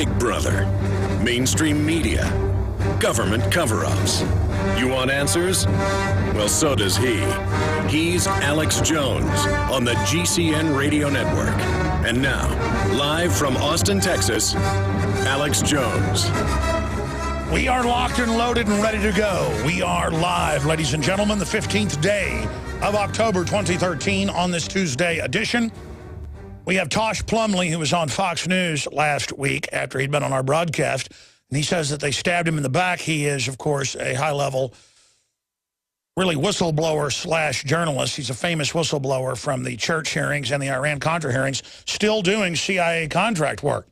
Big Brother, mainstream media, government cover-ups. You want answers? Well, so does he. He's Alex Jones on the GCN Radio Network. And now, live from Austin, Texas, Alex Jones. We are locked and loaded and ready to go. We are live, ladies and gentlemen, the 15th day of October 2013 on this Tuesday edition. We have Tosh Plumlee, who was on Fox News last week after he'd been on our broadcast, and he says that they stabbed him in the back. He is, of course, a high-level, really whistleblower slash journalist. He's a famous whistleblower from the church hearings and the Iran-Contra hearings, still doing CIA contract work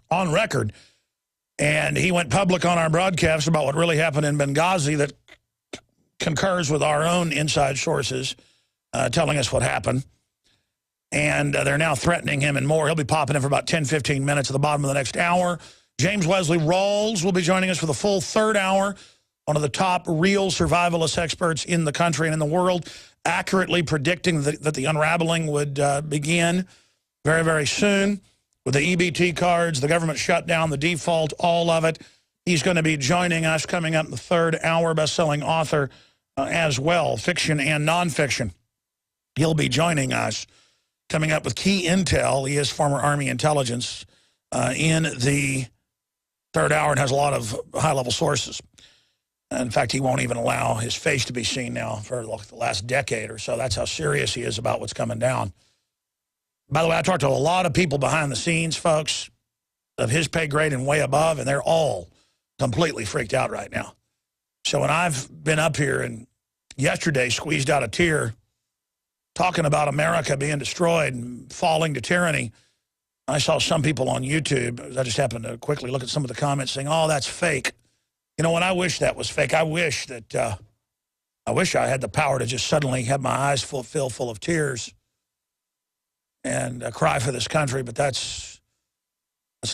on record. And he went public on our broadcast about what really happened in Benghazi that concurs with our own inside sources telling us what happened. And they're now threatening him and more. He'll be popping in for about 10, 15 minutes at the bottom of the next hour. James Wesley Rawls will be joining us for the full third hour. One of the top real survivalist experts in the country and in the world, accurately predicting that the unraveling would begin very, very soon. With the EBT cards, the government shutdown, the default, all of it. He's going to be joining us coming up in the third hour, best-selling author as well, fiction and nonfiction. He'll be joining us, coming up with key intel. He is former Army intelligence in the third hour and has a lot of high-level sources. In fact, he won't even allow his face to be seen now for the last decade or so. That's how serious he is about what's coming down. By the way, I talked to a lot of people behind the scenes, folks, of his pay grade and way above, and they're all completely freaked out right now. So when I've been up here and yesterday squeezed out a tear talking about America being destroyed and falling to tyranny, I saw some people on YouTube, I just happened to quickly look at some of the comments saying, oh, that's fake. You know what, I wish that was fake. I wish I had the power to just suddenly have my eyes full of tears and cry for this country, but that's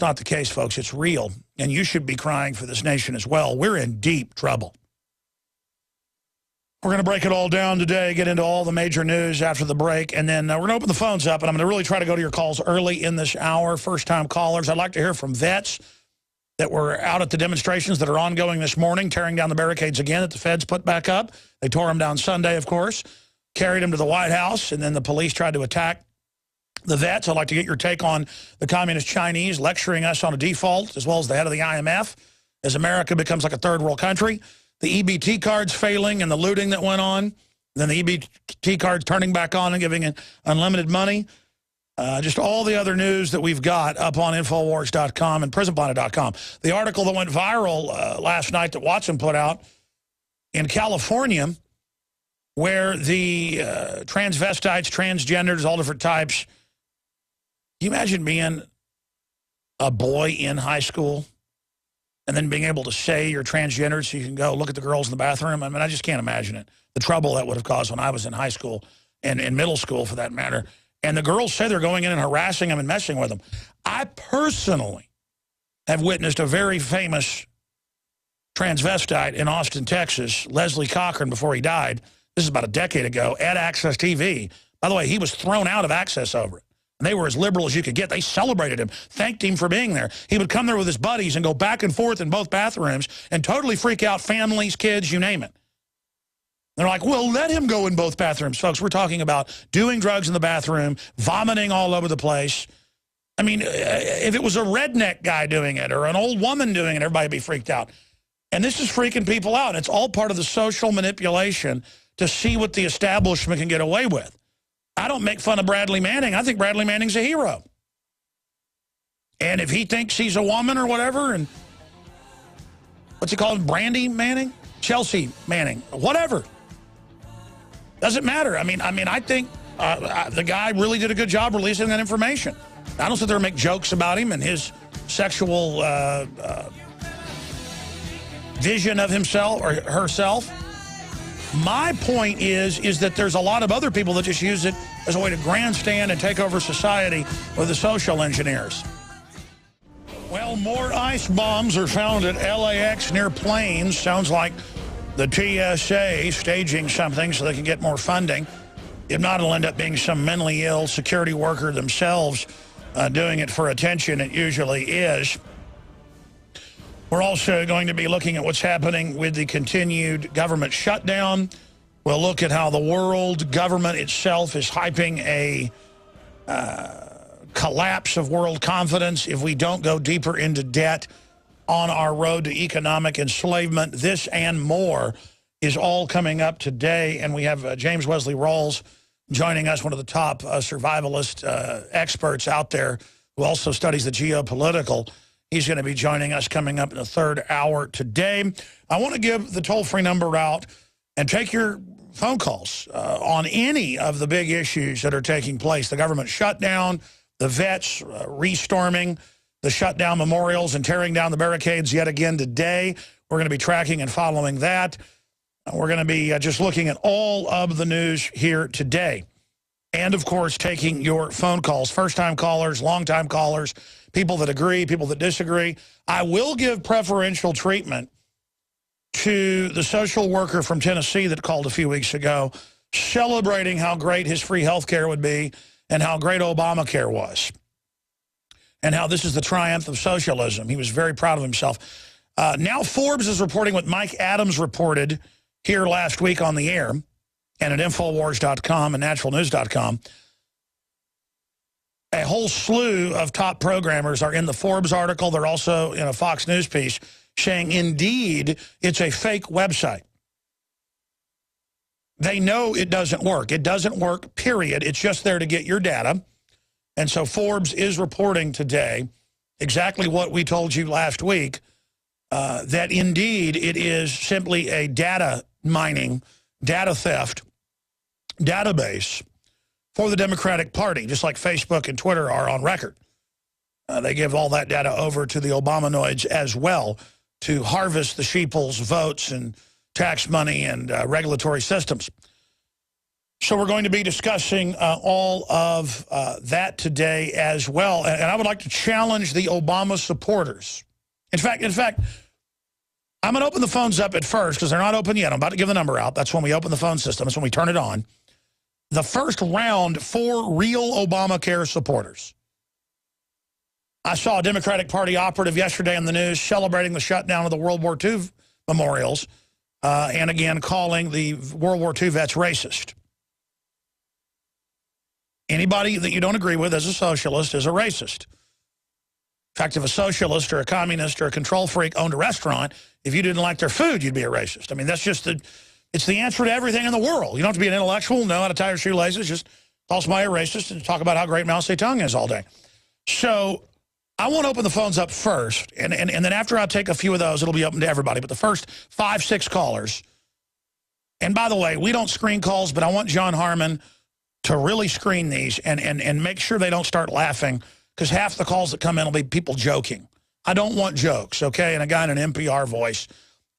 not the case, folks. It's real, and you should be crying for this nation as well. We're in deep trouble. We're going to break it all down today, get into all the major news after the break, and then we're going to open the phones up, and I'm going to really try to go to your calls early in this hour. First-time callers, I'd like to hear from vets that were out at the demonstrations that are ongoing this morning, tearing down the barricades again that the feds put back up. They tore them down Sunday, of course, carried them to the White House, and then the police tried to attack the vets. I'd like to get your take on the Communist Chinese lecturing us on a default, as well as the head of the IMF, as America becomes like a third world country. The EBT cards failing and the looting that went on. Then the EBT cards turning back on and giving unlimited money. Just all the other news that we've got up on Infowars.com and PrisonPlanet.com. The article that went viral last night that Watson put out in California, where the transvestites, transgenders, all different types. Can you imagine being a boy in high school and then being able to say you're transgender so you can go look at the girls in the bathroom? I mean, I just can't imagine it. The trouble that would have caused when I was in high school and in middle school, for that matter. And the girls say they're going in and harassing them and messing with them. I personally have witnessed a very famous transvestite in Austin, Texas, Leslie Cochran, before he died. This is about a decade ago at Access TV. By the way, he was thrown out of Access over it. And they were as liberal as you could get. They celebrated him, thanked him for being there. He would come there with his buddies and go back and forth in both bathrooms and totally freak out families, kids, you name it. They're like, well, let him go in both bathrooms. Folks, we're talking about doing drugs in the bathroom, vomiting all over the place. I mean, if it was a redneck guy doing it or an old woman doing it, everybody would be freaked out. And this is freaking people out. It's all part of the social manipulation to see what the establishment can get away with. I don't make fun of Bradley Manning. I think Bradley Manning's a hero. And if he thinks he's a woman or whatever, and what's he called, Brandy Manning? Chelsea Manning, whatever. Doesn't matter. I mean, I think the guy really did a good job releasing that information. I don't sit there and make jokes about him and his sexual vision of himself or herself. My point is that there's a lot of other people that just use it as a way to grandstand and take over society with the social engineers. Well, more ice bombs are found at LAX near planes. Sounds like the TSA staging something so they can get more funding. If not, it'll end up being some mentally ill security worker themselves doing it for attention. It usually is. We're also going to be looking at what's happening with the continued government shutdown. We'll look at how the world government itself is hyping a collapse of world confidence if we don't go deeper into debt on our road to economic enslavement. This and more is all coming up today, and we have James Wesley Rawls joining us, one of the top survivalist experts out there who also studies the geopolitical. He's going to be joining us coming up in the third hour today. I want to give the toll-free number out and take your phone calls on any of the big issues that are taking place. The government shutdown, the vets restorming the shutdown memorials and tearing down the barricades yet again today. We're going to be tracking and following that. We're going to be just looking at all of the news here today. And, of course, taking your phone calls, first-time callers, long-time callers, people that agree, people that disagree. I will give preferential treatment to the social worker from Tennessee that called a few weeks ago, celebrating how great his free health care would be and how great Obamacare was, and how this is the triumph of socialism. He was very proud of himself. Now Forbes is reporting what Mike Adams reported here last week on the air and at Infowars.com and naturalnews.com. A whole slew of top programmers are in the Forbes article. They're also in a Fox News piece saying, indeed, it's a fake website. They know it doesn't work. It doesn't work, period. It's just there to get your data. And so Forbes is reporting today exactly what we told you last week, that indeed it is simply a data mining, data theft database for the Democratic Party, just like Facebook and Twitter are on record. They give all that data over to the Obamanoids as well to harvest the sheeple's votes and tax money and regulatory systems. So we're going to be discussing all of that today as well. And I would like to challenge the Obama supporters. In fact, I'm going to open the phones up at first because they're not open yet. I'm about to give the number out. That's when we open the phone system. That's when we turn it on. The first round for real Obamacare supporters. I saw a Democratic Party operative yesterday in the news celebrating the shutdown of the World War II memorials and again calling the World War II vets racist. Anybody that you don't agree with as a socialist is a racist. In fact, if a socialist or a communist or a control freak owned a restaurant, if you didn't like their food, you'd be a racist. I mean, that's just it's the answer to everything in the world. You don't have to be an intellectual, know how to tie your shoelaces, just call somebody a racist and talk about how great Mao Zedong is all day. So I want to open the phones up first, and then after I take a few of those, it'll be open to everybody. But the first 5, 6 callers, and by the way, we don't screen calls, but I want John Harmon to really screen these and make sure they don't start laughing, because half the calls that come in will be people joking. I don't want jokes, okay, and a guy in an NPR voice.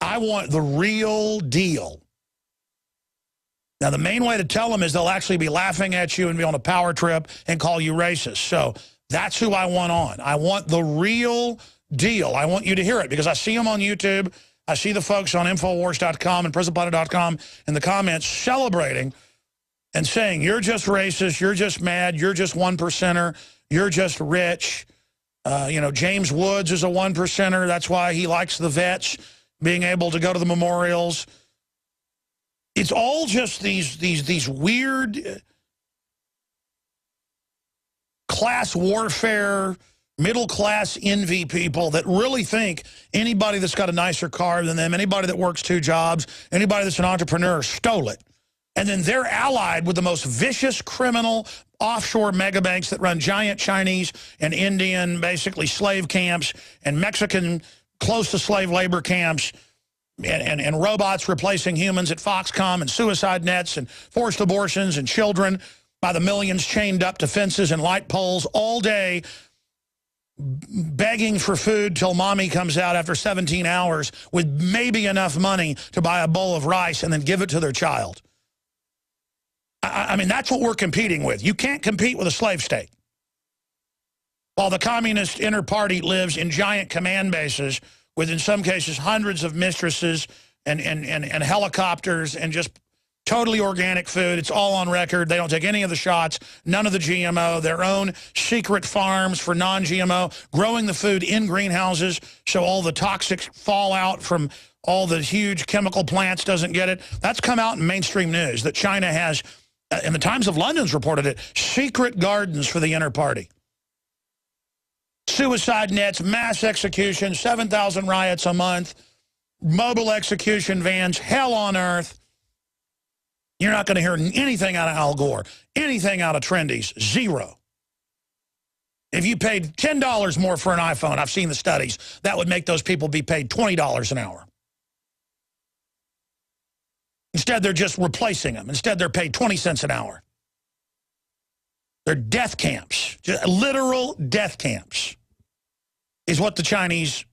I want the real deal. Now, the main way to tell them is they'll actually be laughing at you and be on a power trip and call you racist. So that's who I want on. I want the real deal. I want you to hear it because I see them on YouTube. I see the folks on Infowars.com and PrisonPlanet.com in the comments celebrating and saying, you're just racist, you're just mad, you're just 1%er, you're just rich. You know, James Woods is a 1%er. That's why he likes the vets being able to go to the memorials. It's all just these weird class warfare, middle-class envy people that really think anybody that's got a nicer car than them, anybody that works 2 jobs, anybody that's an entrepreneur stole it. And then they're allied with the most vicious criminal offshore megabanks that run giant Chinese and Indian, basically slave camps, and Mexican close to slave labor camps, and robots replacing humans at Foxconn, and suicide nets and forced abortions and children by the millions chained up to fences and light poles all day, begging for food till mommy comes out after 17 hours with maybe enough money to buy a bowl of rice and then give it to their child. I mean, that's what we're competing with. You can't compete with a slave state. While the communist inner party lives in giant command bases with, in some cases, hundreds of mistresses and helicopters and just Totally organic food. It's all on record. They don't take any of the shots, none of the GMO, their own secret farms for non-GMO, growing the food in greenhouses so all the toxic fallout from all the huge chemical plants doesn't get it. That's come out in mainstream news that China has, and the Times of London's reported it, secret gardens for the inner party. Suicide nets, mass executions, 7,000 riots a month, mobile execution vans, hell on earth. You're not going to hear anything out of Al Gore, anything out of Trendies, zero. If you paid $10 more for an iPhone, I've seen the studies, that would make those people be paid $20 an hour. Instead, they're just replacing them. Instead, they're paid 20 cents an hour. They're death camps, just literal death camps is what the Chinese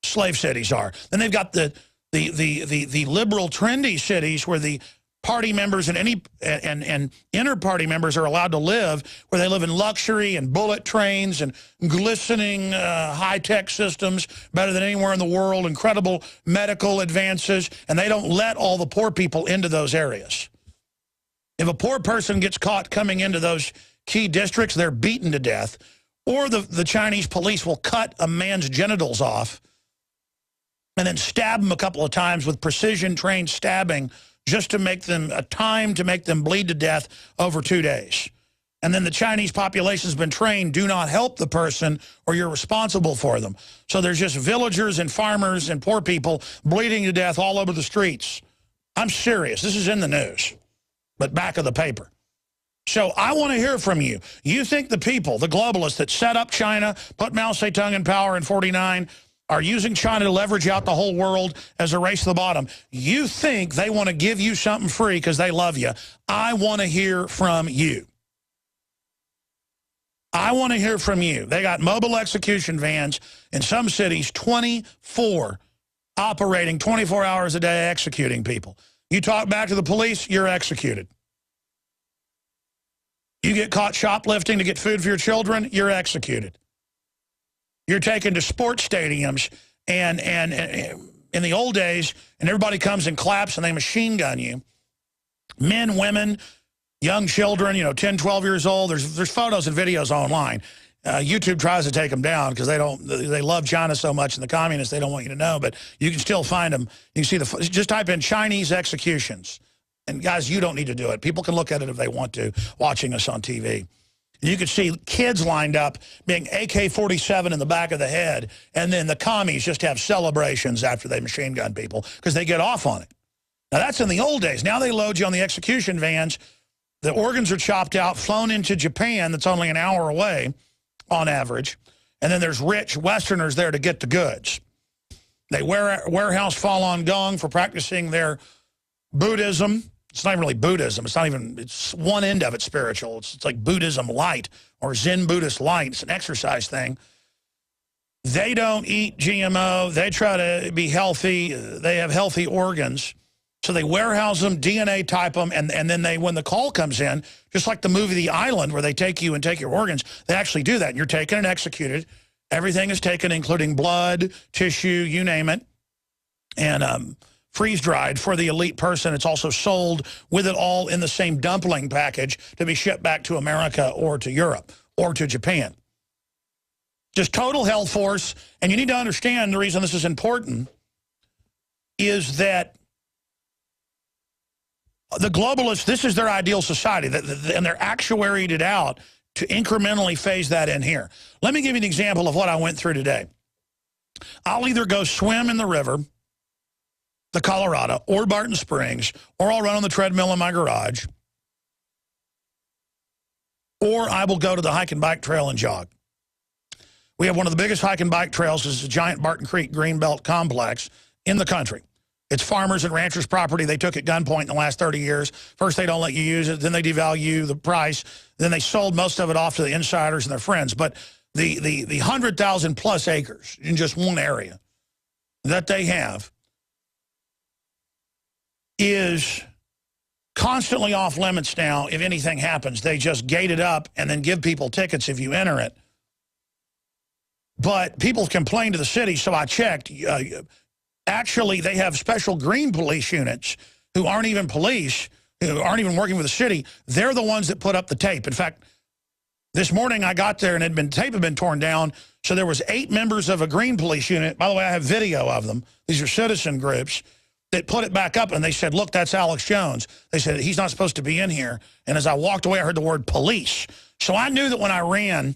slave cities are. Then they've got the liberal, trendy cities where the party members and inner party members are allowed to live, where they live in luxury and bullet trains and glistening high-tech systems, better than anywhere in the world, incredible medical advances, and they don't let all the poor people into those areas. If a poor person gets caught coming into those key districts, they're beaten to death, or the Chinese police will cut a man's genitals off and then stab him a couple of times with precision-trained stabbing just to make them to make them bleed to death over 2 days. And then the Chinese population has been trained, do not help the person or you're responsible for them. So there's just villagers and farmers and poor people bleeding to death all over the streets. I'm serious. This is in the news, but back of the paper. So I want to hear from you. You think the people, the globalists that set up China, put Mao Zedong in power in '49, are using China to leverage out the whole world as a race to the bottom? You think they want to give you something free because they love you. I want to hear from you. I want to hear from you. They got mobile execution vans in some cities, 24, operating 24 hours a day, executing people. You talk back to the police, you're executed. You get caught shoplifting to get food for your children, you're executed. You're taken to sports stadiums, and in the old days, and everybody comes and claps and they machine gun you. Men, women, young children, 10, 12 years old. There's photos and videos online. YouTube tries to take them down because they love China so much, and the communists, they don't want you to know, but you can still find them. You can see just type in Chinese executions. And guys, you don't need to do it. People can look at it if they want to, watching us on TV. You could see kids lined up being AK-47 in the back of the head, and then the commies just have celebrations after they machine gun people because they get off on it. Now, that's in the old days. Now they load you on the execution vans. The organs are chopped out, flown into Japan that's only an hour away on average, and then there's rich Westerners there to get the goods. They warehouse Falun Gong for practicing their Buddhism. It's not even really Buddhism. It's one end of it spiritual. It's like Buddhism light or Zen Buddhist light. It's an exercise thing. They don't eat GMO. They try to be healthy. They have healthy organs. So they warehouse them, DNA type them, and then when the call comes in, just like the movie The Island where they take you and take your organs, they actually do that. And you're taken and executed. Everything is taken, including blood, tissue, you name it. And freeze-dried for the elite person. It's also sold with it all in the same dumpling package to be shipped back to America or to Europe or to Japan. Just total health force. And you need to understand the reason this is important is that the globalists, this is their ideal society, and they're actuaried it out to incrementally phase that in here. Let me give you an example of what I went through today. I'll either go swim in the river, the Colorado, or Barton Springs, or I'll run on the treadmill in my garage, or I will go to the hike and bike trail and jog. We have one of the biggest hike and bike trails. It's a giant Barton Creek Greenbelt complex in the country. It's farmers and ranchers' property. They took at gunpoint in the last 30 years. First, they don't let you use it. Then they devalue the price. Then they sold most of it off to the insiders and their friends. But the 100,000 plus acres in just one area that they have is constantly off limits now. If anything happens, they just gate it up and then give people tickets if you enter it. But people complain to the city, so I checked. Actually, they have special green police units who aren't even police, who aren't even working for the city, they're the ones that put up the tape. In fact, this morning I got there and tape had been torn down, so there was 8 members of a Green Police unit. By the way, I have video of them. These are citizen groups that put it back up, and they said, look, that's Alex Jones. They said, he's not supposed to be in here. And as I walked away, I heard the word police. So I knew that when I ran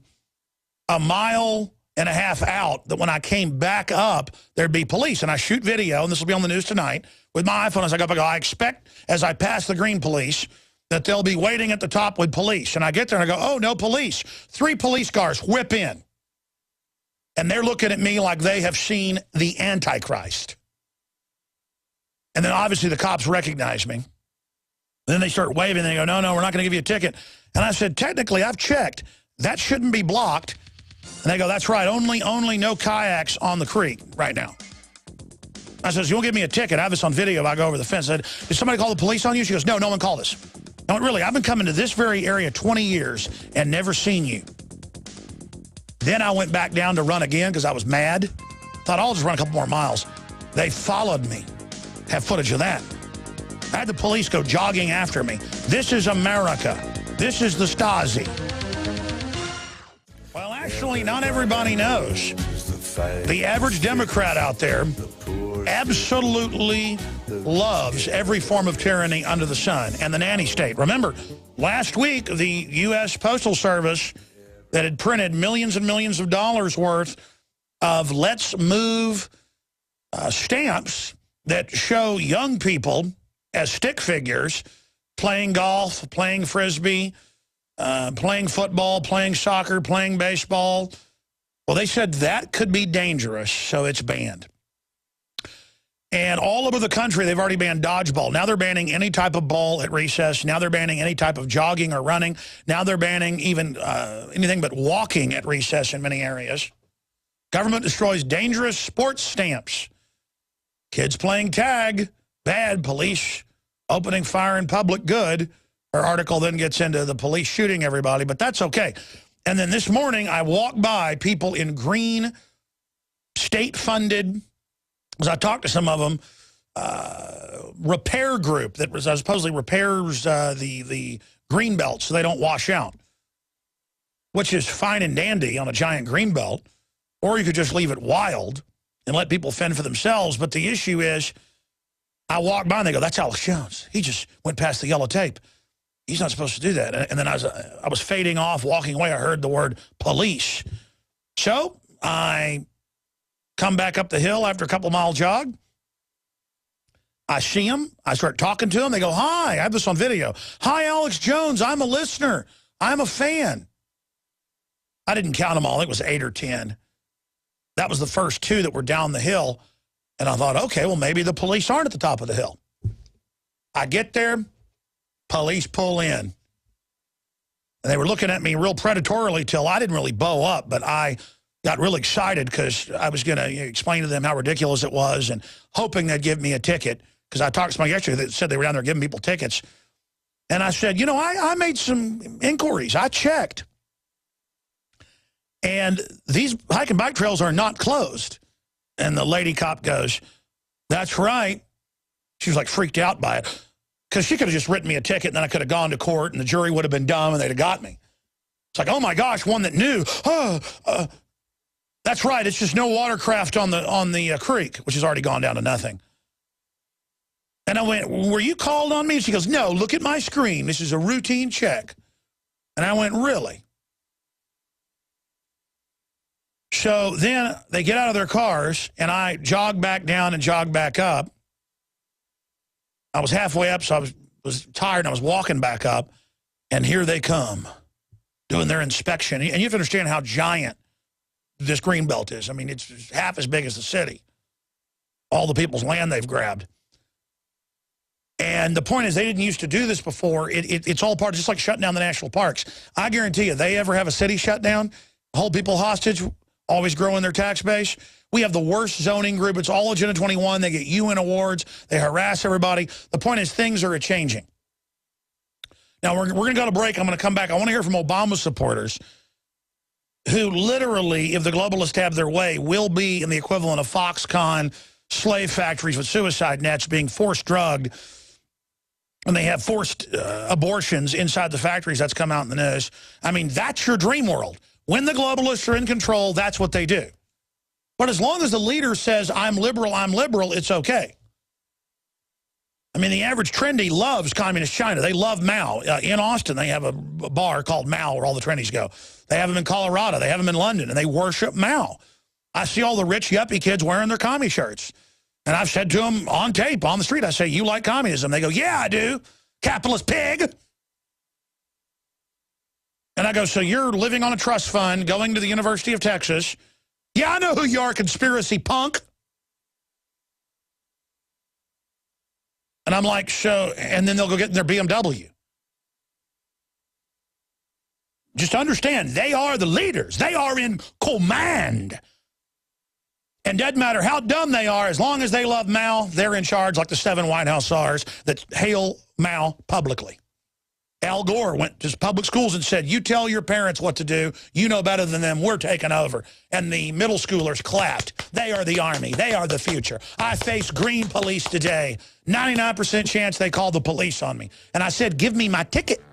a mile and a half out, that when I came back up, there'd be police. And I shoot video, and this will be on the news tonight, with my iPhone as I go up. I go, I expect, as I pass the Green Police, that they'll be waiting at the top with police. And I get there, and I go, oh, no police. 3 police cars whip in. And they're looking at me like they have seen the Antichrist. And then obviously the cops recognize me. Then they start waving, and they go, no, we're not going to give you a ticket. And I said, technically, I've checked. That shouldn't be blocked. And they go, that's right, only no kayaks on the creek right now. I says, you won't give me a ticket. I have this on video. I go over the fence. I said, did somebody call the police on you? She goes, no one called us. I went, really, I've been coming to this very area 20 years and never seen you. Then I went back down to run again because I was mad. Thought I'll just run a couple more miles. They followed me. Have footage of that. I had the police go jogging after me. This is America. This is the Stasi. Well, actually, not everybody knows. The average Democrat out there absolutely loves every form of tyranny under the sun and the nanny state. Remember, last week, the U.S. Postal Service that had printed millions and millions of dollars worth of Let's Move stamps that show young people as stick figures playing golf, playing Frisbee, playing football, playing soccer, playing baseball. Well, they said that could be dangerous, so it's banned. And all over the country, they've already banned dodgeball. Now they're banning any type of ball at recess. Now they're banning any type of jogging or running. Now they're banning even anything but walking at recess in many areas. Government destroys dangerous sports stamps. Kids playing tag, bad. Police opening fire in public, good. Her article then gets into the police shooting everybody, but that's okay. And then this morning, I walked by people in green, state-funded, as I talked to some of them, repair group that was supposedly repairs the green belt so they don't wash out, which is fine and dandy on a giant green belt, or you could just leave it wild and let people fend for themselves. But the issue is, I walked by and they go, that's Alex Jones. He just went past the yellow tape. He's not supposed to do that. And then I was fading off, walking away. I heard the word police. So I come back up the hill after a couple-mile jog. I see him. I start talking to him. They go, hi. I have this on video. Hi, Alex Jones. I'm a listener. I'm a fan. I didn't count them all. It was 8 or 10. That was the first 2 that were down the hill. And I thought, okay, well, maybe the police aren't at the top of the hill. I get there. Police pull in. And they were looking at me real predatorily till I didn't really bow up, but I got real excited because I was going to explain to them how ridiculous it was and hoping they'd give me a ticket, because I talked to somebody yesterday that said they were down there giving people tickets. And I said, you know, I made some inquiries. I checked. And these hike and bike trails are not closed. And the lady cop goes, that's right. She was like freaked out by it. Because she could have just written me a ticket, and then I could have gone to court, and the jury would have been dumb, and they'd have got me. It's like, oh my gosh, one that knew. That's right. It's just no watercraft on the creek, which has already gone down to nothing. And I went, were you called on me? And she goes, no, look at my screen. This is a routine check. And I went, really? So then they get out of their cars, and I jog back down and jog back up. I was halfway up, so I was tired, and I was walking back up, and here they come, doing their inspection. And you have to understand how giant this green belt is. I mean, it's half as big as the city. All the people's land they've grabbed. And the point is, they didn't used to do this before. It's all part of just like shutting down the national parks. I guarantee you, they ever have a city shut down, hold people hostage, always growing their tax base. We have the worst zoning group. It's all Agenda 21. They get UN awards. They harass everybody. The point is, things are changing. Now, we're going to go to break. I'm going to come back. I want to hear from Obama supporters who literally, if the globalists have their way, will be in the equivalent of Foxconn slave factories with suicide nets being forced drugged And they have forced abortions inside the factories. That's come out in the news. I mean, that's your dream world. When the globalists are in control, that's what they do. But as long as the leader says, I'm liberal, it's okay. I mean, the average trendy loves communist China. They love Mao. In Austin, they have a bar called Mao where all the trendies go. They have them in Colorado. They have them in London, and they worship Mao. I see all the rich yuppie kids wearing their commie shirts. And I've said to them on tape, on the street, I say, you like communism? They go, yeah, I do. Capitalist pig. And I go, so you're living on a trust fund, going to the University of Texas. Yeah, I know who you are, conspiracy punk. And I'm like, so, and then they'll go get in their BMW. Just understand, they are the leaders. They are in command. And doesn't matter how dumb they are, as long as they love Mao, they're in charge, like the 7 White House czars that hail Mao publicly. Al Gore went to public schools and said, you tell your parents what to do. You know better than them. We're taking over. And the middle schoolers clapped. They are the army. They are the future. I faced green police today. 99% chance they called the police on me. And I said, give me my ticket.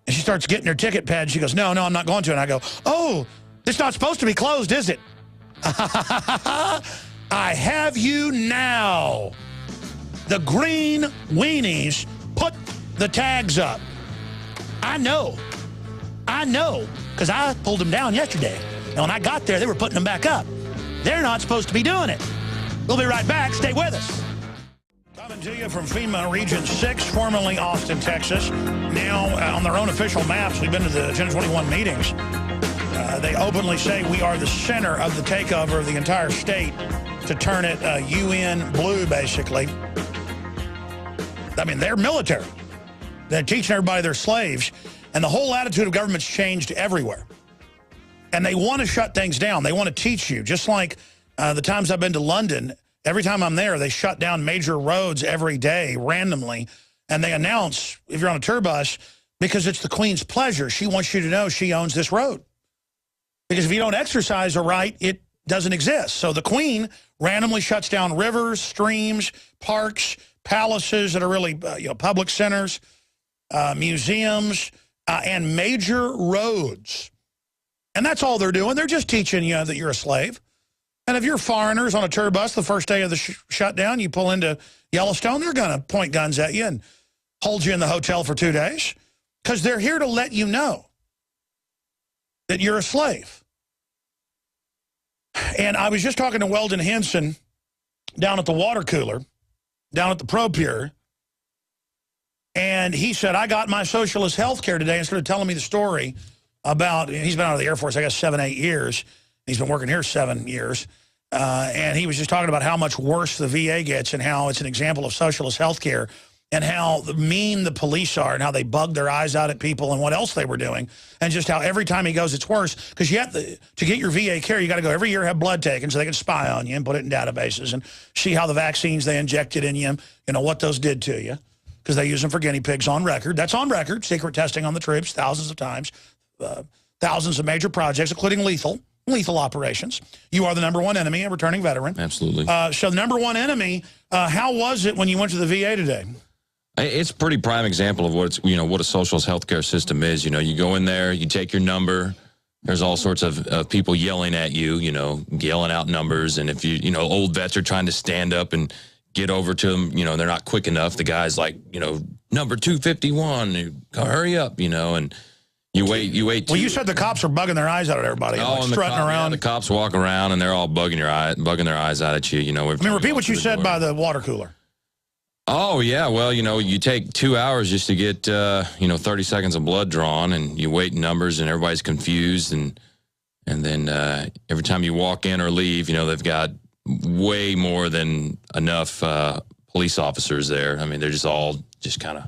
And she starts getting her ticket pad. She goes, no, I'm not going to. And I go, oh, it's not supposed to be closed, is it? I have you now. The green weenies put the tags up. I know, because I pulled them down yesterday. And when I got there, they were putting them back up. They're not supposed to be doing it. We'll be right back. Stay with us. Coming to you from FEMA Region 6, formerly Austin, Texas. Now, on their own official maps, we've been to the Agenda 21 meetings. They openly say we are the center of the takeover of the entire state to turn it UN blue, basically. I mean, they're military. They're teaching everybody they're slaves. And the whole attitude of government's changed everywhere. And they want to shut things down. They want to teach you. Just like the times I've been to London, every time I'm there, they shut down major roads every day randomly. And they announce, if you're on a tour bus, because it's the Queen's pleasure. She wants you to know she owns this road. Because if you don't exercise a right, it doesn't exist. So the Queen randomly shuts down rivers, streams, parks, palaces that are really public centers, museums, and major roads. And that's all they're doing. They're just teaching you that you're a slave. And if you're foreigners on a tour bus the first day of the shutdown, you pull into Yellowstone, they're going to point guns at you and hold you in the hotel for 2 days because they're here to let you know that you're a slave. And I was just talking to Weldon Henson down at the water cooler, down at the ProPure, and he said, I got my socialist health care today, and started telling me the story about, he's been out of the Air Force, I guess, 7, 8 years. He's been working here 7 years. And he was just talking about how much worse the VA gets and how it's an example of socialist health care and how mean the police are and how they bug their eyes out at people and what else they were doing. And just how every time he goes, it's worse. Because you have to get your VA care, you got to go every year, have blood taken so they can spy on you and put it in databases and see how the vaccines they injected in you, what those did to you. Because they use them for guinea pigs on record. That's on record. Secret testing on the troops thousands of times. Thousands of major projects, including lethal operations. You are the #1 enemy, a returning veteran. Absolutely. So the #1 enemy, how was it when you went to the VA today? It's a pretty prime example of what what a socialist healthcare system is. You go in there, you take your number. There's all sorts of people yelling at you, yelling out numbers. And if old vets are trying to stand up and get over to them, they're not quick enough. The guy's like, number 251, hurry up, and you wait. Well, you said the cops are bugging their eyes out at everybody, and strutting around. Yeah, the cops walk around and they're all bugging their eyes out at you. Repeat what you said by the water cooler. Oh, yeah. Well, you take 2 hours just to get, 30 seconds of blood drawn, and you wait numbers, and everybody's confused. And then every time you walk in or leave, they've got way more than enough police officers there. I mean, they're just all kind of,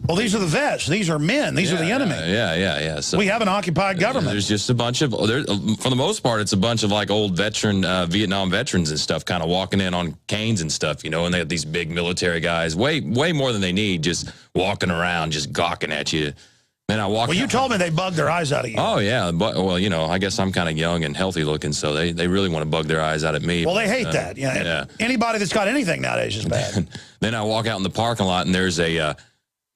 Well, these are the vets. These are men. These are the enemy. Yeah. So we have an occupied government. There's just a bunch of, for the most part, it's a bunch of like old Vietnam veterans and stuff kind of walking in on canes and stuff, and they have these big military guys, way more than they need, just walking around, just gawking at you, Then I walk. Well, you told me they bugged their eyes out of you. Oh yeah, but well, you know, I guess I'm kind of young and healthy looking, so they really want to bug their eyes out at me. Well, they hate that. Yeah. Anybody that's got anything nowadays is bad. Then I walk out in the parking lot, and there's a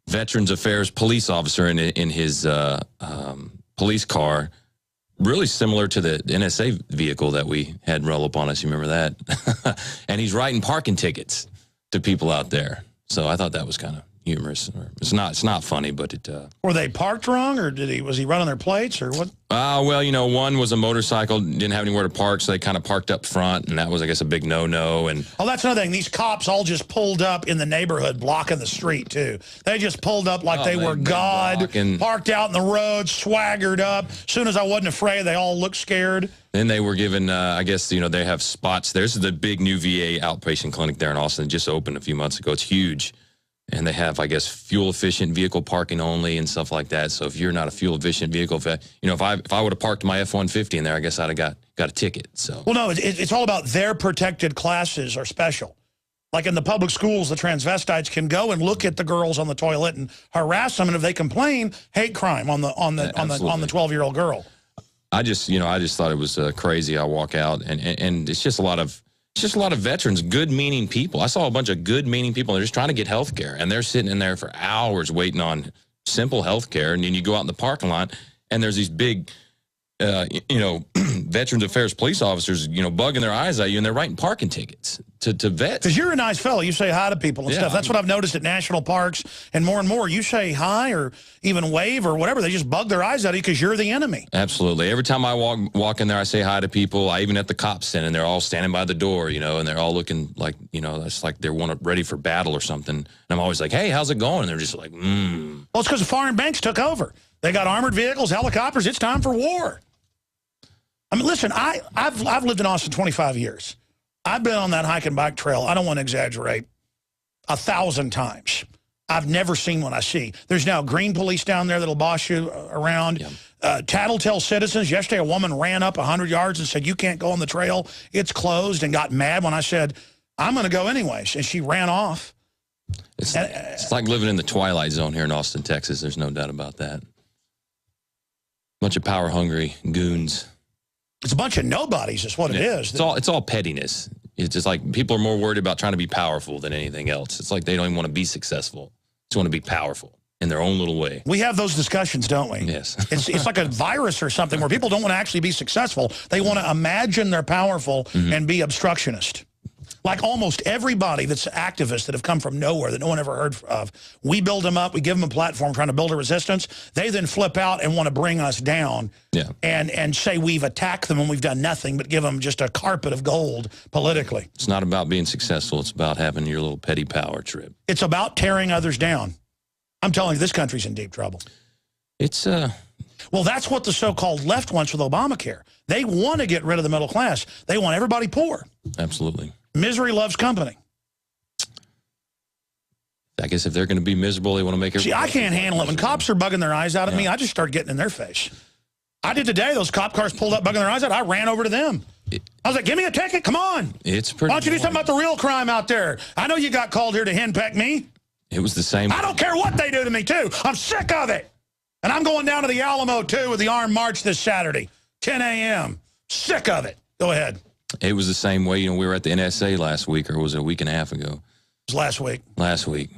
Veterans Affairs police officer in his police car, really similar to the NSA vehicle that we had roll up on us. You remember that? And he's writing parking tickets to people out there. So I thought that was kind of humorous. It's not funny, but it. Were they parked wrong, or was he running their plates, or what? Well, you know, one was a motorcycle, didn't have anywhere to park, so they kind of parked up front, and that was, I guess, a big no-no. And oh, that's another thing. These cops all just pulled up in the neighborhood, blocking the street too. They just pulled up like they were God, parked out in the road, swaggered up. As soon as I wasn't afraid, they all looked scared. Then they were given, I guess, you know, they have spots. There's the big new VA outpatient clinic there in Austin. It just opened a few months ago. It's huge. And they have, I guess, fuel-efficient vehicle parking only and stuff like that. So if you're not a fuel-efficient vehicle, if I would have parked my F-150 in there, I guess I'd have got a ticket. So well, no, it's all about their protected classes are special. Like in the public schools, the transvestites can go and look at the girls on the toilet and harass them, and if they complain, hate crime on the 12-year-old girl. I just thought it was crazy. I walk out and it's just a lot of. It's just a lot of veterans, good-meaning people. I saw a bunch of good-meaning people. They're just trying to get health care, and they're sitting in there for hours waiting on simple health care. And then you go out in the parking lot, and there's these big, Veterans Affairs police officers, bugging their eyes at you, and they're writing parking tickets to vets. Because you're a nice fellow. You say hi to people and stuff. That's what I've noticed at national parks, and more. You say hi or even wave or whatever. They just bug their eyes at you because you're the enemy. Absolutely. Every time I walk in there, I say hi to people. I even at the cops standing, they're all standing by the door, and they're all looking like, it's like they're ready for battle or something. And I'm always like, hey, how's it going? And they're just like, Well, it's because the foreign banks took over. They got armored vehicles, helicopters. It's time for war. I mean, listen, I've lived in Austin 25 years. I've been on that hike and bike trail, I don't want to exaggerate, 1,000 times. I've never seen what I see. There's now green police down there that'll boss you around. Yeah. Tattletale citizens. Yesterday, a woman ran up 100 yards and said, you can't go on the trail. It's closed, and got mad when I said, I'm going to go anyways. And she ran off. It's like living in the Twilight Zone here in Austin, Texas. There's no doubt about that. Bunch of power-hungry goons. It's a bunch of nobodies is what it is. It's all pettiness. It's just like people are more worried about trying to be powerful than anything else. It's like they don't even want to be successful. They just want to be powerful in their own little way. We have those discussions, don't we? Yes. It's like a virus or something where people don't want to actually be successful. They want to imagine they're powerful and be obstructionist. Like almost everybody that's activists that have come from nowhere that no one ever heard of, we build them up, we give them a platform trying to build a resistance. They then flip out and want to bring us down and say we've attacked them and we've done nothing but give them just a carpet of gold politically. It's not about being successful. It's about having your little petty power trip. It's about tearing others down. I'm telling you, this country's in deep trouble. It's Well, that's what the so-called left wants with Obamacare. They want to get rid of the middle class. They want everybody poor. Absolutely. Misery loves company. I guess if they're going to be miserable, they want to make it. See, I can't handle it. When cops are bugging their eyes out at me, I just start getting in their face. I did today. Those cop cars pulled up bugging their eyes out. I ran over to them. I was like, give me a ticket. Come on. It's pretty. Why don't you do something about the real crime out there? I know you got called here to henpeck me. It was the same. I don't care what they do to me, too. I'm sick of it. And I'm going down to the Alamo, too, with the armed march this Saturday, 10 a.m. Sick of it. Go ahead. It was the same way. We were at the NSA last week, or was it a week and a half ago? It was last week. Last week.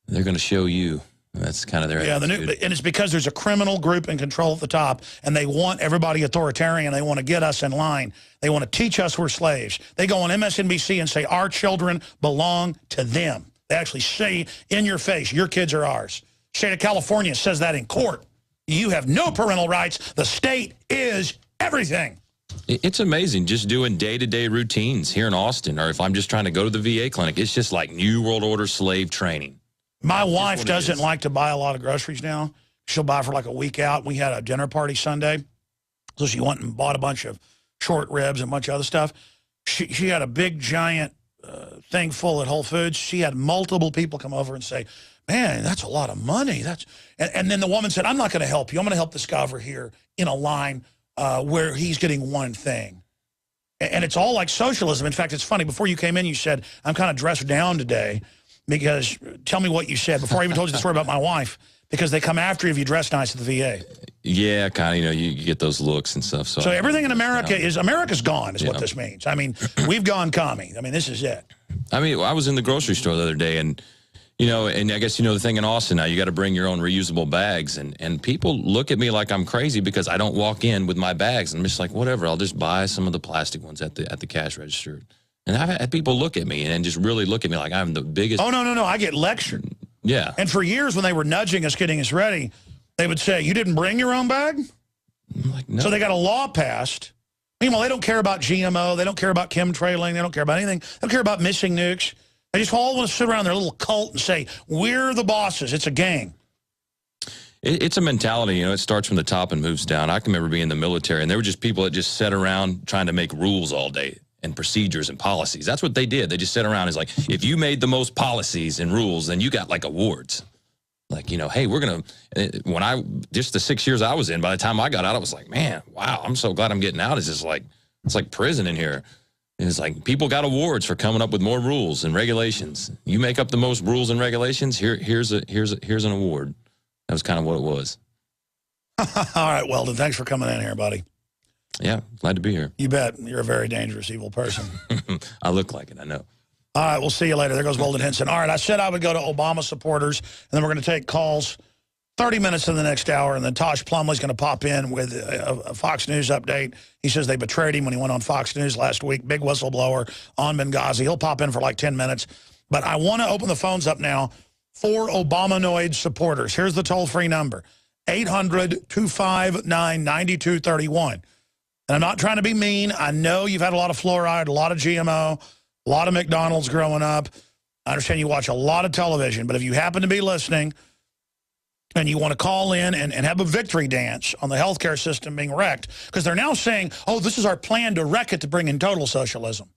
They're going to show you. That's kind of their attitude. And it's because there's a criminal group in control at the top, and they want everybody authoritarian. They want to get us in line. They want to teach us we're slaves. They go on MSNBC and say our children belong to them. They actually say in your face, your kids are ours. State of California says that in court. You have no parental rights. The state is everything. It's amazing just doing day-to-day routines here in Austin, or if I'm just trying to go to the VA clinic, it's just like New World Order slave training. My wife doesn't like to buy a lot of groceries now. She'll buy for like a week out. We had a dinner party Sunday, so she went and bought a bunch of short ribs and a bunch of other stuff. She had a big, giant thing full at Whole Foods. She had multiple people come over and say, man, that's a lot of money. And then the woman said, I'm not going to help you. I'm going to help this guy over here in a line where he's getting one thing. And it's all like socialism. In fact, it's funny. Before you came in, you said, I'm kind of dressed down today. because tell me what you said before I even told you the story about my wife, because they come after you if you dress nice at the VA. Yeah, kind of, you know, you get those looks and stuff. So everything in America America's gone is what this means. I mean, we've gone commie. I mean, this is it. I mean, I was in the grocery store the other day, and, you know, and I guess, you know, the thing in Austin now, you got to bring your own reusable bags, and people look at me like I'm crazy because I don't walk in with my bags. And I'm just like, whatever, I'll just buy some of the plastic ones at the cash register. And I've had people look at me and just really look at me like I'm the biggest. Oh, no, I get lectured. Yeah. And for years when they were nudging us, getting us ready, they would say, you didn't bring your own bag? I'm like, no. So they got a law passed. Meanwhile, they don't care about GMO. They don't care about chemtrailing. They don't care about anything. They don't care about missing nukes. They just all want to sit around their little cult and say, we're the bosses. It's a gang. It's a mentality, you know, it starts from the top and moves down. I can remember being in the military, and there were just people that just sat around trying to make rules all day and procedures and policies. That's what they did. They just sat around. It's like, if you made the most policies and rules, then you got like awards. Like, you know, hey, we're going to, just the 6 years I was in, by the time I got out, I was like, man, wow, I'm so glad I'm getting out. It's just like, it's like prison in here. And it's like, people got awards for coming up with more rules and regulations. You make up the most rules and regulations, here's an award. That was kind of what it was. All right, Weldon, thanks for coming in here, buddy. Yeah, glad to be here. You bet. You're a very dangerous, evil person. I look like it, I know. All right, we'll see you later. There goes Weldon Henson. All right, I said I would go to Obama supporters, and then we're going to take calls 30 minutes in the next hour, and then Tosh Plumlee's going to pop in with a Fox News update. He says they betrayed him when he went on Fox News last week. Big whistleblower on Benghazi. He'll pop in for like 10 minutes. But I want to open the phones up now for Obamanoid supporters. Here's the toll-free number, 800-259-9231. And I'm not trying to be mean. I know you've had a lot of fluoride, a lot of GMO, a lot of McDonald's growing up. I understand you watch a lot of television, but if you happen to be listening and you want to call in and have a victory dance on the healthcare system being wrecked, because they're now saying, oh, this is our plan to wreck it to bring in total socialism.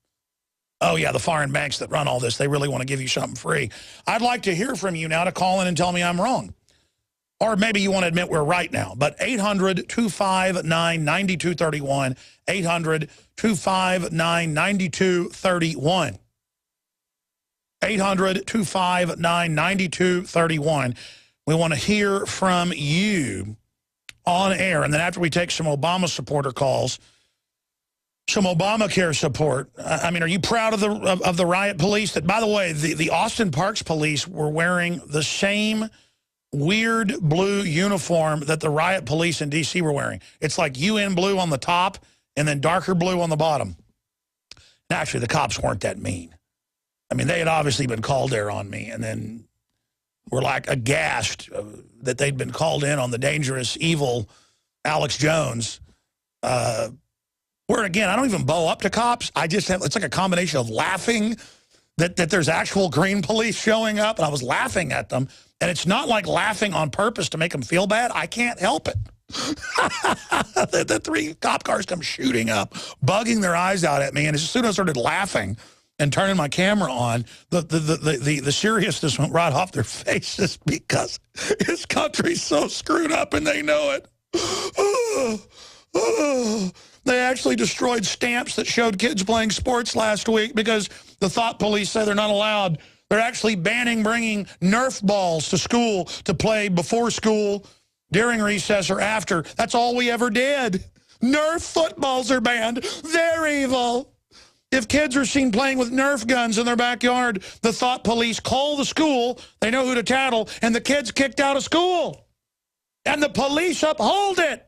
Oh, yeah, the foreign banks that run all this, they really want to give you something free. I'd like to hear from you now to call in and tell me I'm wrong. Or maybe you want to admit we're right now. But 800-259-9231. 800-259-9231. 800-259-9231. We want to hear from you on air. And then after we take some Obama supporter calls, some Obamacare support. I mean, are you proud of the riot police? That, by the way, the Austin Parks police were wearing the same weird blue uniform that the riot police in D.C. were wearing. It's like UN blue on the top and then darker blue on the bottom. And actually, the cops weren't that mean. I mean, they had obviously been called there on me, and then were like aghast that they'd been called in on the dangerous, evil Alex Jones. Where, again, I don't even bow up to cops. I just have, it's like a combination of laughing that there's actual green police showing up, and I was laughing at them. And it's not like laughing on purpose to make them feel bad. I can't help it. The three cop cars come shooting up, bugging their eyes out at me. And as soon as I started laughing and turning my camera on, the seriousness went right off their faces because this country's so screwed up and they know it. They actually destroyed stamps that showed kids playing sports last week because the thought police say they're not allowed. They're actually banning bringing Nerf balls to school to play before school, during recess, or after. That's all we ever did. Nerf footballs are banned. They're evil. If kids are seen playing with Nerf guns in their backyard, the thought police call the school, they know who to tattle, and the kids kicked out of school. And the police uphold it.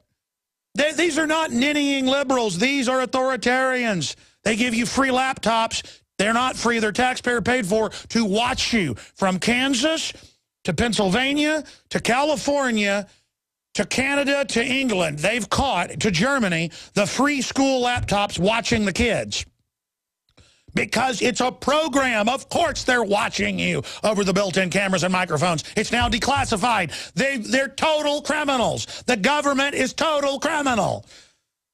These are not ninnying liberals. These are authoritarians. They give you free laptops. They're not free. They're taxpayer paid for to watch you from Kansas to Pennsylvania to California to Canada to England. They've caught, to Germany, the free school laptops watching the kids. Because it's a program. Of course they're watching you over the built-in cameras and microphones. It's now declassified. They're total criminals. The government is total criminal.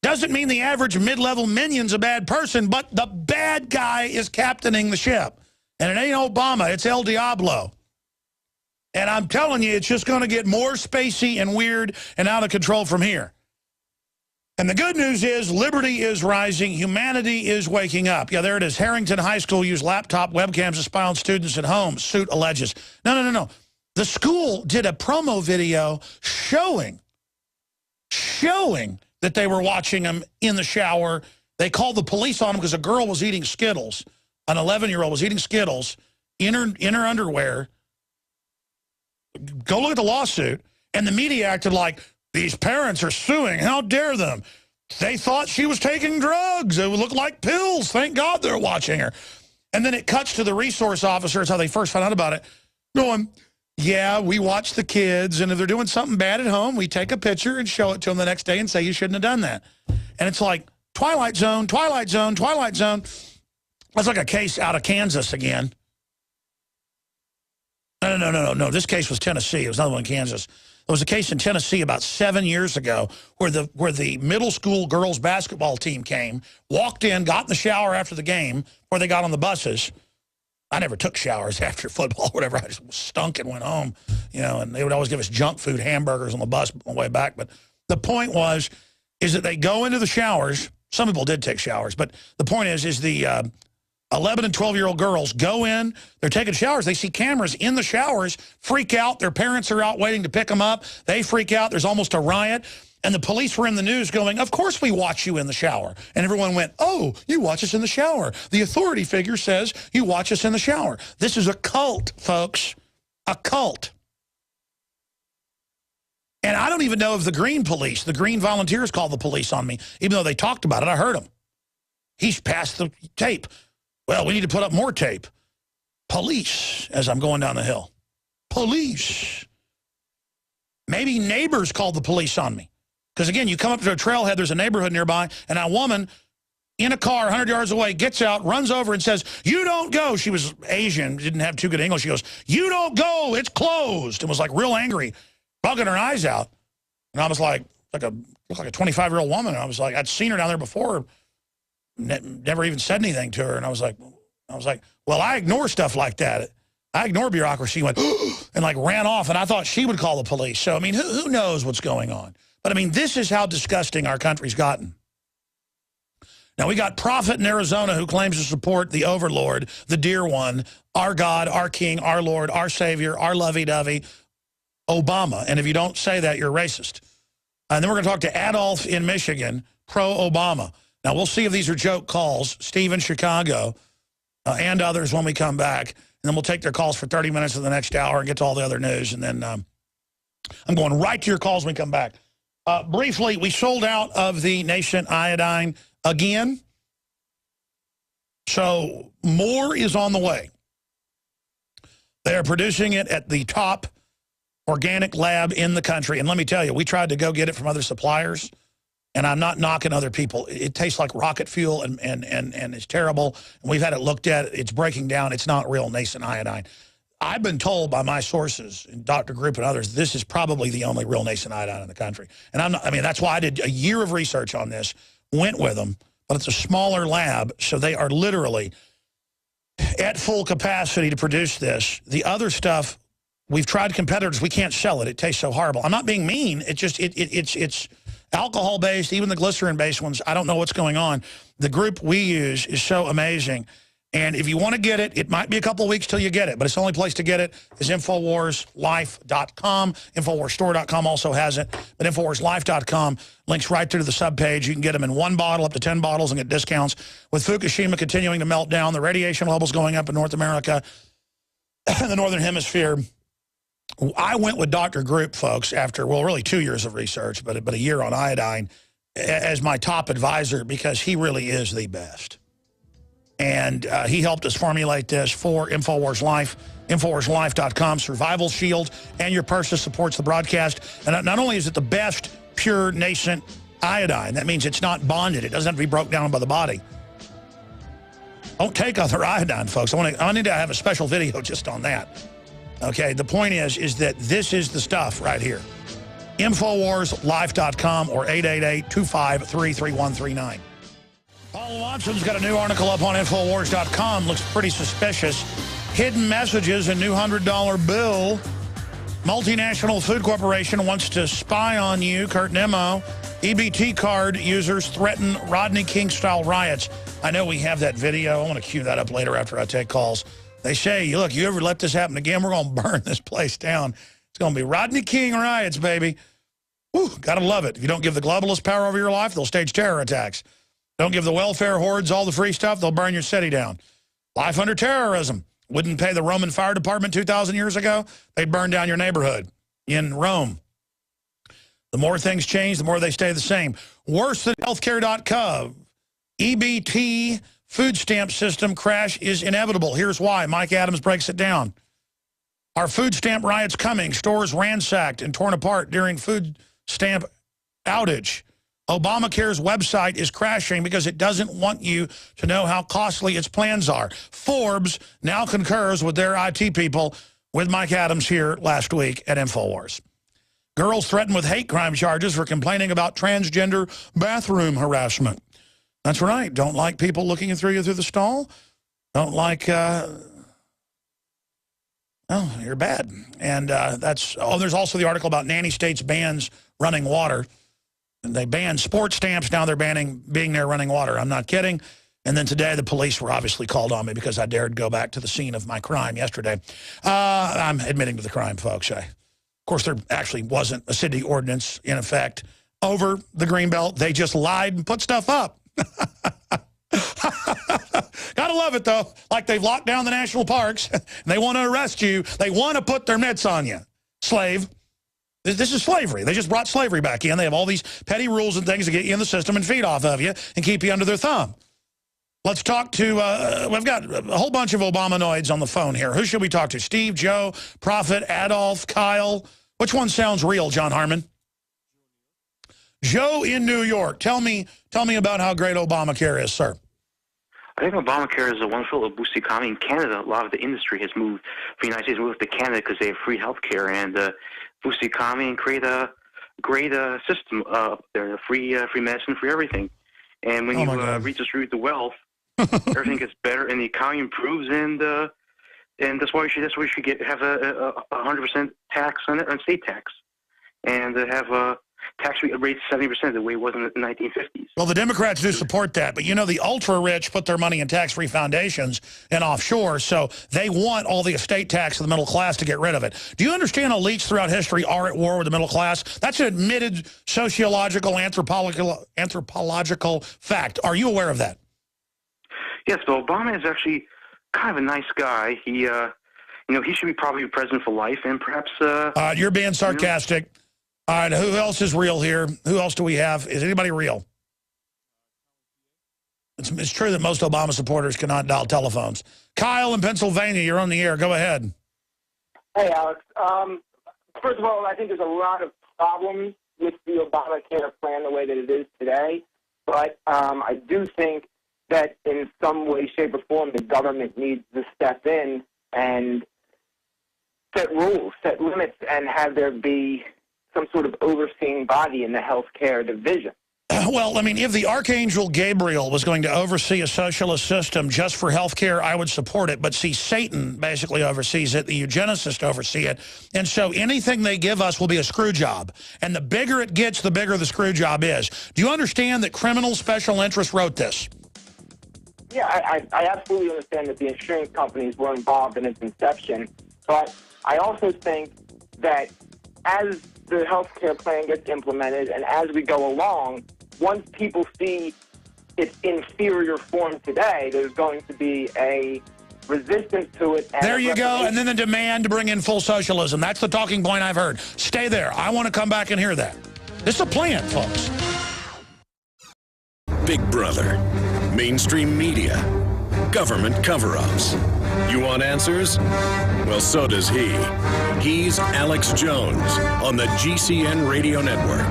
Doesn't mean the average mid-level minion's a bad person, but the bad guy is captaining the ship. And it ain't Obama, it's El Diablo. And I'm telling you, it's just going to get more spacey and weird and out of control from here. And the good news is liberty is rising. Humanity is waking up. Yeah, there it is. Harrington High School used laptop webcams to spy on students at home. Suit alleges. No. The school did a promo video showing that they were watching them in the shower. They called the police on them because a girl was eating Skittles. An 11-year-old was eating Skittles in her underwear. Go look at the lawsuit. And the media acted like, these parents are suing. How dare them? They thought she was taking drugs. It would look like pills. Thank God they're watching her. And then it cuts to the resource officer. It's how they first found out about it. Going, yeah, we watch the kids, and if they're doing something bad at home, we take a picture and show it to them the next day and say, you shouldn't have done that. And it's like, Twilight Zone, Twilight Zone, Twilight Zone. That's like a case out of Kansas again. No. This case was Tennessee. It was another one in Kansas. There was a case in Tennessee about 7 years ago where the middle school girls basketball team came, walked in, got in the shower after the game, before they got on the buses. I never took showers after football or whatever. I just stunk and went home, and they would always give us junk food, hamburgers on the bus on the way back. But the point is that they go into the showers. Some people did take showers, but the point is the 11 and 12-year-old girls go in, they're taking showers, they see cameras in the showers, freak out, their parents are out waiting to pick them up, they freak out, there's almost a riot, and the police were in the news going, of course we watch you in the shower. And everyone went, oh, you watch us in the shower. The authority figure says you watch us in the shower. This is a cult, folks, a cult. And I don't even know if the Green Police, the Green Volunteers called the police on me, even though they talked about it, I heard them. He's passed the tape. Well, we need to put up more tape. Police, as I'm going down the hill. Police. Maybe neighbors called the police on me. Because, again, you come up to a trailhead, there's a neighborhood nearby, and a woman in a car 100 yards away gets out, runs over and says, you don't go. She was Asian, didn't have too good English. She goes, you don't go, it's closed. And was like real angry, bugging her eyes out. And I was like looked like a 25-year-old woman. And I was like, I'd seen her down there before. Never even said anything to her. And I was like, well, I ignore stuff like that. I ignore bureaucracy. Went, and like ran off. And I thought she would call the police. So, I mean, who knows what's going on? But, I mean, this is how disgusting our country's gotten. Now, we got Prophet in Arizona who claims to support the overlord, the dear one, our God, our King, our Lord, our Savior, our lovey-dovey, Obama. And if you don't say that, you're racist. And then we're going to talk to Adolf in Michigan, pro-Obama. Now, we'll see if these are joke calls, Steve in Chicago, and others when we come back. And then we'll take their calls for 30 minutes of the next hour and get to all the other news. And then I'm going right to your calls when we come back. Briefly, we sold out of the Nascent iodine again. So more is on the way. They are producing it at the top organic lab in the country. And let me tell you, we tried to go get it from other suppliers. And I'm not knocking other people. It tastes like rocket fuel and it's terrible. And we've had it looked at. It's breaking down. It's not real Nascent iodine. I've been told by my sources, and Dr. Group and others, this is probably the only real Nascent iodine in the country. And that's why I did a year of research on this, went with them. But it's a smaller lab, so they are literally at full capacity to produce this. The other stuff, we've tried competitors. We can't sell it. It tastes so horrible. I'm not being mean. It's just, it's alcohol-based, even the glycerin-based ones. I don't know what's going on. The group we use is so amazing. And if you want to get it, it might be a couple of weeks till you get it. But it's the only place to get it is InfoWarsLife.com. InfoWarsStore.com also has it. But InfoWarsLife.com links right through to the subpage. You can get them in 1 bottle, up to 10 bottles, and get discounts. With Fukushima continuing to melt down, the radiation levels going up in North America, the Northern Hemisphere, I went with Dr. Group, folks, after, well, really 2 years of research, but a year on iodine, as my top advisor, because he really is the best. And he helped us formulate this for InfoWars Life, InfoWarsLife.com, Survival Shield, and your purchase supports the broadcast. And not only is it the best pure Nascent iodine, that means it's not bonded. It doesn't have to be broke down by the body. Don't take other iodine, folks. I need to have a special video just on that. Okay, the point is that this is the stuff right here. InfoWarsLife.com or 888-253-3139. Paul Watson's got a new article up on InfoWars.com. Looks pretty suspicious. Hidden messages, a new $100 bill. Multinational food corporation wants to spy on you. Kurt Nimmo EBT card users threaten Rodney King-style riots. I know we have that video. I want to cue that up later after I take calls. They say, look, you ever let this happen again, we're going to burn this place down. It's going to be Rodney King riots, baby. Whew, gotta love it. If you don't give the globalists power over your life, they'll stage terror attacks. Don't give the welfare hordes all the free stuff, they'll burn your city down. Life under terrorism. Wouldn't pay the Roman fire department 2,000 years ago? They'd burn down your neighborhood in Rome. The more things change, the more they stay the same. Worse than healthcare.gov. EBT food stamp system crash is inevitable. Here's why. Mike Adams breaks it down. Our food stamp riots coming. Stores ransacked and torn apart during food stamp outage. Obamacare's website is crashing because it doesn't want you to know how costly its plans are. Forbes now concurs with their IT people with Mike Adams here last week at InfoWars. Girls threatened with hate crime charges for complaining about transgender bathroom harassment. That's right. Don't like people looking through you through the stall. Don't like, oh, you're bad. And there's also the article about nanny states bans running water. And they banned sports stamps. Now they're banning being there running water. I'm not kidding. And then today the police were obviously called on me because I dared go back to the scene of my crime yesterday. I'm admitting to the crime, folks. Of course, there actually wasn't a city ordinance in effect over the Greenbelt. They just lied and put stuff up. Gotta love it, though. Like they've locked down the national parks, and they want to arrest you. They want to put their mitts on you. Slave. This is slavery. They just brought slavery back in. They have all these petty rules and things to get you in the system and feed off of you and keep you under their thumb. Let's talk to, we've got a whole bunch of Obamanoids on the phone here. Who should we talk to? Steve, Joe, Prophet, Adolf, Kyle? Which one sounds real, John Harmon? Joe in New York. Tell me about how great Obamacare is, sir. I think Obamacare is a wonderful boost to the economy. In Canada, a lot of the industry has moved from the United States, moved to Canada because they have free health care and boost the economy and create a great system up there, free medicine, free everything. And when you redistribute the wealth, everything gets better and the economy improves, and that's why we should have a 100% tax on state tax, and have a tax rate 70% the way it was in the 1950s. Well, the Democrats do support that, but you know the ultra-rich put their money in tax-free foundations and offshore, so they want all the estate tax of the middle class to get rid of it. Do you understand elites throughout history are at war with the middle class? That's an admitted sociological, anthropological fact. Are you aware of that? Yes, but Obama is actually kind of a nice guy. He, he should be probably president for life, and perhaps. You're being sarcastic. All right, who else is real here? Who else do we have? Is anybody real? It's true that most Obama supporters cannot dial telephones. Kyle in Pennsylvania, you're on the air. Go ahead. Hey, Alex. First of all, I think there's a lot of problems with the Obamacare plan the way that it is today, but I do think that in some way, shape, or form, the government needs to step in and set rules, set limits, and have there be some sort of overseeing body in the healthcare division. Well, I mean, if the Archangel Gabriel was going to oversee a socialist system just for healthcare, I would support it. But see, Satan basically oversees it. The eugenicists oversee it. And so anything they give us will be a screw job. And the bigger it gets, the bigger the screw job is. Do you understand that criminal special interests wrote this? Yeah, I absolutely understand that the insurance companies were involved in its inception. But I also think that as the healthcare plan gets implemented and as we go along, once people see its inferior form today, there's going to be a resistance to it. There you go. And then the demand to bring in full socialism. That's the talking point I've heard. Stay there. I want to come back and hear that. This is a plan, folks. Big Brother, mainstream media, government cover-ups. You want answers? Well, so does he. He's Alex Jones on the GCN Radio Network.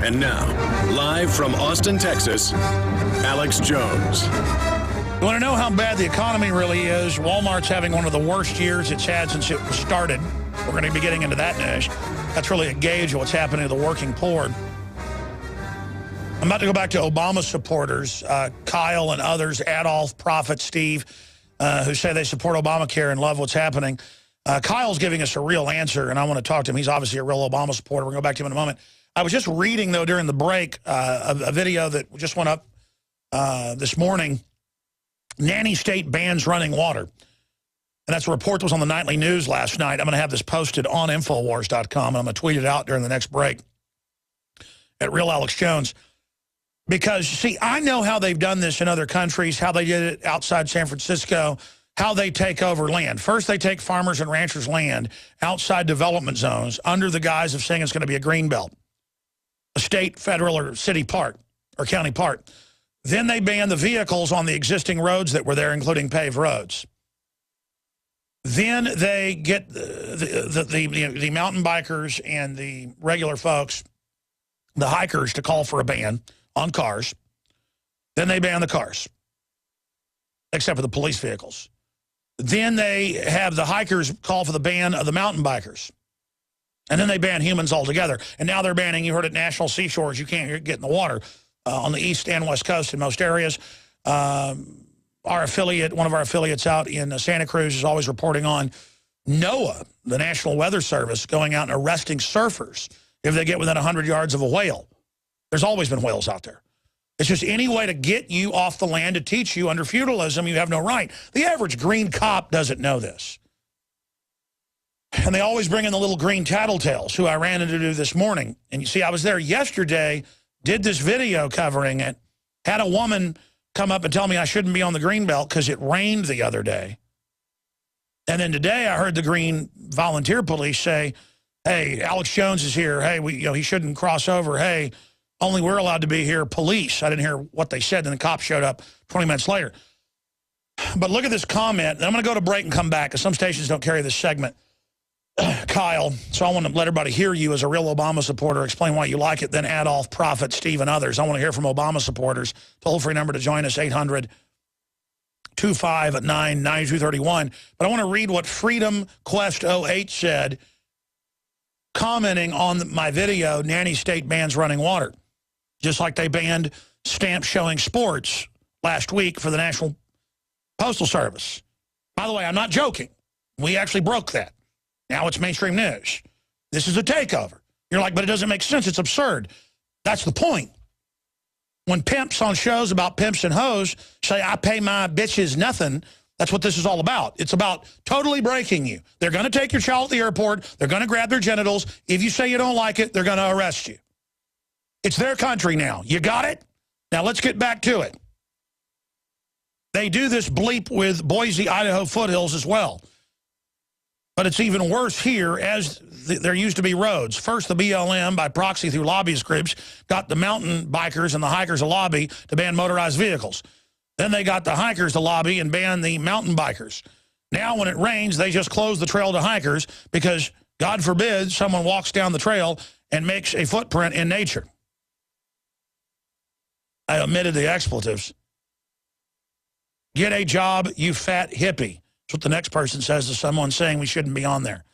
And now, live from Austin, Texas, Alex Jones. You want to know how bad the economy really is? Walmart's having one of the worst years it's had since it was started. We're going to be getting into that news. That's really a gauge of what's happening to the working poor. I'm about to go back to Obama supporters, Kyle and others, Adolf, Prophet, Steve, who say they support Obamacare and love what's happening. Kyle's giving us a real answer, and I want to talk to him. He's obviously a real Obama supporter. We'll go back to him in a moment. I was just reading, though, during the break, a video that just went up this morning. Nanny state bans running water. And that's a report that was on the nightly news last night. I'm going to have this posted on Infowars.com, and I'm going to tweet it out during the next break at Real Alex Jones. Because, see, I know how they've done this in other countries, how they did it outside San Francisco, how they take over land. First, they take farmers and ranchers' land outside development zones under the guise of saying it's going to be a green belt, a state, federal, or city park, or county park. Then they ban the vehicles on the existing roads that were there, including paved roads. Then they get the mountain bikers and the regular folks, the hikers, to call for a ban on cars. Then they ban the cars, except for the police vehicles. Then they have the hikers call for the ban of the mountain bikers. And then they ban humans altogether. And now they're banning, you heard it, national seashores. You can't get in the water on the east and west coast in most areas. Our affiliate, one of our affiliates out in Santa Cruz, is always reporting on NOAA, the National Weather Service, going out and arresting surfers if they get within 100 yards of a whale. There's always been whales out there. It's just any way to get you off the land to teach you under feudalism you have no right. The average green cop doesn't know this. And they always bring in the little green tattletales, who I ran into this morning. And you see, I was there yesterday, did this video covering it, had a woman come up and tell me I shouldn't be on the green belt because it rained the other day. And then today I heard the green volunteer police say, hey, Alex Jones is here. Hey, he shouldn't cross over. Hey, only we're allowed to be here. Police. I didn't hear what they said. Then the cops showed up 20 minutes later. But look at this comment. And I'm going to go to break and come back because some stations don't carry this segment. Kyle, so I want to let everybody hear you as a real Obama supporter, explain why you like it, then Adolf, Prophet, Steve, and others. I want to hear from Obama supporters. Toll-free number to join us, 800-259-9231. But I want to read what Freedom Quest 08 said, commenting on my video, Nanny State Bans Running Water. Just like they banned stamps showing sports last week for the National Postal Service. By the way, I'm not joking. We actually broke that. Now it's mainstream news. This is a takeover. You're like, but it doesn't make sense. It's absurd. That's the point. When pimps on shows about pimps and hoes say, I pay my bitches nothing, that's what this is all about. It's about totally breaking you. They're going to take your child at the airport. They're going to grab their genitals. If you say you don't like it, they're going to arrest you. It's their country now. You got it? Now let's get back to it. They do this bleep with Boise, Idaho foothills as well. But it's even worse here, as there used to be roads. First, the BLM, by proxy through lobbyist groups, got the mountain bikers and the hikers to lobby to ban motorized vehicles. Then they got the hikers to lobby and ban the mountain bikers. Now, when it rains, they just close the trail to hikers because, God forbid, someone walks down the trail and makes a footprint in nature. I omitted the expletives. Get a job, you fat hippie. That's what the next person says to someone saying we shouldn't be on there.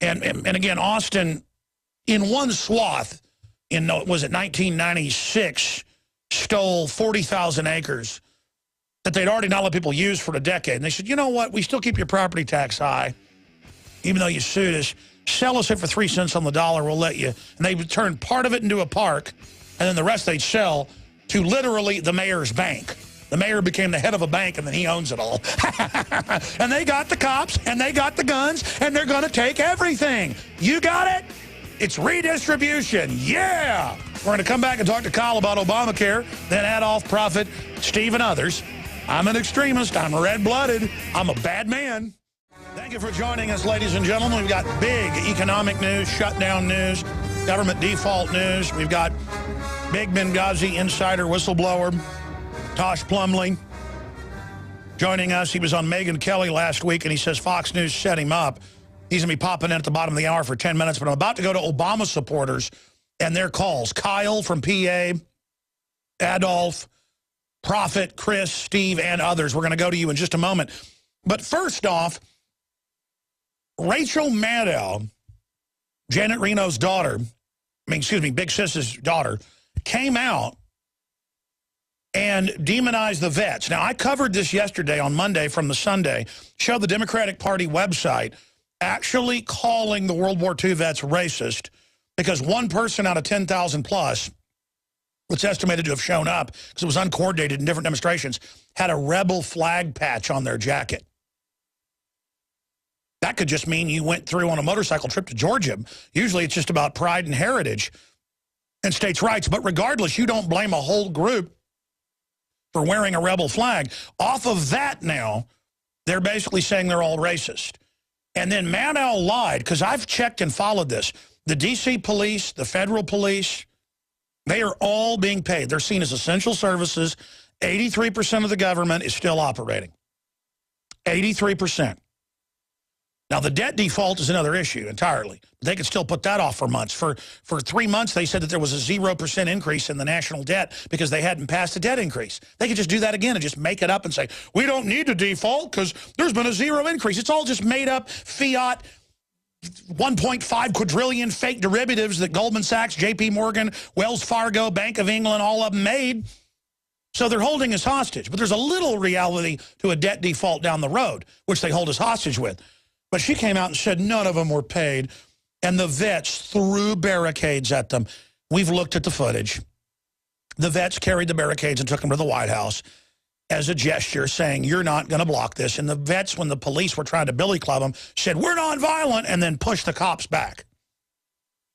And again, Austin, in one swath, in, was it 1996, stole 40,000 acres that they'd already not let people use for a decade. And they said, you know what, we still keep your property tax high, even though you sued us. Sell us it for 3 cents on the dollar, we'll let you. And they would turn part of it into a park, and then the rest they'd sell to literally the mayor's bank. The mayor became the head of a bank, and then he owns it all. And they got the cops, and they got the guns, and they're going to take everything. You got it? It's redistribution. Yeah! We're going to come back and talk to Kyle about Obamacare, then Adolf, Prophet, Steve, and others. I'm an extremist. I'm red-blooded. I'm a bad man. Thank you for joining us, ladies and gentlemen. We've got big economic news, shutdown news, government default news. We've got big Benghazi insider whistleblower, Tosh Plumlee, joining us. He was on Megyn Kelly last week, and he says Fox News set him up. He's going to be popping in at the bottom of the hour for 10 minutes, but I'm about to go to Obama supporters and their calls. Kyle from PA, Adolf, Prophet, Chris, Steve, and others. We're going to go to you in just a moment. But first off, Rachel Maddow, Janet Reno's daughter, Big Sis's daughter, came out and demonized the vets. Now, I covered this yesterday on Monday from the Sunday, showed the Democratic Party website actually calling the World War II vets racist because one person out of 10,000 plus, it's estimated to have shown up because it was uncoordinated in different demonstrations, had a rebel flag patch on their jacket. That could just mean you went through on a motorcycle trip to Georgia. Usually it's just about pride and heritage and states' rights. But regardless, you don't blame a whole group for wearing a rebel flag. Off of that now, they're basically saying they're all racist. And then Maddow lied, because I've checked and followed this. The D.C. police, the federal police, they are all being paid. They're seen as essential services. 83% of the government is still operating. 83%. Now, the debt default is another issue entirely. They could still put that off for months. For 3 months, they said that there was a 0% increase in the national debt because they hadn't passed a debt increase. They could just do that again and just make it up and say, we don't need to default because there's been a 0 increase. It's all just made up fiat 1.5 quadrillion fake derivatives that Goldman Sachs, JP Morgan, Wells Fargo, Bank of England, all of them made. So they're holding us hostage. But there's a little reality to a debt default down the road, which they hold us hostage with. But she came out and said none of them were paid. And the vets threw barricades at them. We've looked at the footage. The vets carried the barricades and took them to the White House as a gesture saying, you're not going to block this. And the vets, when the police were trying to billy club them, said, we're nonviolent, and then pushed the cops back.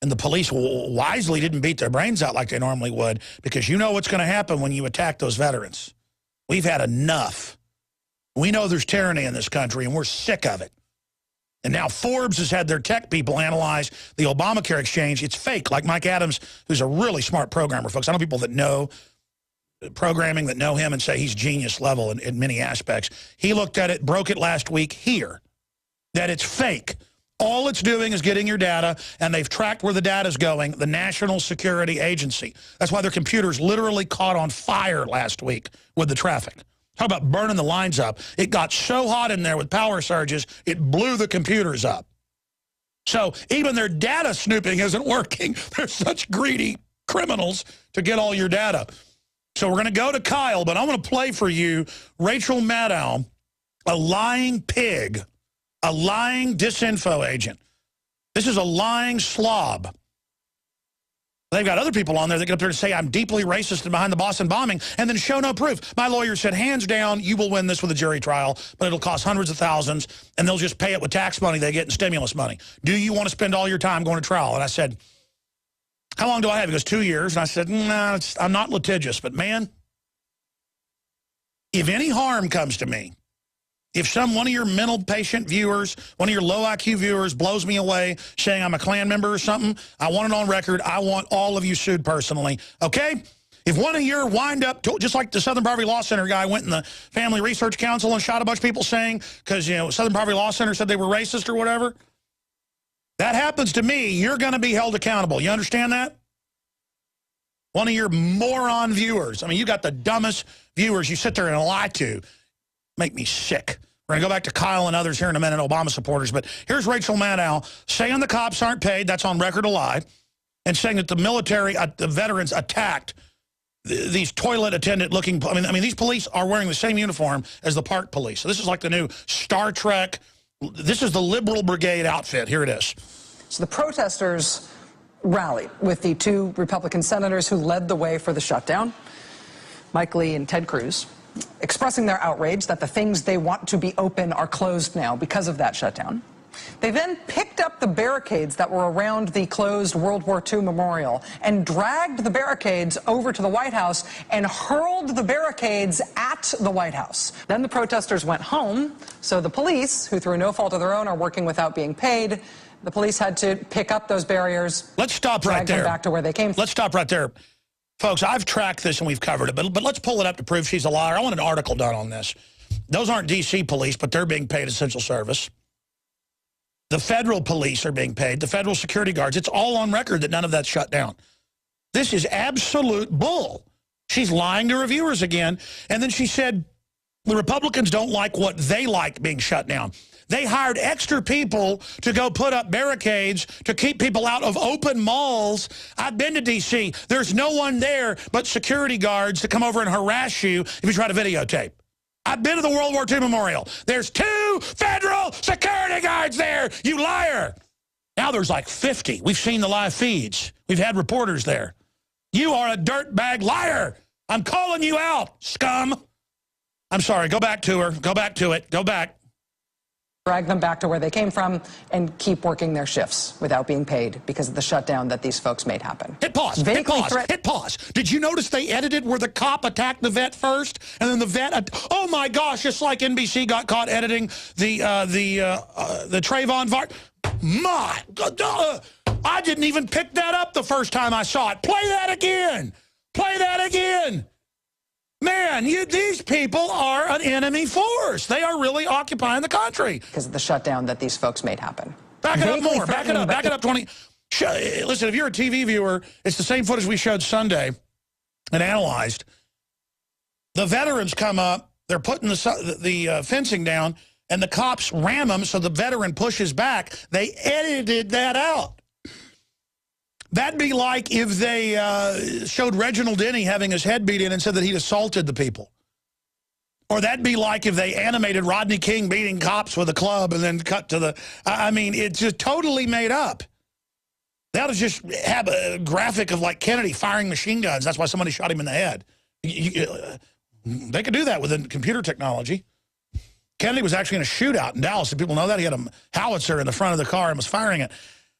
And the police wisely didn't beat their brains out like they normally would, because you know what's going to happen when you attack those veterans. We've had enough. We know there's tyranny in this country, and we're sick of it. And now Forbes has had their tech people analyze the Obamacare exchange. It's fake, like Mike Adams, who's a really smart programmer, folks. I know people that know programming, that know him, and say he's genius level in many aspects. He looked at it, broke it last week here, that it's fake. All it's doing is getting your data, and they've tracked where the data's going, the National Security Agency. That's why their computers literally caught on fire last week with the traffic. How about burning the lines up? It got so hot in there with power surges, it blew the computers up. So even their data snooping isn't working. They're such greedy criminals to get all your data. So we're going to go to Kyle, but I'm going to play for you Rachel Maddow, a lying pig, a lying disinfo agent. This is a lying slob. They've got other people on there that get up there to say, I'm deeply racist and behind the Boston bombing, and then show no proof. My lawyer said, hands down, you will win this with a jury trial, but it'll cost hundreds of thousands, and they'll just pay it with tax money they get and stimulus money. Do you want to spend all your time going to trial? And I said, how long do I have? He goes, 2 years. And I said, nah, I'm not litigious, but man, if any harm comes to me, if one of your mental patient viewers, one of your low IQ viewers blows me away saying I'm a Klan member or something, I want it on record. I want all of you sued personally, okay? If one of your wind-up, just like the Southern Poverty Law Center guy went in the Family Research Council and shot a bunch of people saying, because, you know, Southern Poverty Law Center said they were racist or whatever, that happens to me, you're going to be held accountable. You understand that? One of your moron viewers, I mean, you got the dumbest viewers you sit there and lie to, make me sick. We're going to go back to Kyle and others here in a minute, Obama supporters. But here's Rachel Maddow saying the cops aren't paid. That's on record a lie. And saying that the military, the veterans attacked these toilet attendant looking. I mean, these police are wearing the same uniform as the park police. So this is like the new Star Trek. This is the liberal brigade outfit. Here it is. So the protesters rallied with the 2 Republican senators who led the way for the shutdown, Mike Lee and Ted Cruz, expressing their outrage that the things they want to be open are closed now because of that shutdown. They then picked up the barricades that were around the closed World War II memorial and dragged the barricades over to the White House and hurled the barricades at the White House. Then the protesters went home, so the police, who through no fault of their own are working without being paid, the police had to pick up those barriers. Let's stop right there. Drag them back to where they came from. Let's stop right there. Folks, I've tracked this and we've covered it, but let's pull it up to prove she's a liar. I want an article done on this. Those aren't D.C. police, but they're being paid essential service. The federal police are being paid, the federal security guards. It's all on record that none of that's shut down. This is absolute bull. She's lying to her viewers again. And then she said the Republicans don't like what they like being shut down. They hired extra people to go put up barricades to keep people out of open malls. I've been to D.C. There's no one there but security guards to come over and harass you if you try to videotape. I've been to the World War II memorial. There's 2 federal security guards there, you liar. Now there's like 50. We've seen the live feeds. We've had reporters there. You are a dirtbag liar. I'm calling you out, scum. I'm sorry. Go back to her. Go back to it. Go back. Drag them back to where they came from and keep working their shifts without being paid because of the shutdown that these folks made happen. Hit pause. Hit pause. Hit pause. Did you notice they edited where the cop attacked the vet first, and then the vet? Oh my gosh! Just like NBC got caught editing the Trayvon Vart. My, I didn't even pick that up the first time I saw it. Play that again. Play that again. Man, these people are an enemy force. They are really occupying the country. Because of the shutdown that these folks made happen. Back it up more. Back it up. Back it up 20. Listen, if you're a TV viewer, it's the same footage we showed Sunday and analyzed. The veterans come up. They're putting the fencing down, and the cops ram them, so the veteran pushes back. They edited that out. That'd be like if they showed Reginald Denny having his head beat in and said that he'd assaulted the people. Or that'd be like if they animated Rodney King beating cops with a club and then cut to the... I mean, it's just totally made up. They ought to just have a graphic of, like, Kennedy firing machine guns. That's why somebody shot him in the head. They could do that with computer technology. Kennedy was actually in a shootout in Dallas. Did people know that? He had a howitzer in the front of the car and was firing it.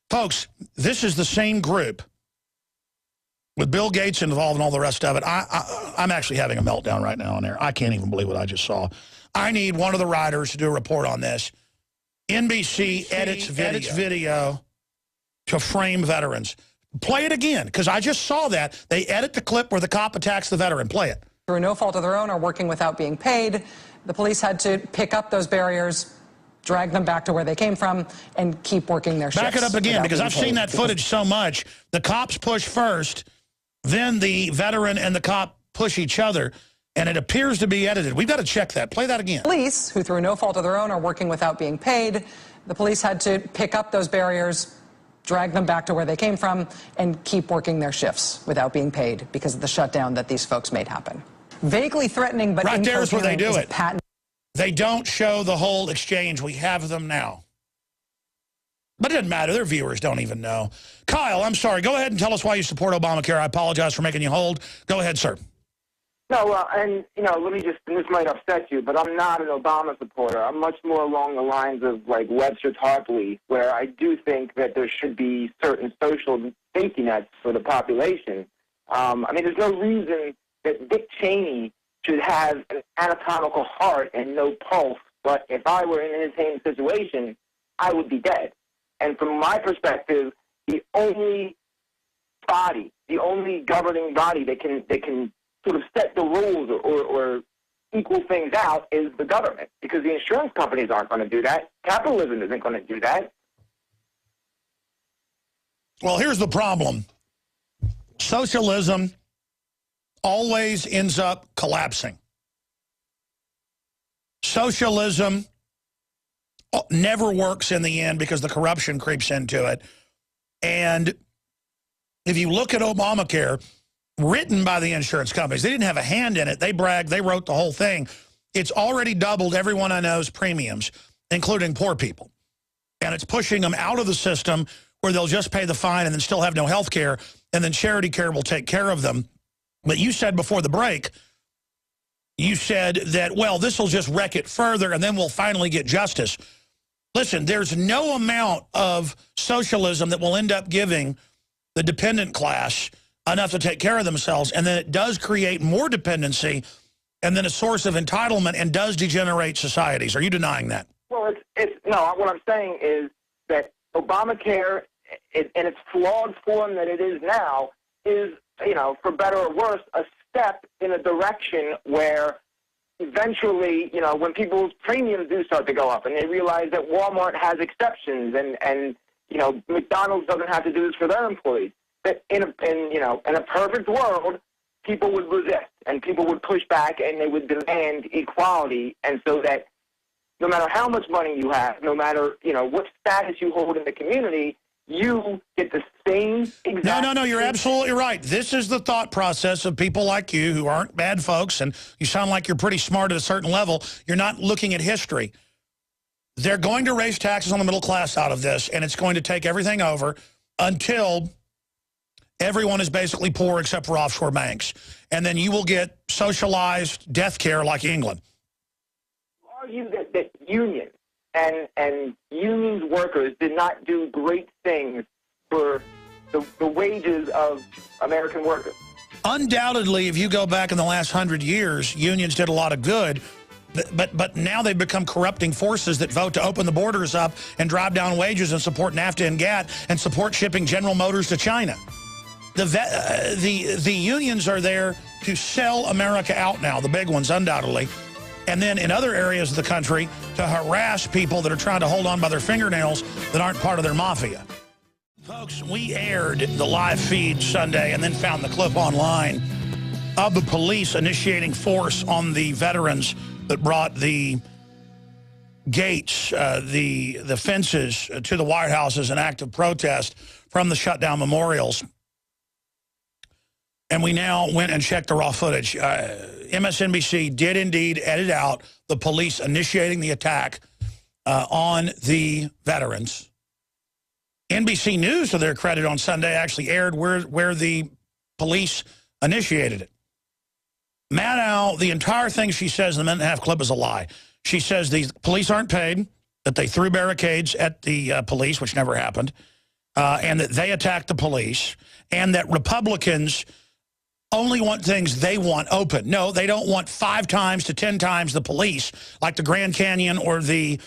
Folks, this is the same group with Bill Gates involved and all the rest of it. I'm actually having a meltdown right now on there. I can't even believe what I just saw. I need one of the writers to do a report on this. NBC edits video to frame veterans. Play it again, because I just saw that. They edit the clip where the cop attacks the veteran. Play it. Through no fault of their own or working without being paid, the police had to pick up those barriers, drag them back to where they came from, and keep working their shifts. Back it up again, because I've seen that footage so much. The cops push first, then the veteran and the cop push each other, and it appears to be edited. We've got to check that. Play that again. Police, who through no fault of their own are working without being paid, the police had to pick up those barriers, drag them back to where they came from, and keep working their shifts without being paid because of the shutdown that these folks made happen. Vaguely threatening, but right there's where they do it. They don't show the whole exchange. We have them now. But it doesn't matter. Their viewers don't even know. Kyle, I'm sorry. Go ahead and tell us why you support Obamacare. I apologize for making you hold. Go ahead, sir. No, and, you know, let me just, and this might upset you, but I'm not an Obama supporter. I'm much more along the lines of, like, Webster Tarpley, where I do think that there should be certain social safety nets for the population. I mean, there's no reason that Dick Cheney should have an anatomical heart and no pulse, but if I were in his same situation, I would be dead. And from my perspective, the only body, the only governing body that can sort of set the rules or equal things out is the government, because the insurance companies aren't going to do that. Capitalism isn't going to do that. Well, here's the problem. Socialism always ends up collapsing. Socialism never works in the end because the corruption creeps into it. And if you look at Obamacare, written by the insurance companies, they didn't have a hand in it. They bragged, they wrote the whole thing. It's already doubled everyone I know's premiums, including poor people. And it's pushing them out of the system where they'll just pay the fine and then still have no health care, and then charity care will take care of them. But you said before the break, you said that, well, this will just wreck it further and then we'll finally get justice. Listen, there's no amount of socialism that will end up giving the dependent class enough to take care of themselves, and then it does create more dependency and then a source of entitlement and does degenerate societies. Are you denying that? Well, no, what I'm saying is that Obamacare, in its flawed form that it is now, is, you know, for better or worse, a step in a direction where eventually, you know, when people's premiums do start to go up and they realize that Walmart has exceptions and you know, McDonald's doesn't have to do this for their employees, that in a perfect world, people would resist and people would push back and they would demand equality, and so that no matter how much money you have, no matter, you know, what status you hold in the community, you get the same exact... No, you're absolutely right. This is the thought process of people like you who aren't bad folks, and you sound like you're pretty smart at a certain level. You're not looking at history. They're going to raise taxes on the middle class out of this, and it's going to take everything over until everyone is basically poor except for offshore banks. And then you will get socialized death care like England. Argue that unions and unions workers did not do great things for the wages of American workers. Undoubtedly, if you go back in the last 100 years, unions did a lot of good. But now they've become corrupting forces that vote to open the borders up and drive down wages and support NAFTA and GATT and support shipping General Motors to China. The unions are there to sell America out now, the big ones undoubtedly, and then in other areas of the country to harass people that are trying to hold on by their fingernails that aren't part of their mafia. Folks, we aired the live feed Sunday and then found the clip online of the police initiating force on the veterans that brought the gates, the fences to the White House as an act of protest from the shutdown memorials. And we now went and checked the raw footage. MSNBC did indeed edit out the police initiating the attack on the veterans. NBC News, to their credit on Sunday, actually aired where the police initiated it. Maddow, the entire thing she says in the minute-and-a-half clip is a lie. She says the police aren't paid, that they threw barricades at the police, which never happened, and that they attacked the police, and that Republicans only want things they want open. No, they don't want 5 times to 10 times the police, like the Grand Canyon or the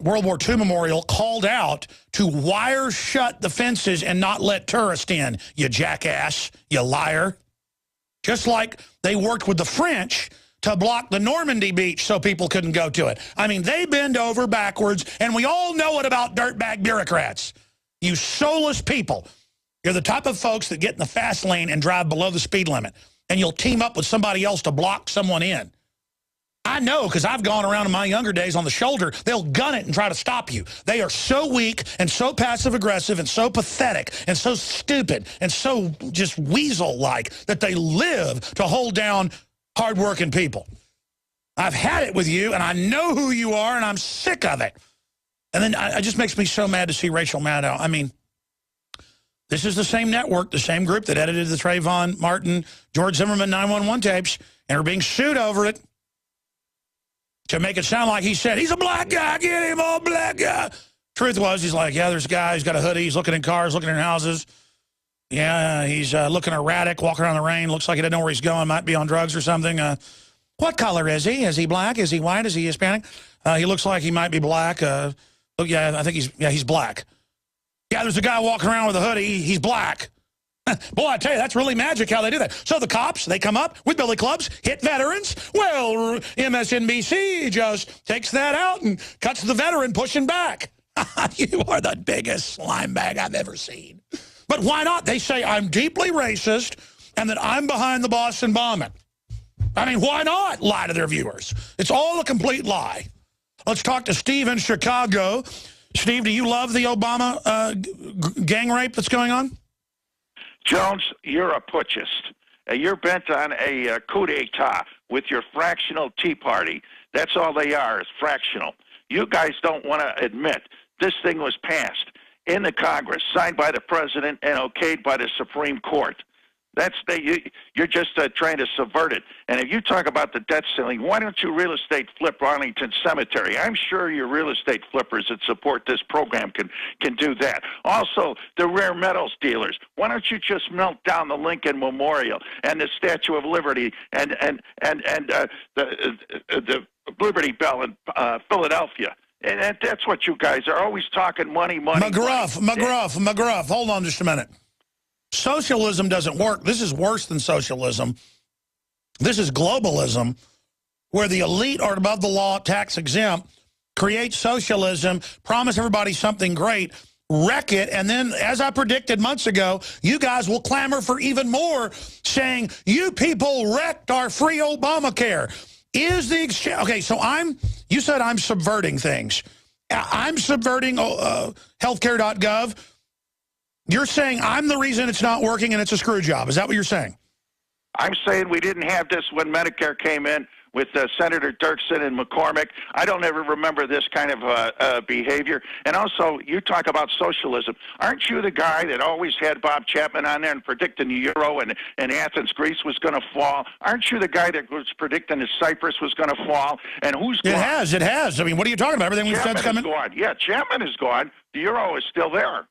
World War II Memorial called out to wire shut the fences and not let tourists in, you jackass, you liar. Just like they worked with the French to block the Normandy beach so people couldn't go to it. I mean, they bend over backwards, and we all know it about dirtbag bureaucrats. You soulless people. You're the type of folks that get in the fast lane and drive below the speed limit, and you'll team up with somebody else to block someone in. I know, because I've gone around in my younger days on the shoulder. They'll gun it and try to stop you. They are so weak and so passive-aggressive and so pathetic and so stupid and so just weasel-like that they live to hold down hard-working people. I've had it with you, and I know who you are, and I'm sick of it. And then it just makes me so mad to see Rachel Maddow. I mean, this is the same network, the same group that edited the Trayvon Martin, George Zimmerman 911 tapes, and are being sued over it. To make it sound like he said, he's a black guy, get him, all black guy. Truth was, he's like, yeah, there's a guy, he's got a hoodie, he's looking in cars, looking in houses. Yeah, he's looking erratic, walking around the rain, looks like he doesn't know where he's going, might be on drugs or something. What color is he? Is he black? Is he white? Is he Hispanic? He looks like he might be black. Yeah, I think he's black. Yeah, there's a guy walking around with a hoodie, he's black. Boy, I tell you, that's really magic how they do that. So the cops, they come up with billy clubs, hit veterans. Well, MSNBC just takes that out and cuts the veteran pushing back. You are the biggest slime bag I've ever seen. But why not? They say I'm deeply racist and that I'm behind the Boston bombing. I mean, why not lie to their viewers? It's all a complete lie. Let's talk to Steve in Chicago. Steve, do you love the Obama gang rape that's going on? Jones, you're a putschist. You're bent on a coup d'etat with your fractional Tea Party. That's all they are, is fractional. You guys don't want to admit this thing was passed in the Congress, signed by the president and okayed by the Supreme Court. You're just trying to subvert it. And if you talk about the debt ceiling, why don't you real estate flip Arlington Cemetery? I'm sure your real estate flippers that support this program can do that. Also, the rare metals dealers, why don't you just melt down the Lincoln Memorial and the Statue of Liberty and the Liberty Bell in Philadelphia? And that's what you guys are always talking money. McGruff, hold on just a minute. Socialism doesn't work. This is worse than socialism. This is globalism, where the elite are above the law, tax exempt, create socialism, promise everybody something great, wreck it, and then, as I predicted months ago, you guys will clamor for even more, saying, you people wrecked our free Obamacare. Is the exchange... Okay, so you said I'm subverting things. I'm subverting healthcare.gov. You're saying I'm the reason it's not working and it's a screw job. Is that what you're saying? I'm saying we didn't have this when Medicare came in with Senator Dirksen and McCormick. I don't ever remember this kind of behavior. And also, you talk about socialism. Aren't you the guy that always had Bob Chapman on there and predicting the euro and Athens, Greece was going to fall? Aren't you the guy that was predicting that Cyprus was going to fall? And who's gone? It has. I mean, what are you talking about? Everything we've said's coming? Gone. Yeah, Chapman is gone. The euro is still there.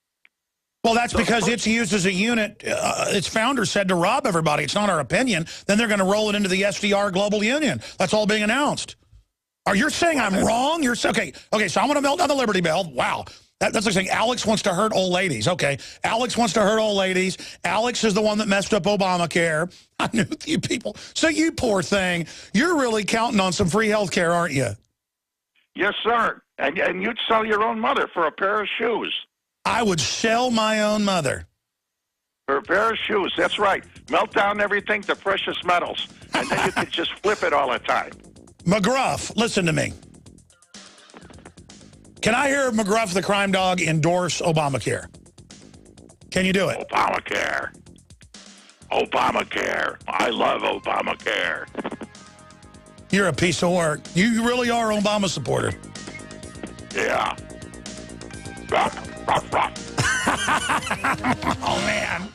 Well, that's because it's used as a unit. Its founder said to rob everybody. It's not our opinion. Then they're going to roll it into the SDR Global Union. That's all being announced. Are you saying I'm wrong? You're okay. So I'm going to melt down the Liberty Bell. Wow. That's like saying Alex wants to hurt old ladies. Okay. Alex wants to hurt old ladies. Alex is the one that messed up Obamacare. I knew you people. So you poor thing. You're really counting on some free health care, aren't you? Yes, sir. And you'd sell your own mother for a pair of shoes. I would sell my own mother. For a pair of shoes, that's right. Melt down everything to precious metals, and then you can just flip it all the time. McGruff, listen to me. Can I hear McGruff, the crime dog, endorse Obamacare? Can you do it? Obamacare. Obamacare. I love Obamacare. You're a piece of work. You really are an Obama supporter. Yeah. Oh, man.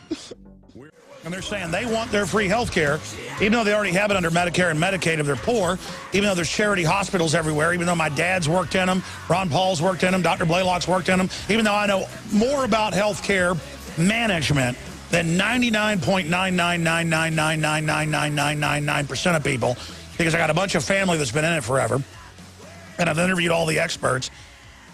And they're saying they want their free health care, even though they already have it under Medicare and Medicaid if they're poor, even though there's charity hospitals everywhere, even though my dad's worked in them, Ron Paul's worked in them, Dr. Blaylock's worked in them, even though I know more about health care management than 99.999999999% of people, because I got a bunch of family that's been in it forever, and I've interviewed all the experts.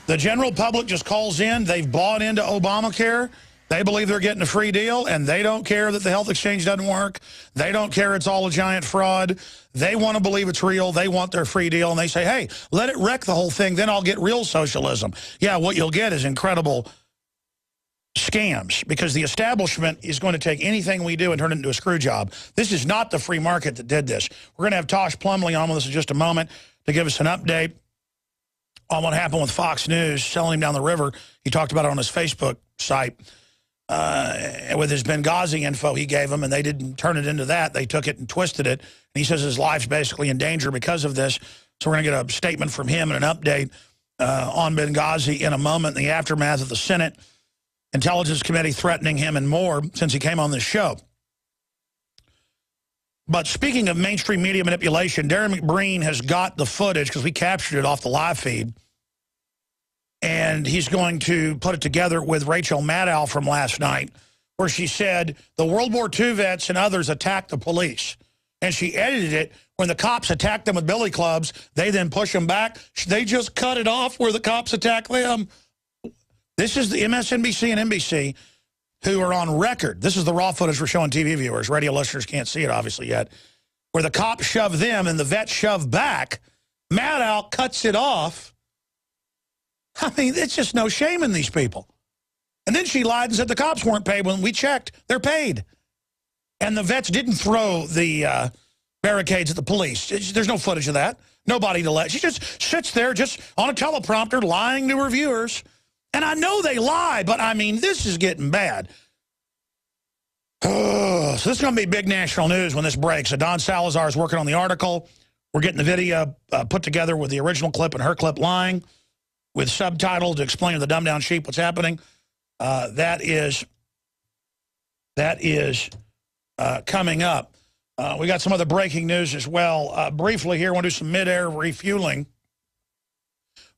The general public just calls in. They've bought into Obamacare. They believe they're getting a free deal, and they don't care that the health exchange doesn't work. They don't care it's all a giant fraud. They want to believe it's real. They want their free deal, and they say, hey, let it wreck the whole thing, then I'll get real socialism. Yeah, what you'll get is incredible scams, because the establishment is going to take anything we do and turn it into a screw job. This is not the free market that did this. We're going to have Tosh Plumlee on with us in just a moment to give us an update on what happened with Fox News, selling him down the river. He talked about it on his Facebook site with his Benghazi info he gave them, and they didn't turn it into that. They took it and twisted it. And he says his life's basically in danger because of this. So we're going to get a statement from him and an update on Benghazi in a moment, in the aftermath of the Senate Intelligence Committee threatening him and more since he came on this show. But speaking of mainstream media manipulation, Darren McBreen has got the footage because we captured it off the live feed. And he's going to put it together with Rachel Maddow from last night, where she said the World War II vets and others attacked the police. And she edited it. When the cops attack them with billy clubs, they then push them back. They just cut it off where the cops attack them. This is the MSNBC and NBC who are on record. This is the raw footage we're showing TV viewers. Radio listeners can't see it, obviously, yet. Where the cops shove them and the vets shove back. Maddow cuts it off. I mean, it's just no shame in these people. And then she lied and said the cops weren't paid. When we checked, they're paid. And the vets didn't throw the barricades at the police. There's no footage of that. Nobody to let. She just sits there just on a teleprompter lying to her viewers. And I know they lie, but I mean, this is getting bad. So this is going to be big national news when this breaks. So Don Salazar is working on the article. We're getting the video put together with the original clip and her clip lying, with subtitles to explain to the dumbed-down sheep what's happening. That is coming up. We got some other breaking news as well. Briefly here, I want to do some mid-air refueling.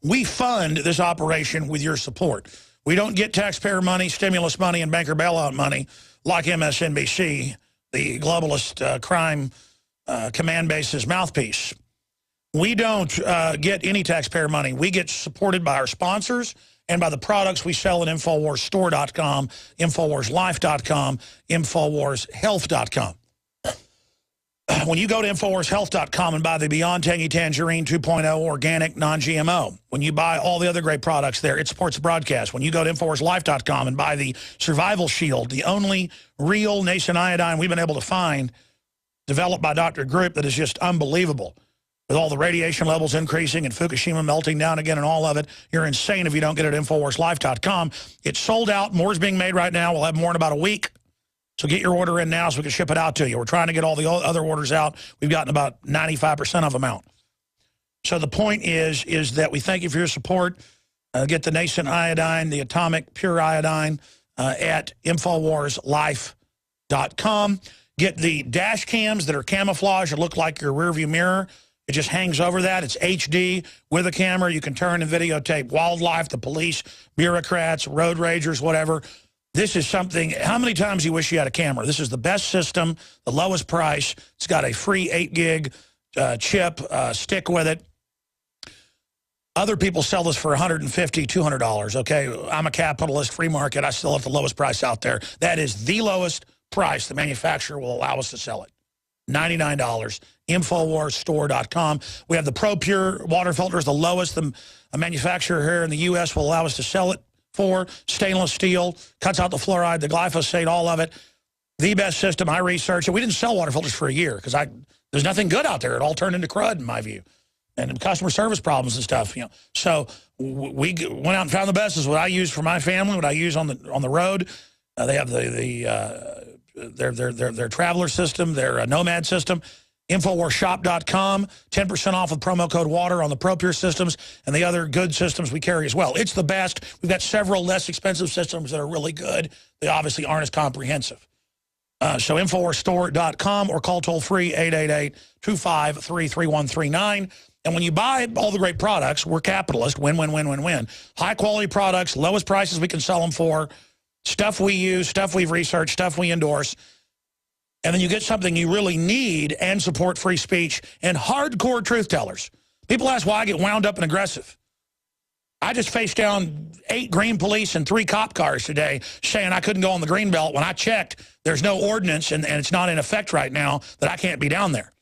We fund this operation with your support. We don't get taxpayer money, stimulus money, and banker bailout money like MSNBC, the globalist crime command base's mouthpiece. We don't get any taxpayer money. We get supported by our sponsors and by the products we sell at InfoWarsStore.com, InfoWarsLife.com, InfoWarsHealth.com. When you go to InfoWarsHealth.com and buy the Beyond Tangy Tangerine 2.0 organic non-GMO, when you buy all the other great products there, it supports the broadcast. When you go to InfoWarsLife.com and buy the Survival Shield, the only real nascent iodine we've been able to find, developed by Dr. Group, that is just unbelievable. With all the radiation levels increasing and Fukushima melting down again and all of it, you're insane if you don't get it at InfoWarsLife.com. It's sold out. More is being made right now. We'll have more in about a week. So get your order in now so we can ship it out to you. We're trying to get all the other orders out. We've gotten about 95% of them out. So the point is that we thank you for your support. Get the nascent iodine, the atomic pure iodine at InfoWarsLife.com. Get the dash cams that are camouflage that look like your rearview mirror. It just hangs over that. It's HD with a camera. You can turn and videotape wildlife, the police, bureaucrats, road ragers, whatever. This is something, how many times do you wish you had a camera? This is the best system, the lowest price. It's got a free 8 gig chip, stick with it. Other people sell this for $150, $200, okay? I'm a capitalist, free market. I still have the lowest price out there. That is the lowest price the manufacturer will allow us to sell it. $99, InfoWarsStore.com. We have the Pro Pure water filters, the lowest the manufacturer here in the U.S. will allow us to sell it for. Stainless steel, cuts out the fluoride, the glyphosate, all of it. The best system. I researched it. We didn't sell water filters for a year because there's nothing good out there. It all turned into crud, in my view. And customer service problems and stuff, you know. So we went out and found the best. This is what I use for my family, what I use on the road. They have their traveler system, their nomad system. InfoWarsShop.com, 10% off with promo code WATER on the ProPure systems and the other good systems we carry as well. It's the best. We've got several less expensive systems that are really good. They obviously aren't as comprehensive. So InfoWarsStore.com or call toll-free 888-253-3139. And when you buy all the great products, we're capitalist, win, win, win, win, win. High-quality products, lowest prices we can sell them for, stuff we use, stuff we've researched, stuff we endorse. And then you get something you really need and support free speech and hardcore truth tellers. People ask why I get wound up and aggressive. I just faced down 8 green police and 3 cop cars today saying I couldn't go on the green belt. When I checked, there's no ordinance and it's not in effect right now that I can't be down there.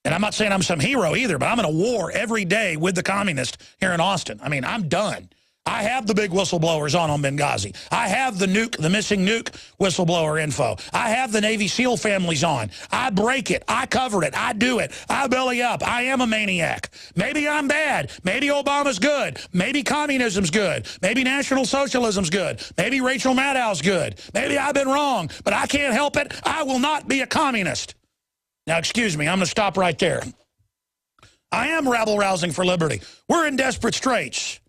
And I'm not saying I'm some hero either, but I'm in a war every day with the communists here in Austin. I mean, I'm done. I have the big whistleblowers on Benghazi. I have the nuke, the missing nuke whistleblower info. I have the Navy SEAL families on. I break it. I cover it. I do it. I belly up. I am a maniac. Maybe I'm bad. Maybe Obama's good. Maybe communism's good. Maybe National Socialism's good. Maybe Rachel Maddow's good. Maybe I've been wrong, but I can't help it. I will not be a communist. Now, excuse me, I'm going to stop right there. I am rabble-rousing for liberty. We're in desperate straits.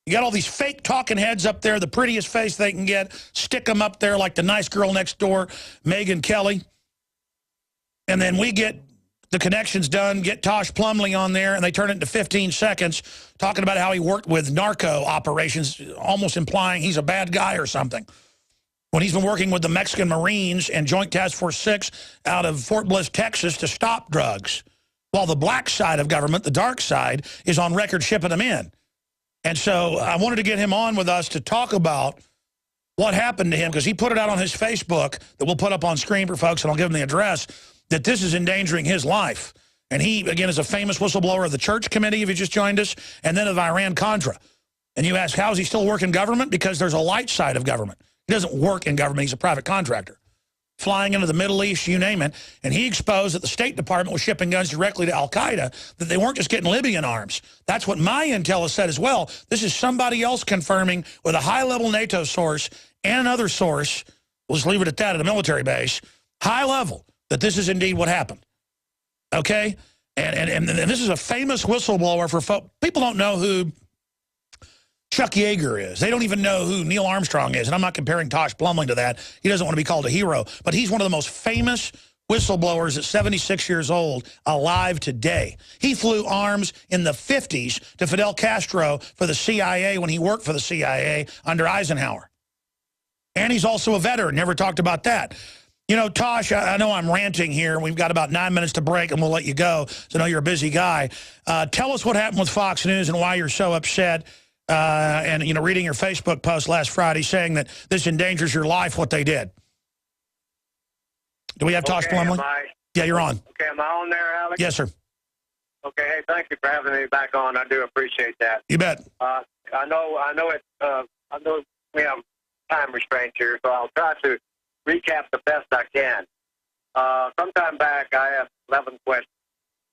You got all these fake talking heads up there, the prettiest face they can get, stick them up there like the nice girl next door, Megyn Kelly. And then we get the connections done, get Tosh Plumlee on there, and they turn it into 15 seconds talking about how he worked with narco operations, almost implying he's a bad guy or something. When he's been working with the Mexican Marines and Joint Task Force 6 out of Fort Bliss, Texas to stop drugs, while the black side of government, the dark side, is on record shipping them in. And so I wanted to get him on with us to talk about what happened to him, because he put it out on his Facebook that we'll put up on screen for folks, and I'll give him the address, that this is endangering his life. And he, again, is a famous whistleblower of the Church Committee, if you just joined us, and then of Iran-Contra. And you ask, how is he still working in government? Because there's a light side of government. He doesn't work in government. He's a private contractor. Flying into the Middle East, you name it. And he exposed that the State Department was shipping guns directly to al-Qaeda, that they weren't just getting Libyan arms. That's what my intel has said as well. This is somebody else confirming with a high-level NATO source and another source, we'll just leave it at that at a military base, high level, that this is indeed what happened. Okay? And this is a famous whistleblower for folks. People don't know who Chuck Yeager is. They don't even know who Neil Armstrong is. And I'm not comparing Tosh Plumlee to that. He doesn't want to be called a hero. But he's one of the most famous whistleblowers at 76 years old alive today. He flew arms in the 50s to Fidel Castro for the CIA when he worked for the CIA under Eisenhower. And he's also a veteran. Never talked about that. You know, Tosh, I know I'm ranting here. We've got about 9 minutes to break, and we'll let you go. So I know you're a busy guy. Tell us what happened with Fox News and why you're so upset. And, you know, reading your Facebook post last Friday saying that this endangers your life, what they did. Do we have Tosh Plumlee? Yeah, you're on. Okay, am I on there, Alex? Yes, sir. Okay, hey, thank you for having me back on. I do appreciate that. You bet. I know we have time restraints here, so I'll try to recap the best I can. Sometime back, I asked 11 questions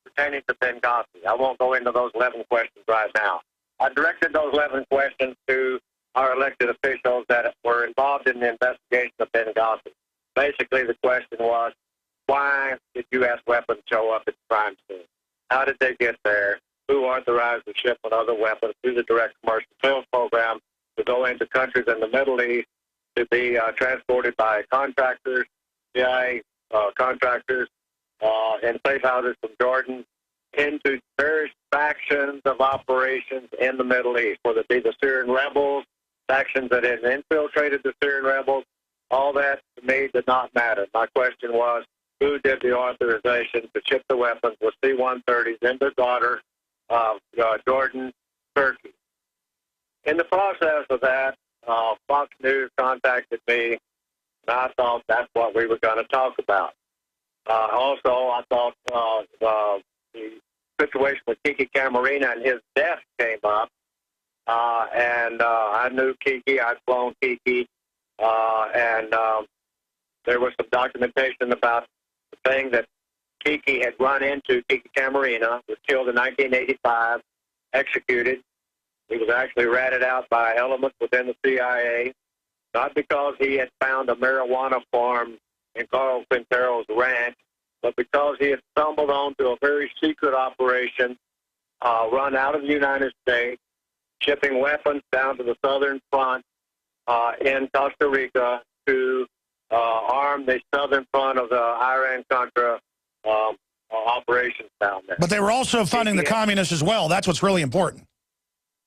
pertaining to Benghazi. I won't go into those 11 questions right now. I directed those 11 questions to our elected officials that were involved in the investigation of Benghazi. Basically, the question was, why did U.S. weapons show up at the crime scene? How did they get there? Who authorized the shipment of the weapons through the direct commercial sales program to go into countries in the Middle East to be transported by contractors, CIA contractors, and safe houses from Jordan into various factions of operations in the Middle East, whether it be the Syrian rebels, factions that had infiltrated the Syrian rebels. All that to me did not matter. My question was, who did the authorization to ship the weapons with C-130s into Jordan, Turkey? In the process of that, Fox News contacted me, and I thought that's what we were going to talk about. Also, I thought the situation with Kiki Camarena and his death came up, and I knew Kiki. I'd flown Kiki, and there was some documentation about the thing that Kiki had run into. Kiki Camarena was killed in 1985, executed. He was actually ratted out by elements within the CIA, not because he had found a marijuana farm in Carl Quintero's ranch, but because he had stumbled onto a very secret operation run out of the United States, shipping weapons down to the southern front in Costa Rica to arm the southern front of the Iran-Contra operations down there. But they were also funding the communists as well. That's what's really important.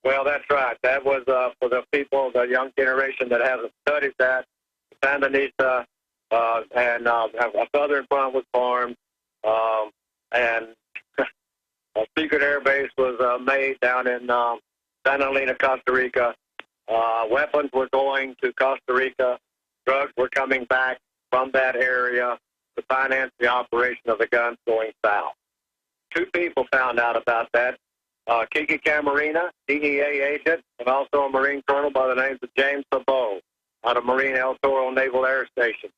Well, that's right. That was for the people, the young generation that hasn't studied that. Sandinista and a southern front was formed, and a secret air base was made down in Santa Elena, Costa Rica. Weapons were going to Costa Rica. Drugs were coming back from that area to finance the operation of the guns going south. Two people found out about that. Kiki Camarena, DEA agent, and also a Marine colonel by the name of James Sabot out of Marine El Toro Naval Air Station.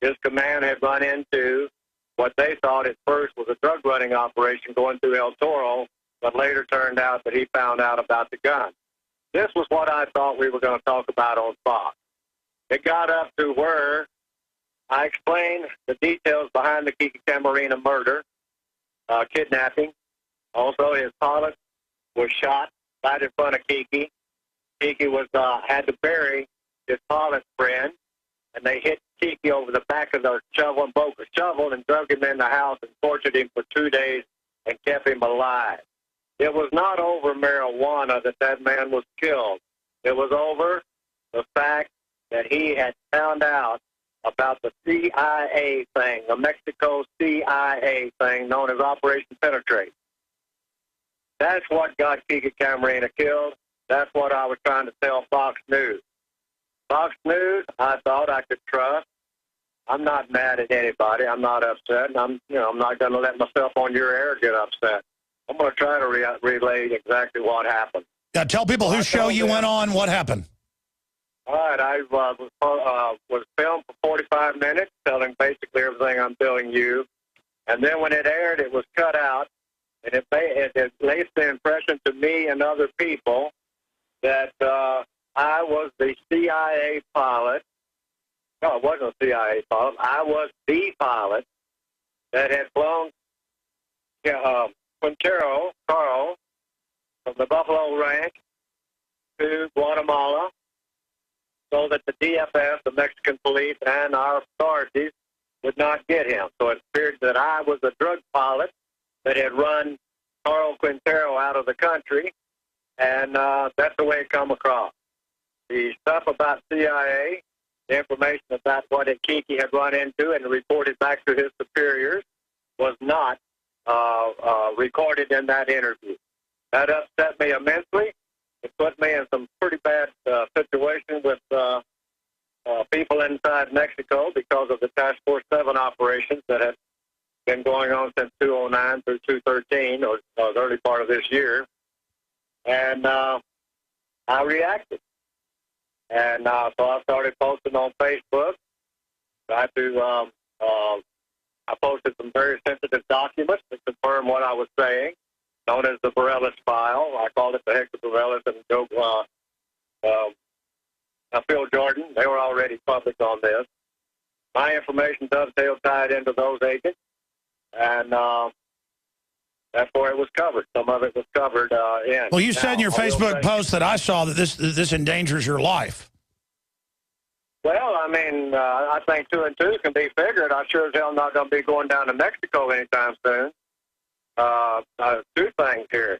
His command had run into what they thought at first was a drug running operation going through El Toro, but later turned out that he found out about the gun. This was what I thought we were going to talk about on Fox. It got up to where I explained the details behind the Kiki Camarena murder, kidnapping. Also, his pilot was shot right in front of Kiki. Kiki was had to bury his pilot friend, and they hit Kiki over the back of the shovel and broke a shovel and drug him in the house and tortured him for 2 days and kept him alive. It was not over marijuana that man was killed. It was over the fact that he had found out about the CIA thing, the Mexico CIA thing known as Operation Penetrate. That's what got Kiki Camarena killed. That's what I was trying to tell Fox News. Fox News, I thought I could trust. I'm not mad at anybody. I'm not upset. And I'm not going to let myself on your air get upset. I'm going to try to relay exactly what happened. Yeah, tell people whose show you went on, what happened. All right, I was filmed for 45 minutes, telling basically everything I'm telling you. And then when it aired, it was cut out. And it lays the impression to me and other people that I was the CIA pilot. No, it wasn't a CIA pilot. I was the pilot that had flown Quintero, Carl, from the Buffalo Ranch to Guatemala so that the DFS, the Mexican police, and our authorities would not get him. So it appeared that I was a drug pilot that had run Carl Quintero out of the country, and that's the way it come across. The stuff about CIA, the information about what Kiki had run into and reported back to his superiors was not recorded in that interview. That upset me immensely. It put me in some pretty bad situations with people inside Mexico because of the Task Force 7 operations that had been going on since 2009 through 2013, or the early part of this year. And I reacted. And so I started posting on Facebook. I posted some very sensitive documents to confirm what I was saying, known as the Borellis file. I called it the Hector Borellis and Joe Phil Jordan. They were already public on this. My information dovetailed tied into those agents, and that's where it was covered. Some of it was covered in. Well, you said in your Facebook post that I saw that this endangers your life. Well, I mean, I think 2 and 2 can be figured. I sure as hell not going to be going down to Mexico anytime soon. 2 things here.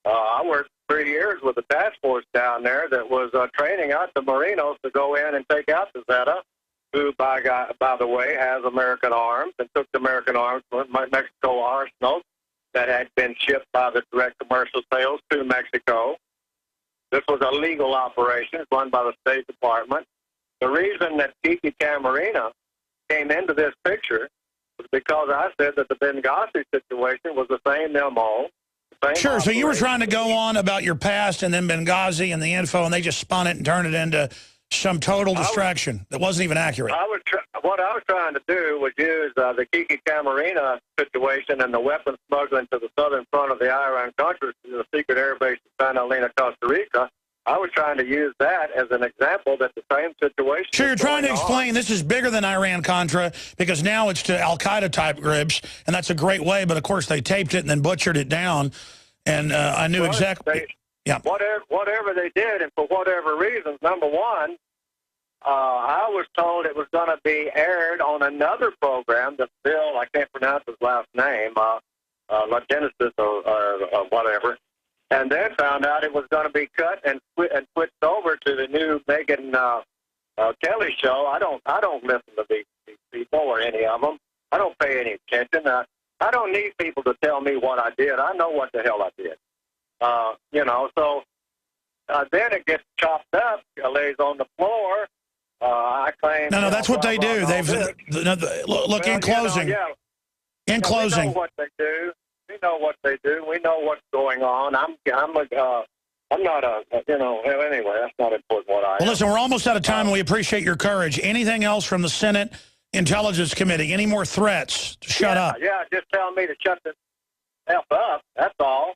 I worked 3 years with a task force down there that was training out the Marinos to go in and take out the Zeta, who, by the way, has American arms, and took the American arms from Mexico arsenal that had been shipped by the direct commercial sales to Mexico. This was a legal operation run by the State Department. The reason that Kiki Camarena came into this picture was because I said that the Benghazi situation was the same MO. Sure, so you were trying to go on about your past and then Benghazi and the info, and they just spun it and turned it into some total distraction that wasn't even accurate. What I was trying to do was use the Kiki Camarena situation and the weapon smuggling to the southern front of the Iran-Contra to the secret air base in Santa Elena, Costa Rica. I was trying to use that as an example that the same situation. Sure, you're trying to explain this is bigger than Iran-Contra because now it's to Al-Qaeda type groups, and that's a great way, but of course they taped it and then butchered it down, and I knew exactly. Yeah. Whatever they did, and for whatever reasons, number one, I was told it was going to be aired on another program that Bill, I can't pronounce his last name, Genesis or whatever, and then found out it was going to be cut and switched over to the new Megyn Kelly show. I don't listen to these people or any of them. I don't pay any attention. I don't need people to tell me what I did. I know what the hell I did. So then it gets chopped up, lays on the floor. I claim. No, that's what they do. Look, in closing. In closing. We know what they do. We know what they do. We know what's going on. I'm not anyway, that's not important what I am. Well, listen, we're almost out of time, and we appreciate your courage. Anything else from the Senate Intelligence Committee? Any more threats to shut up? Yeah, just tell me to shut the F up. That's all.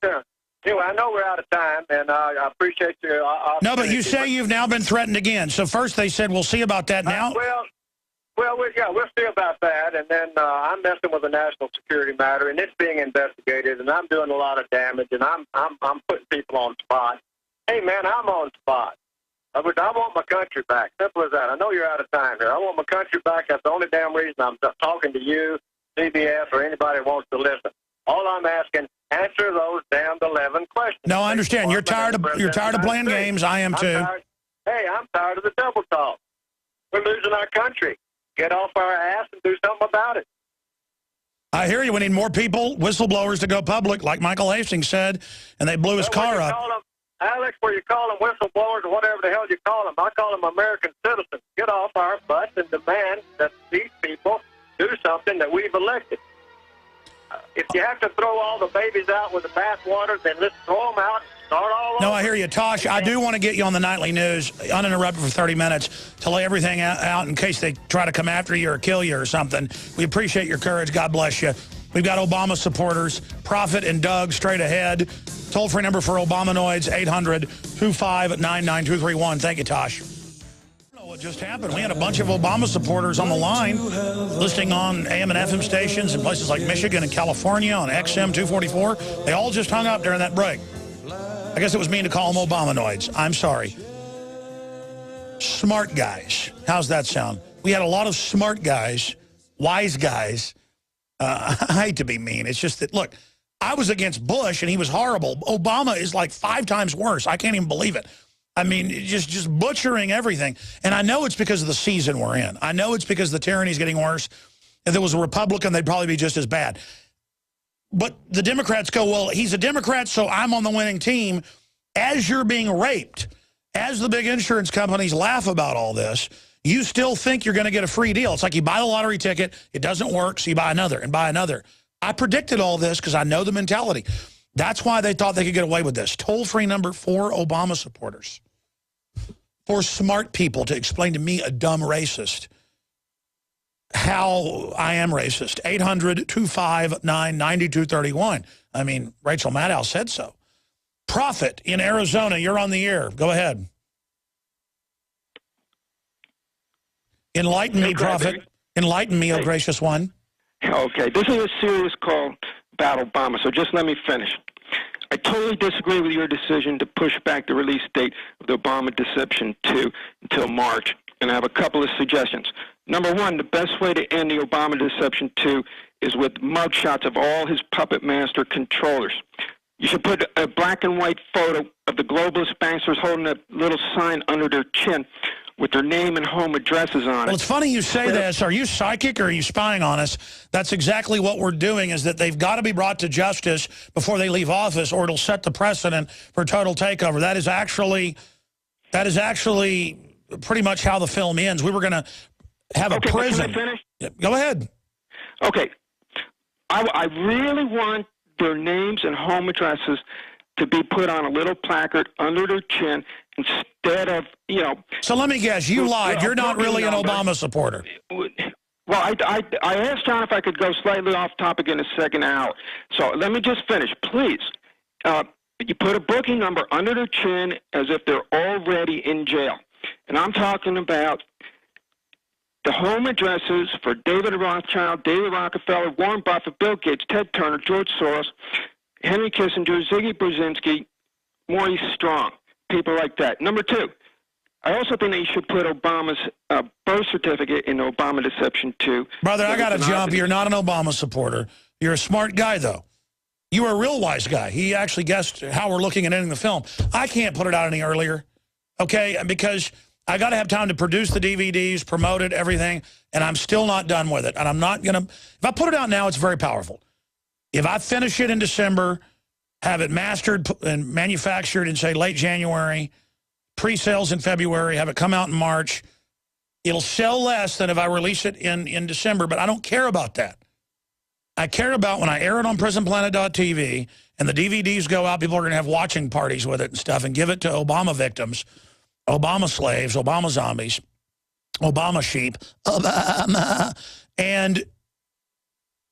Sure. Anyway, I know we're out of time, and I appreciate you. No, but you say you've now been threatened again. So first they said, we'll see about that now. We'll see about that, and then I'm messing with a national security matter, and it's being investigated, and I'm doing a lot of damage, and I'm putting people on spot. Hey, man, I'm on spot. I want my country back. Simple as that. I know you're out of time here. I want my country back. That's the only damn reason I'm talking to you, CBS, or anybody who wants to listen. All I'm asking, answer those damned 11 questions. No, I understand. You're tired of playing games. I am too. I'm tired of the double talk. We're losing our country. Get off our ass and do something about it. I hear you. We need more people, whistleblowers, to go public, like Michael Hastings said, and they blew his car up. Alex, where you call them whistleblowers or whatever the hell you call them, I call them American citizens. Get off our butts and demand that these people do something that we've elected. If you have to throw all the babies out with the bathwater, then let's throw them out and start all over. No, I hear you. Tosh, I do want to get you on the nightly news, uninterrupted for 30 minutes, to lay everything out in case they try to come after you or kill you or something. We appreciate your courage. God bless you. We've got Obama supporters, Prophet and Doug, straight ahead. Toll-free number for Obamanoids, 800-259-9231. Thank you, Tosh. What just happened? We had a bunch of Obama supporters on the line, listening on AM and FM stations in places like Michigan and California on XM 244. They all just hung up during that break. I guess it was mean to call them Obamanoids. I'm sorry. Smart guys. How's that sound? We had a lot of smart guys, wise guys. I hate to be mean. It's just that, look, I was against Bush, and he was horrible. Obama is like 5 times worse. I can't even believe it. I mean, just butchering everything. And I know it's because of the season we're in. I know it's because the tyranny's getting worse. If there was a Republican, they'd probably be just as bad. But the Democrats go, well, he's a Democrat, so I'm on the winning team. As you're being raped, as the big insurance companies laugh about all this, you still think you're going to get a free deal. It's like you buy the lottery ticket, it doesn't work, so you buy another and buy another. I predicted all this because I know the mentality. That's why they thought they could get away with this. Toll-free number for Obama supporters. For smart people to explain to me, a dumb racist, how I am racist. 800-259-9231. I mean, Rachel Maddow said so. Prophet in Arizona, you're on the air. Go ahead. Enlighten me, Prophet. Enlighten me, O gracious one. Okay, this is a serious call about Obama, so just let me finish. I totally disagree with your decision to push back the release date of the Obama Deception 2 until March, and I have a couple of suggestions. Number one, the best way to end the Obama Deception 2 is with mugshots of all his puppet master controllers. You should put a black and white photo of the globalist banksters holding a little sign under their chin with their name and home addresses on it. Well, it's funny you say this. Are you psychic or are you spying on us? That's exactly what we're doing, is that they've got to be brought to justice before they leave office, or it'll set the precedent for total takeover. That is actually pretty much how the film ends. We were going to have a prison. Can I finish? Go ahead. Okay. I really want their names and home addresses to be put on a little placard under their chin instead of, you know... So let me guess, you lied. You're not really an Obama supporter. Well, I asked John if I could go slightly off topic in the second hour. So let me just finish, please. You put a booking number under their chin as if they're already in jail. And I'm talking about the home addresses for David Rothschild, David Rockefeller, Warren Buffett, Bill Gates, Ted Turner, George Soros, Henry Kissinger, Ziggy Brzezinski, Maurice Strong, people like that. Number two, I also think that you should put Obama's birth certificate in Obama Deception 2. Brother, I got to jump. You're not an Obama supporter. You're a smart guy, though. You are a real wise guy. He actually guessed how we're looking at ending the film. I can't put it out any earlier, okay, because I got to have time to produce the DVDs, promote it, everything, and I'm still not done with it. And I'm not going to... If I put it out now, it's very powerful. If I finish it in December, have it mastered and manufactured in, say, late January, pre-sales in February, have it come out in March, it'll sell less than if I release it in December, but I don't care about that. I care about when I air it on PrisonPlanet.tv and the DVDs go out, people are going to have watching parties with it and stuff, and give it to Obama victims, Obama slaves, Obama zombies, Obama sheep, Obama, and...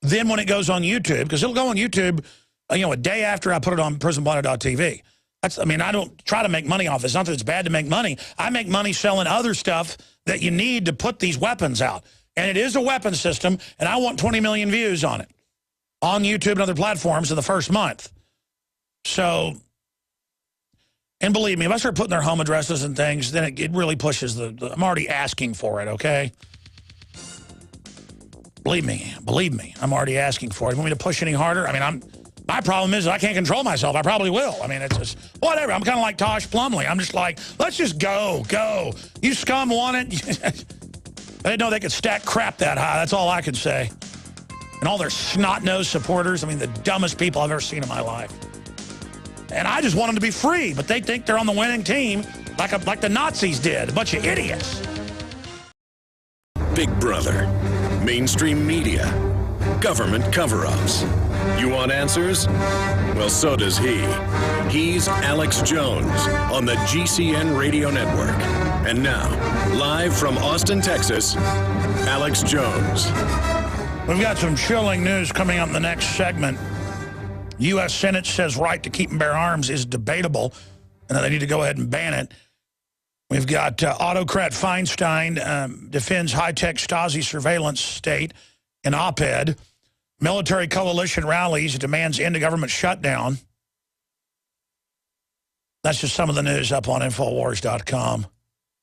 Then when it goes on YouTube, because it'll go on YouTube, you know, a day after I put it on PrisonPlanet.tv. I mean, I don't try to make money off it. It's not that it's bad to make money. I make money selling other stuff that you need to put these weapons out. And it is a weapon system, and I want 20 million views on it on YouTube and other platforms in the first month. So, and believe me, if I start putting their home addresses and things, then it really pushes I'm already asking for it, okay? Believe me, I'm already asking for it. You want me to push any harder? I mean, my problem is I can't control myself. I probably will. I mean, it's just, whatever. I'm kind of like Tosh Plumlee. I'm just like, let's just go. You scum want it. I didn't know they could stack crap that high. That's all I could say. And all their snot-nosed supporters, I mean, the dumbest people I've ever seen in my life. And I just want them to be free, but they think they're on the winning team like the Nazis did. A bunch of idiots. Big Brother, mainstream media, government cover-ups. You want answers? Well, so does he. He's Alex Jones on the GCN Radio Network. And now, live from Austin, Texas, Alex Jones. We've got some chilling news coming up in the next segment. U.S. Senate says right to keep and bear arms is debatable, and they need to go ahead and ban it. We've got autocrat Feinstein defends high-tech Stasi surveillance state in op-ed. Military coalition rallies, demands end of government shutdown. That's just some of the news up on Infowars.com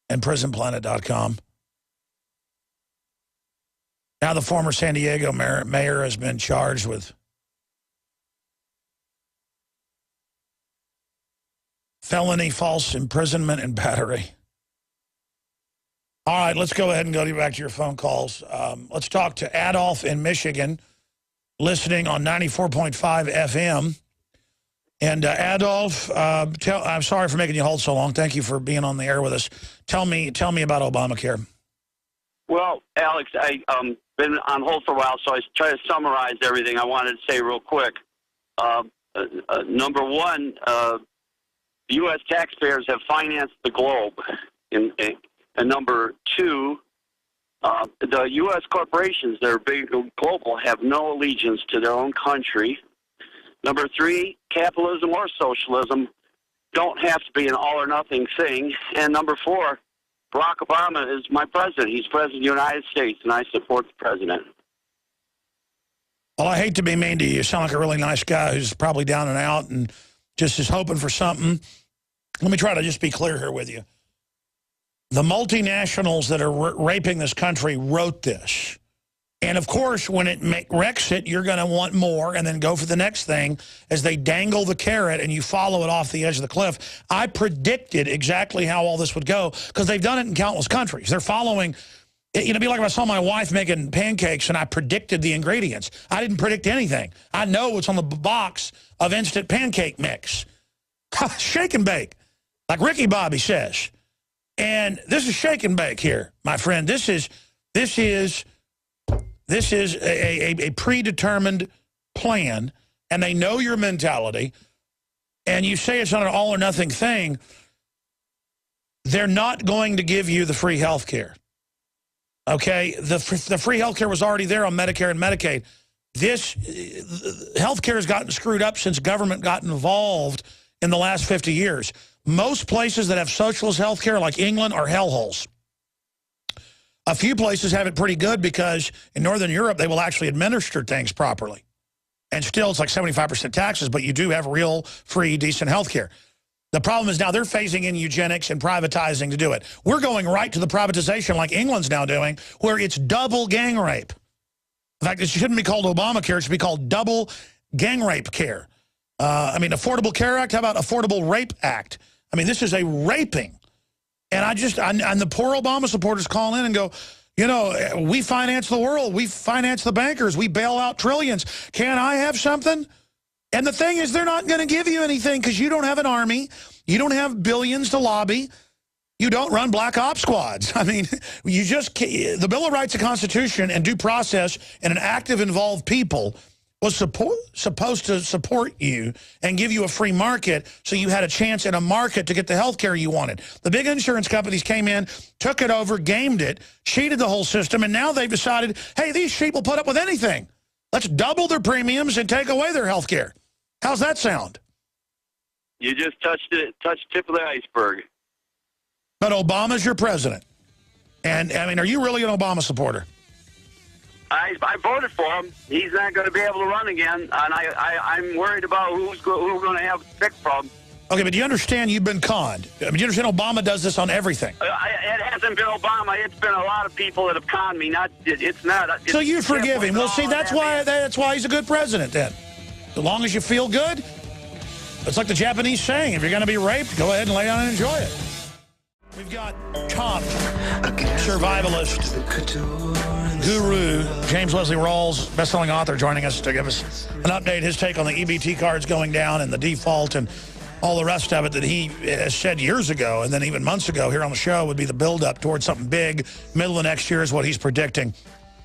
and PrisonPlanet.com. Now the former San Diego mayor has been charged with felony, false imprisonment, and battery. All right, let's go ahead and go back to your phone calls. Let's talk to Adolf in Michigan, listening on 94.5 FM. And Adolf, I'm sorry for making you hold so long. Thank you for being on the air with us. Tell me about Obamacare. Well, Alex, I've been on hold for a while, so I try to summarize everything I wanted to say real quick. Number one, U.S. taxpayers have financed the globe. And number two, the U.S. corporations that are big and global have no allegiance to their own country. Number three, capitalism or socialism don't have to be an all-or-nothing thing. And number four, Barack Obama is my president. He's president of the United States, and I support the president. Well, I hate to be mean to you. You sound like a really nice guy who's probably down and out and just is hoping for something. Let me try to just be clear here with you. The multinationals that are raping this country wrote this. And, of course, when it wrecks it, you're going to want more and then go for the next thing as they dangle the carrot and you follow it off the edge of the cliff. I predicted exactly how all this would go because they've done it in countless countries. They're following, you know, it'd be like if I saw my wife making pancakes and I predicted the ingredients. I didn't predict anything. I know what's on the box of instant pancake mix. Shake and bake, like Ricky Bobby says. And this is shake and bake here, my friend. This is a predetermined plan, and they know your mentality, and you say it's not an all-or-nothing thing, they're not going to give you the free health care. Okay? The free health care was already there on Medicare and Medicaid. This health care has gotten screwed up since government got involved in the last 50 years. Most places that have socialist health care, like England, are hellholes. A few places have it pretty good because in Northern Europe, they will actually administer things properly. And still, it's like 75% taxes, but you do have real, free, decent health care. The problem is now they're phasing in eugenics and privatizing to do it. We're going right to the privatization like England's now doing, where it's double gang rape. In fact, it shouldn't be called Obamacare. It should be called double gang rape care. I mean, Affordable Care Act, how about Affordable Rape Act? I mean, this is a raping. And and the poor Obama supporters call in and go, you know, we finance the world. We finance the bankers. We bail out trillions. Can I have something? And the thing is, they're not going to give you anything because you don't have an army. You don't have billions to lobby. You don't run black ops squads. I mean, you just the Bill of Rights and Constitution and due process and an active, involved people was supposed to support you and give you a free market so you had a chance in a market to get the health care you wanted. The big insurance companies came in, took it over, gamed it, cheated the whole system, and now they've decided, hey, these sheep will put up with anything. Let's double their premiums and take away their health care. How's that sound? You just touched the tip of the iceberg. But Obama's your president. And, I mean, are you really an Obama supporter? I voted for him. He's not going to be able to run again, and I'm worried about who we're going to have to pick from. Okay, but do you understand you've been conned? I mean, do you understand Obama does this on everything? It hasn't been Obama. It's been a lot of people that have conned me. So you forgive him. Well, see, that's why he's a good president then. As long as you feel good, it's like the Japanese saying, if you're going to be raped, go ahead and lay down and enjoy it. We've got top survivalist guru James Leslie Rawls, best-selling author, joining us to give us an update, his take on the EBT cards going down and the default and all the rest of it that he has said years ago and then even months ago here on the show would be the build-up towards something big. Middle of next year is what he's predicting.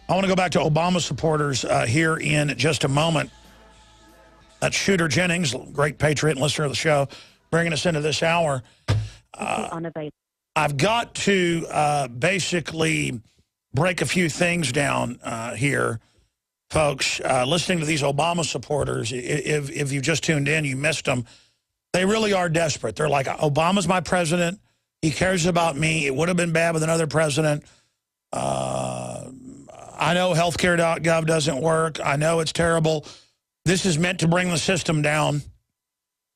I want to go back to Obama supporters here in just a moment. That's Shooter Jennings, great patriot and listener of the show, bringing us into this hour. I've got to basically break a few things down here, folks. Listening to these Obama supporters, if you just tuned in, you missed them. They really are desperate. They're like, Obama's my president. He cares about me. It would have been bad with another president. I know healthcare.gov doesn't work. I know it's terrible. This is meant to bring the system down,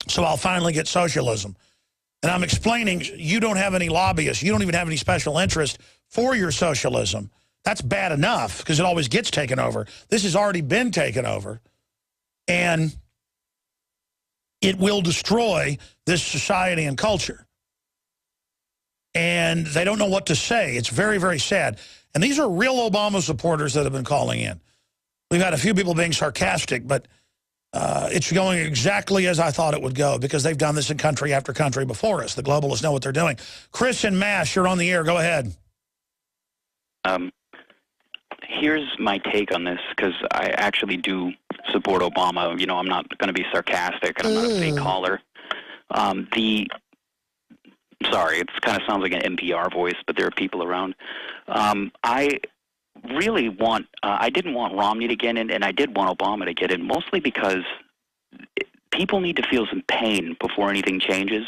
so I'll finally get socialism. And I'm explaining you don't have any lobbyists. You don't even have any special interest for your socialism. That's bad enough because it always gets taken over. This has already been taken over. And it will destroy this society and culture. And they don't know what to say. It's very, very sad. And these are real Obama supporters that have been calling in. We've had a few people being sarcastic, but it's going exactly as I thought it would go because they've done this in country after country before us. The globalists know what they're doing. Chris and Mass, you're on the air. Go ahead. Here's my take on this because I actually do support Obama. You know, I'm not going to be sarcastic and I'm not a fake caller. Sorry, it kind of sounds like an NPR voice, but there are people around. I really want, I didn't want Romney to get in, and I did want Obama to get in, mostly because people need to feel some pain before anything changes.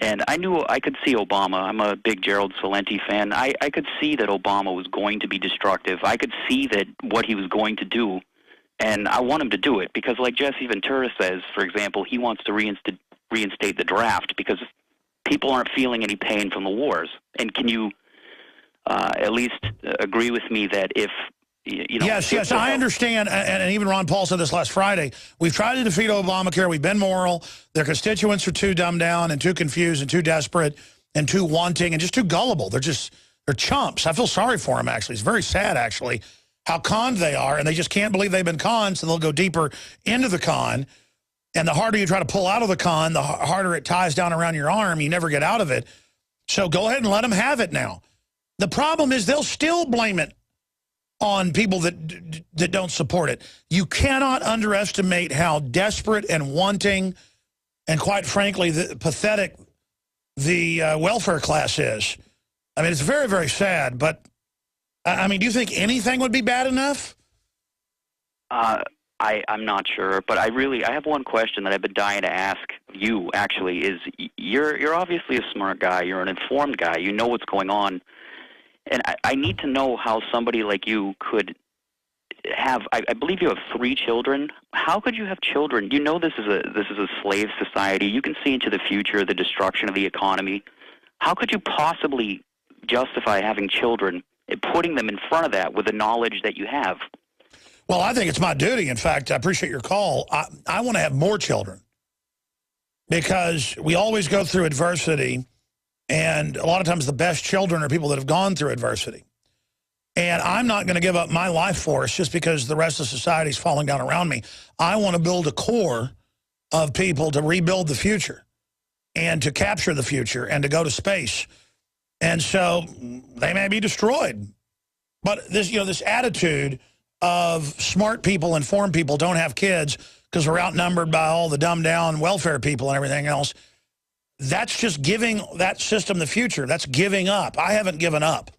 And I could see Obama. I'm a big Gerald Celente fan. I could see that Obama was going to be destructive. I could see that what he was going to do, and I want him to do it because, like Jesse Ventura says, for example, he wants to reinstate the draft because people aren't feeling any pain from the wars. And can you at least agree with me that if Yes, I understand, and even Ron Paul said this last Friday. We've tried to defeat Obamacare. We've been moral. Their constituents are too dumbed down and too confused and too desperate and too wanting and just too gullible. They're chumps. I feel sorry for them, actually. It's very sad, actually, how conned they are, and they just can't believe they've been conned, so they'll go deeper into the con. And the harder you try to pull out of the con, the harder it ties down around your arm. You never get out of it. So go ahead and let them have it now. The problem is they'll still blame it on people that don't support it. You cannot underestimate how desperate and wanting and, quite frankly, pathetic the welfare class is. I mean, it's very, very sad. But, I mean, do you think anything would be bad enough? I'm not sure, but I have one question that I've been dying to ask you, actually, is you're obviously a smart guy. You're an informed guy. You know what's going on. And I need to know how somebody like you could have, I believe you have 3 children. How could you have children? You know this is a slave society. You can see into the future, the destruction of the economy. How could you possibly justify having children and putting them in front of that with the knowledge that you have? Well, I think it's my duty. In fact, I appreciate your call. I want to have more children because we always go through adversity. And a lot of times the best children are people that have gone through adversity. And I'm not going to give up my life force just because the rest of society is falling down around me. I want to build a core of people to rebuild the future and to capture the future and to go to space. And so they may be destroyed. But this attitude of smart people, informed people don't have kids because we're outnumbered by all the dumbed down welfare people and everything else. That's just giving that system the future. That's giving up. I haven't given up.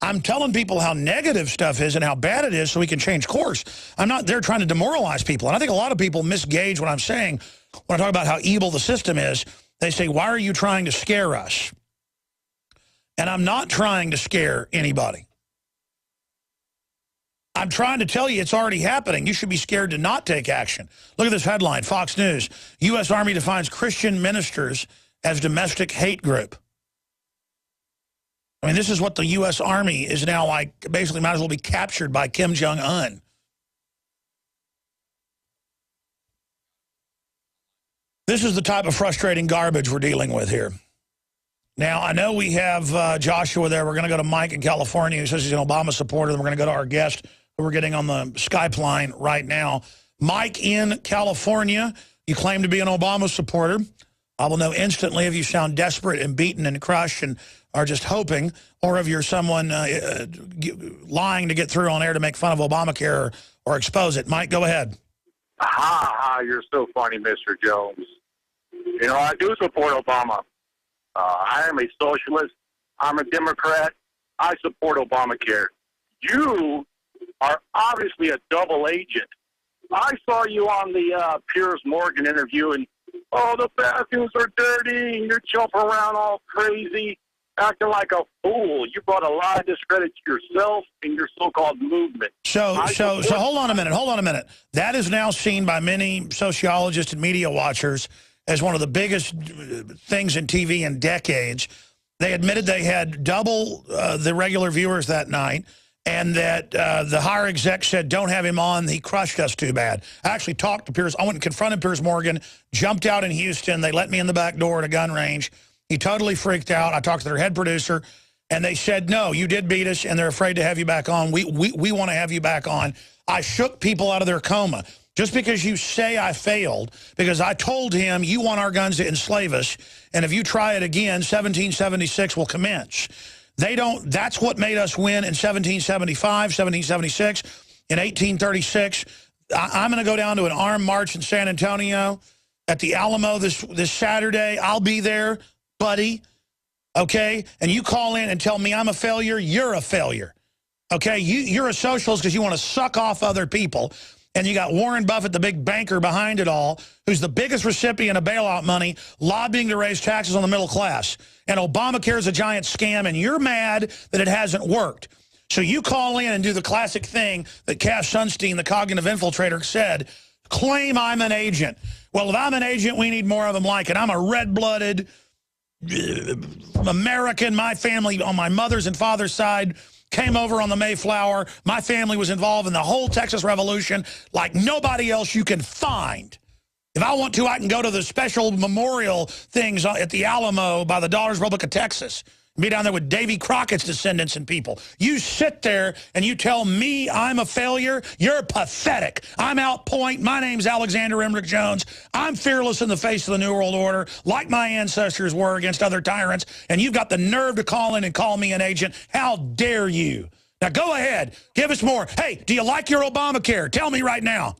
I'm telling people how negative stuff is and how bad it is so we can change course. I'm not there trying to demoralize people. And I think a lot of people misgauge what I'm saying when I talk about how evil the system is. They say, why are you trying to scare us? And I'm not trying to scare anybody. I'm trying to tell you it's already happening. You should be scared to not take action. Look at this headline, Fox News. U.S. Army defines Christian ministers as domestic hate group. I mean, this is what the U.S. Army is now like, basically might as well be captured by Kim Jong-un. This is the type of frustrating garbage we're dealing with here. Now, I know we have Joshua there. We're going to go to Mike in California who says he's an Obama supporter. Then we're going to go to our guest who we're getting on the Skype line right now. Mike in California, you claim to be an Obama supporter. I will know instantly if you sound desperate and beaten and crushed and are just hoping, or if you're someone lying to get through on air to make fun of Obamacare or expose it. Mike, go ahead. You're so funny, Mr. Jones. You know, I do support Obama. I am a socialist. I'm a Democrat. I support Obamacare. You are obviously a double agent. I saw you on the Piers Morgan interview, and the bathrooms are dirty, and you're jumping around all crazy, acting like a fool. You brought a lot of discredit to yourself and your so-called movement. So hold on a minute. That is now seen by many sociologists and media watchers as one of the biggest things in TV in decades. They admitted they had double the regular viewers that night, and that the higher exec said, don't have him on, he crushed us too bad. I actually talked to Piers. I went and confronted Piers Morgan, jumped out in Houston. They let me in the back door at a gun range. He totally freaked out. I talked to their head producer, and they said, no, you did beat us, and they're afraid to have you back on. We want to have you back on. I shook people out of their coma. Just because you say I failed, because I told him you want our guns to enslave us, and if you try it again, 1776 will commence. They don't. That's what made us win in 1775, 1776, in 1836. I'm going to go down to an armed march in San Antonio at the Alamo this Saturday. I'll be there, buddy. Okay? And you call in and tell me I'm a failure, you're a failure. Okay? You're a socialist because you want to suck off other people. And you got Warren Buffett, the big banker behind it all, who's the biggest recipient of bailout money, lobbying to raise taxes on the middle class. And Obamacare is a giant scam, and you're mad that it hasn't worked. So you call in and do the classic thing that Cass Sunstein, the cognitive infiltrator, said, claim I'm an agent. Well, if I'm an agent, we need more of them like it. I'm a red-blooded American. My family on my mother's and father's side came over on the Mayflower. My family was involved in the whole Texas Revolution like nobody else you can find. If I want to, I can go to the special memorial things at the Alamo by the Daughters Republic of Texas. Be down there with Davy Crockett's descendants and people. You sit there and you tell me I'm a failure? You're pathetic. I'm out point. My name's Alexander Emmerich Jones. I'm fearless in the face of the New World Order, like my ancestors were against other tyrants, and you've got the nerve to call in and call me an agent. How dare you? Now go ahead. Give us more. Hey, do you like your Obamacare? Tell me right now.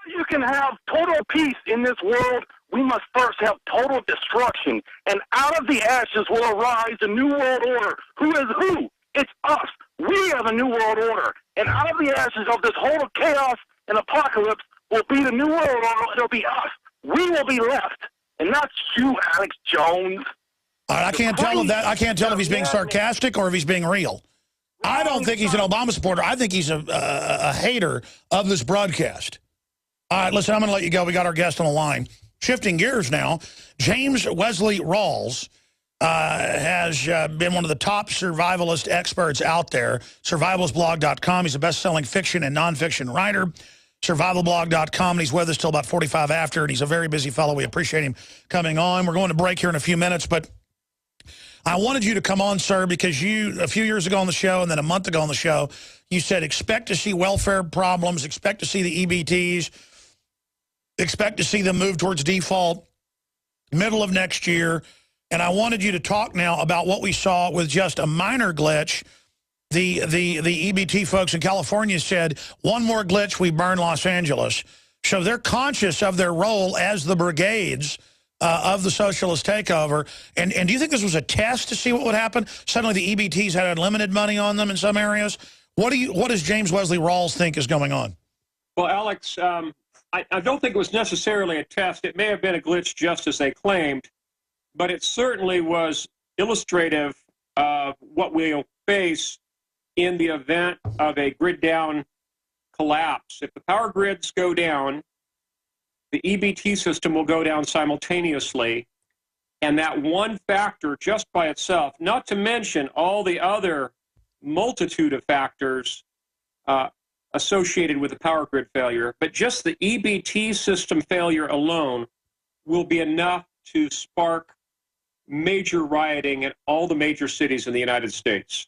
You can have total peace in this world. We must first have total destruction. And out of the ashes will arise a new world order. Who is who? It's us. We are the new world order. And out of the ashes of this whole chaos and apocalypse will be the new world order. It'll be us. We will be left. And not you, Alex Jones. All right, I can't tell if that. I can't tell if he's being sarcastic or if he's being real. I don't think he's an Obama supporter. I think he's a hater of this broadcast. All right, listen, I'm going to let you go. We got our guest on the line. Shifting gears now, James Wesley Rawls has been one of the top survivalist experts out there. Survivalistblog.com. He's a best-selling fiction and nonfiction writer. Survivalblog.com. And he's with us till about 45 after, and he's a very busy fellow. We appreciate him coming on. We're going to break here in a few minutes, but I wanted you to come on, sir, because you, a few years ago on the show and then a month ago on the show, you said expect to see welfare problems, expect to see the EBTs, expect to see them move towards default middle of next year. And I wanted you to talk now about what we saw with just a minor glitch. The EBT folks in California said, one more glitch, we burn Los Angeles. So they're conscious of their role as the brigades of the socialist takeover. And do you think this was a test to see what would happen? Suddenly the EBTs had unlimited money on them in some areas. What does James Wesley Rawls think is going on? Well, Alex, I don't think it was necessarily a test. It may have been a glitch just as they claimed, but it certainly was illustrative of what we'll face in the event of a grid down collapse. If the power grids go down, the EBT system will go down simultaneously, and that one factor just by itself, not to mention all the other multitude of factors associated with the power grid failure, but just the EBT system failure alone will be enough to spark major rioting in all the major cities in the United States.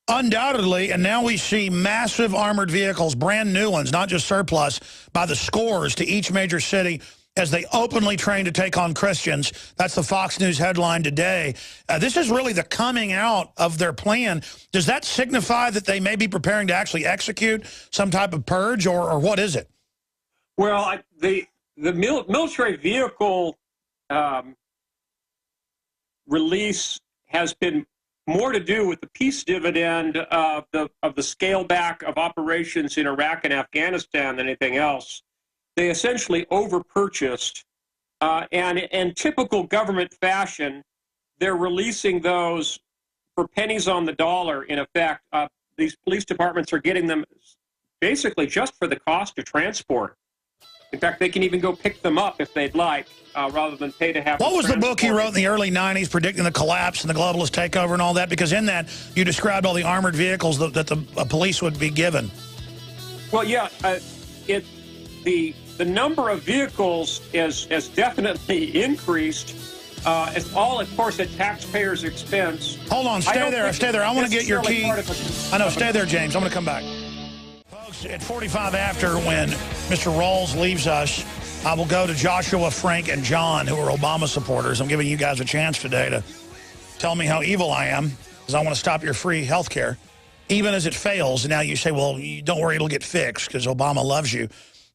Undoubtedly, and now we see massive armored vehicles, brand new ones, not just surplus, by the scores to each major city as they openly train to take on Christians. That's the Fox News headline today. This is really the coming out of their plan. Does that signify that they may be preparing to actually execute some type of purge, or what is it? Well, the military vehicle release has been more to do with the peace dividend of the scale back of operations in Iraq and Afghanistan than anything else. They essentially over-purchased, and in typical government fashion, they're releasing those for pennies on the dollar, in effect. These police departments are getting them basically just for the cost of transport. In fact, they can even go pick them up if they'd like, rather than pay to have. What was the book he wrote in the early 90s predicting the collapse and the globalist takeover and all that? Because in that, you described all the armored vehicles that the police would be given. Well, yeah, the number of vehicles has definitely increased. It's all, of course, at taxpayers' expense. Hold on, stay there. I want to get your key. I know, stay there, James. I'm going to come back. Folks, at 45 after, when Mr. Rawls leaves us, I will go to Joshua, Frank, and John, who are Obama supporters. I'm giving you guys a chance today to tell me how evil I am, because I want to stop your free health care, even as it fails. And now you say, well, don't worry, it'll get fixed because Obama loves you.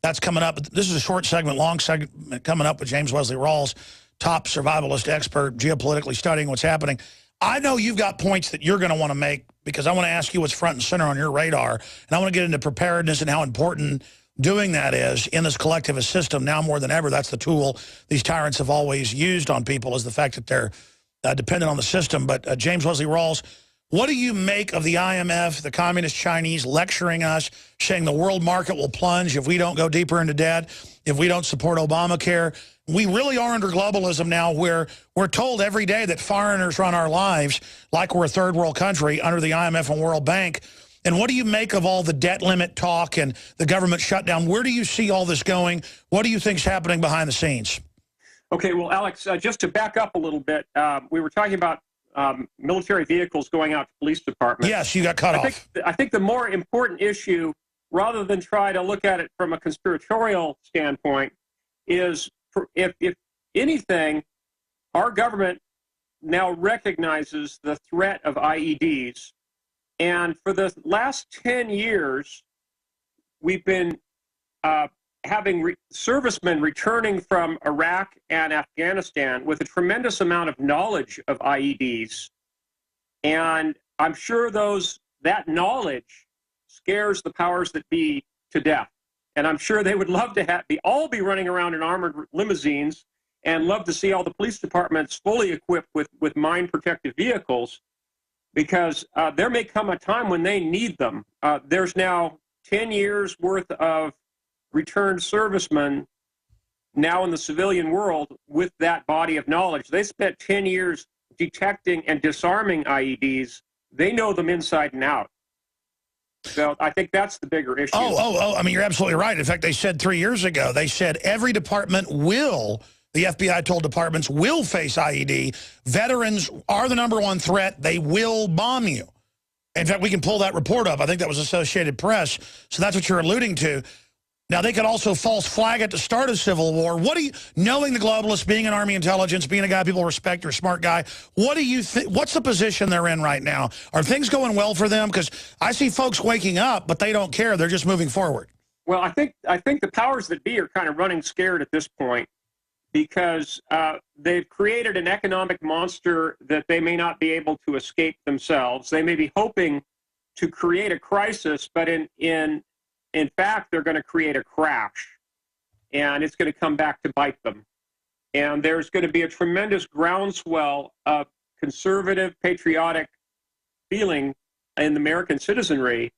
That's coming up. This is a short segment, long segment coming up with James Wesley Rawls, top survivalist expert, geopolitically studying what's happening. I know you've got points that you're going to want to make, because I want to ask you what's front and center on your radar, and I want to get into preparedness and how important doing that is in this collectivist system. Now more than ever, that's the tool these tyrants have always used on people, is the fact that they're dependent on the system. But James Wesley Rawls, what do you make of the IMF, the communist Chinese, lecturing us, saying the world market will plunge if we don't go deeper into debt, if we don't support Obamacare? We really are under globalism now, where we're told every day that foreigners run our lives like we're a third world country under the IMF and World Bank. And what do you make of all the debt limit talk and the government shutdown? Where do you see all this going? What do you think is happening behind the scenes? Okay, well, Alex, just to back up a little bit, we were talking about military vehicles going out to police departments. Yes, you got cut off. I think the more important issue, rather than try to look at it from a conspiratorial standpoint, is if anything, our government now recognizes the threat of IEDs. And for the last 10 years, we've been having servicemen returning from Iraq and Afghanistan with a tremendous amount of knowledge of IEDs. And I'm sure that knowledge scares the powers that be to death. And I'm sure they would love to all be running around in armored limousines and love to see all the police departments fully equipped with mine-protected vehicles, because there may come a time when they need them. There's now 10 years worth of returned servicemen now in the civilian world with that body of knowledge. They spent 10 years detecting and disarming IEDs. They know them inside and out. So I think that's the bigger issue. I mean, you're absolutely right. In fact, they said 3 years ago, they said every department the FBI told departments, will face IED. Veterans are the #1 threat. They will bomb you. In fact, we can pull that report up. I think that was Associated Press. So that's what you're alluding to. Now, they could also false flag it to start a civil war. What do you, knowing the globalists, being an Army intelligence, being a guy people respect, you're a smart guy, what do you think, what's the position they're in right now? Are things going well for them? Because I see folks waking up, but they don't care. They're just moving forward. Well, I think the powers that be are kind of running scared at this point, because they've created an economic monster that they may not be able to escape themselves. They may be hoping to create a crisis, but in fact, they're going to create a crash, and it's going to come back to bite them. And there's going to be a tremendous groundswell of conservative, patriotic feeling in the American citizenry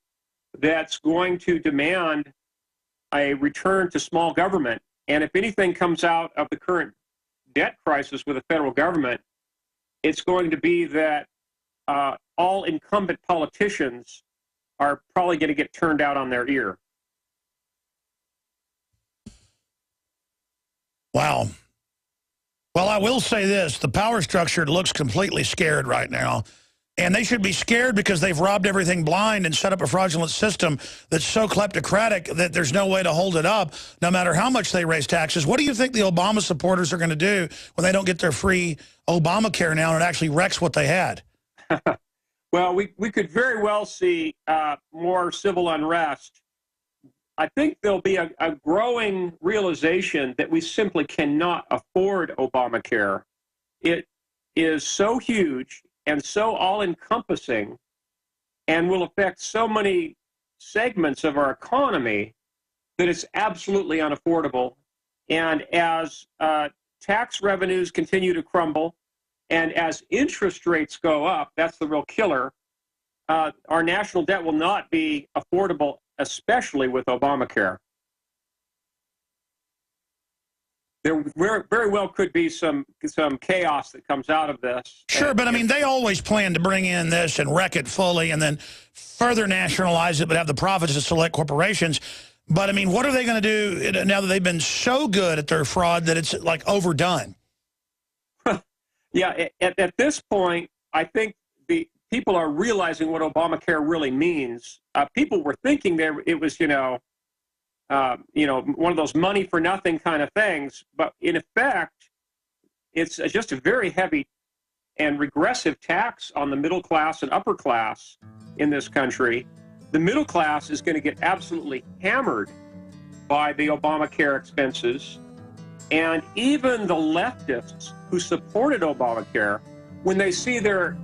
that's going to demand a return to small government. And if anything comes out of the current debt crisis with the federal government, it's going to be that all incumbent politicians are probably going to get turned out on their ear. Wow. Well, I will say this. The power structure looks completely scared right now. And they should be scared because they've robbed everything blind and set up a fraudulent system that's so kleptocratic that there's no way to hold it up, no matter how much they raise taxes. What do you think the Obama supporters are going to do when they don't get their free Obamacare now and it actually wrecks what they had? Well, we could very well see more civil unrest. I think there'll be a growing realization that we simply cannot afford Obamacare. It is so huge and so all-encompassing and will affect so many segments of our economy that it's absolutely unaffordable. And as tax revenues continue to crumble and as interest rates go up, that's the real killer, our national debt will not be affordable, especially with Obamacare. There very well could be some chaos that comes out of this. Sure, but I mean, they always plan to bring in this and wreck it fully and then further nationalize it, but have the profits of select corporations. But I mean, what are they going to do now that they've been so good at their fraud that it's like overdone? Yeah, at this point, I think the people are realizing what Obamacare really means. People were thinking it was, one of those money for nothing kind of things. But in effect, it's just a very heavy and regressive tax on the middle class and upper class in this country. The middle class is going to get absolutely hammered by the Obamacare expenses. And even the leftists who supported Obamacare, when they see their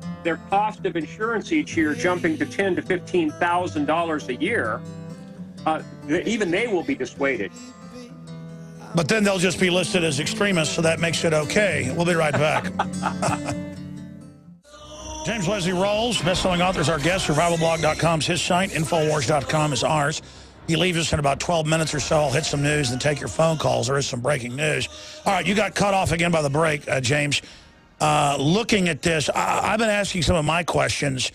cost of insurance each year jumping to $10,000 to $15,000 a year, even they will be dissuaded. But then they'll just be listed as extremists, so that makes it okay. We'll be right back. James Leslie Rawls, best-selling author, is our guest. Survivalblog.com is his site. Infowars.com is ours. He leaves us in about 12 minutes or so. I'll hit some news and take your phone calls. There is some breaking news. All right, you got cut off again by the break, James. Looking at this, I've been asking some of my questions.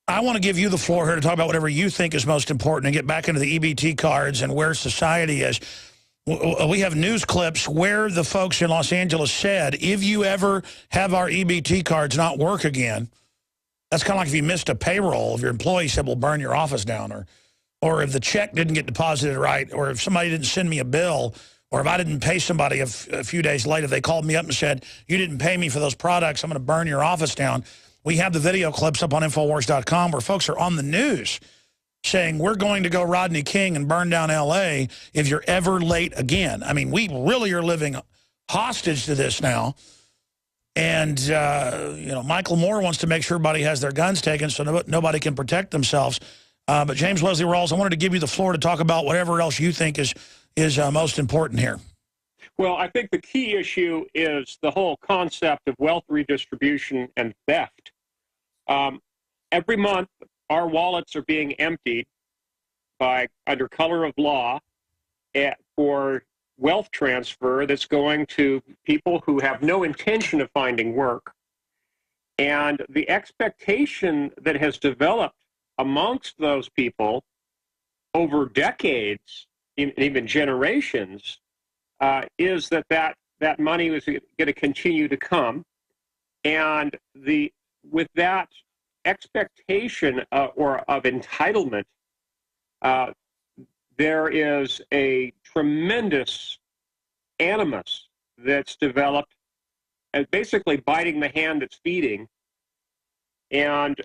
I want to give you the floor here to talk about whatever you think is most important and get back into the EBT cards and where society is. We have news clips where the folks in Los Angeles said, if you ever have our EBT cards not work again, that's kind of like if you missed a payroll, if your employee said, we'll burn your office down, or if the check didn't get deposited right, or if somebody didn't send me a bill, or if I didn't pay somebody a few days later, they called me up and said, you didn't pay me for those products, I'm going to burn your office down. We have the video clips up on Infowars.com where folks are on the news saying, we're going to go Rodney King and burn down L.A. if you're ever late again. I mean, we really are living hostage to this now. And, you know, Michael Moore wants to make sure everybody has their guns taken so nobody can protect themselves. But James Leslie Rawls, I wanted to give you the floor to talk about whatever else you think is most important here. Well, I think the key issue is the whole concept of wealth redistribution and theft. Every month, our wallets are being emptied under color of law for wealth transfer that's going to people who have no intention of finding work. And the expectation that has developed amongst those people over decades, even generations, is that money is going to continue to come. And with that expectation of entitlement, there is a tremendous animus that's developed as basically biting the hand that's feeding. And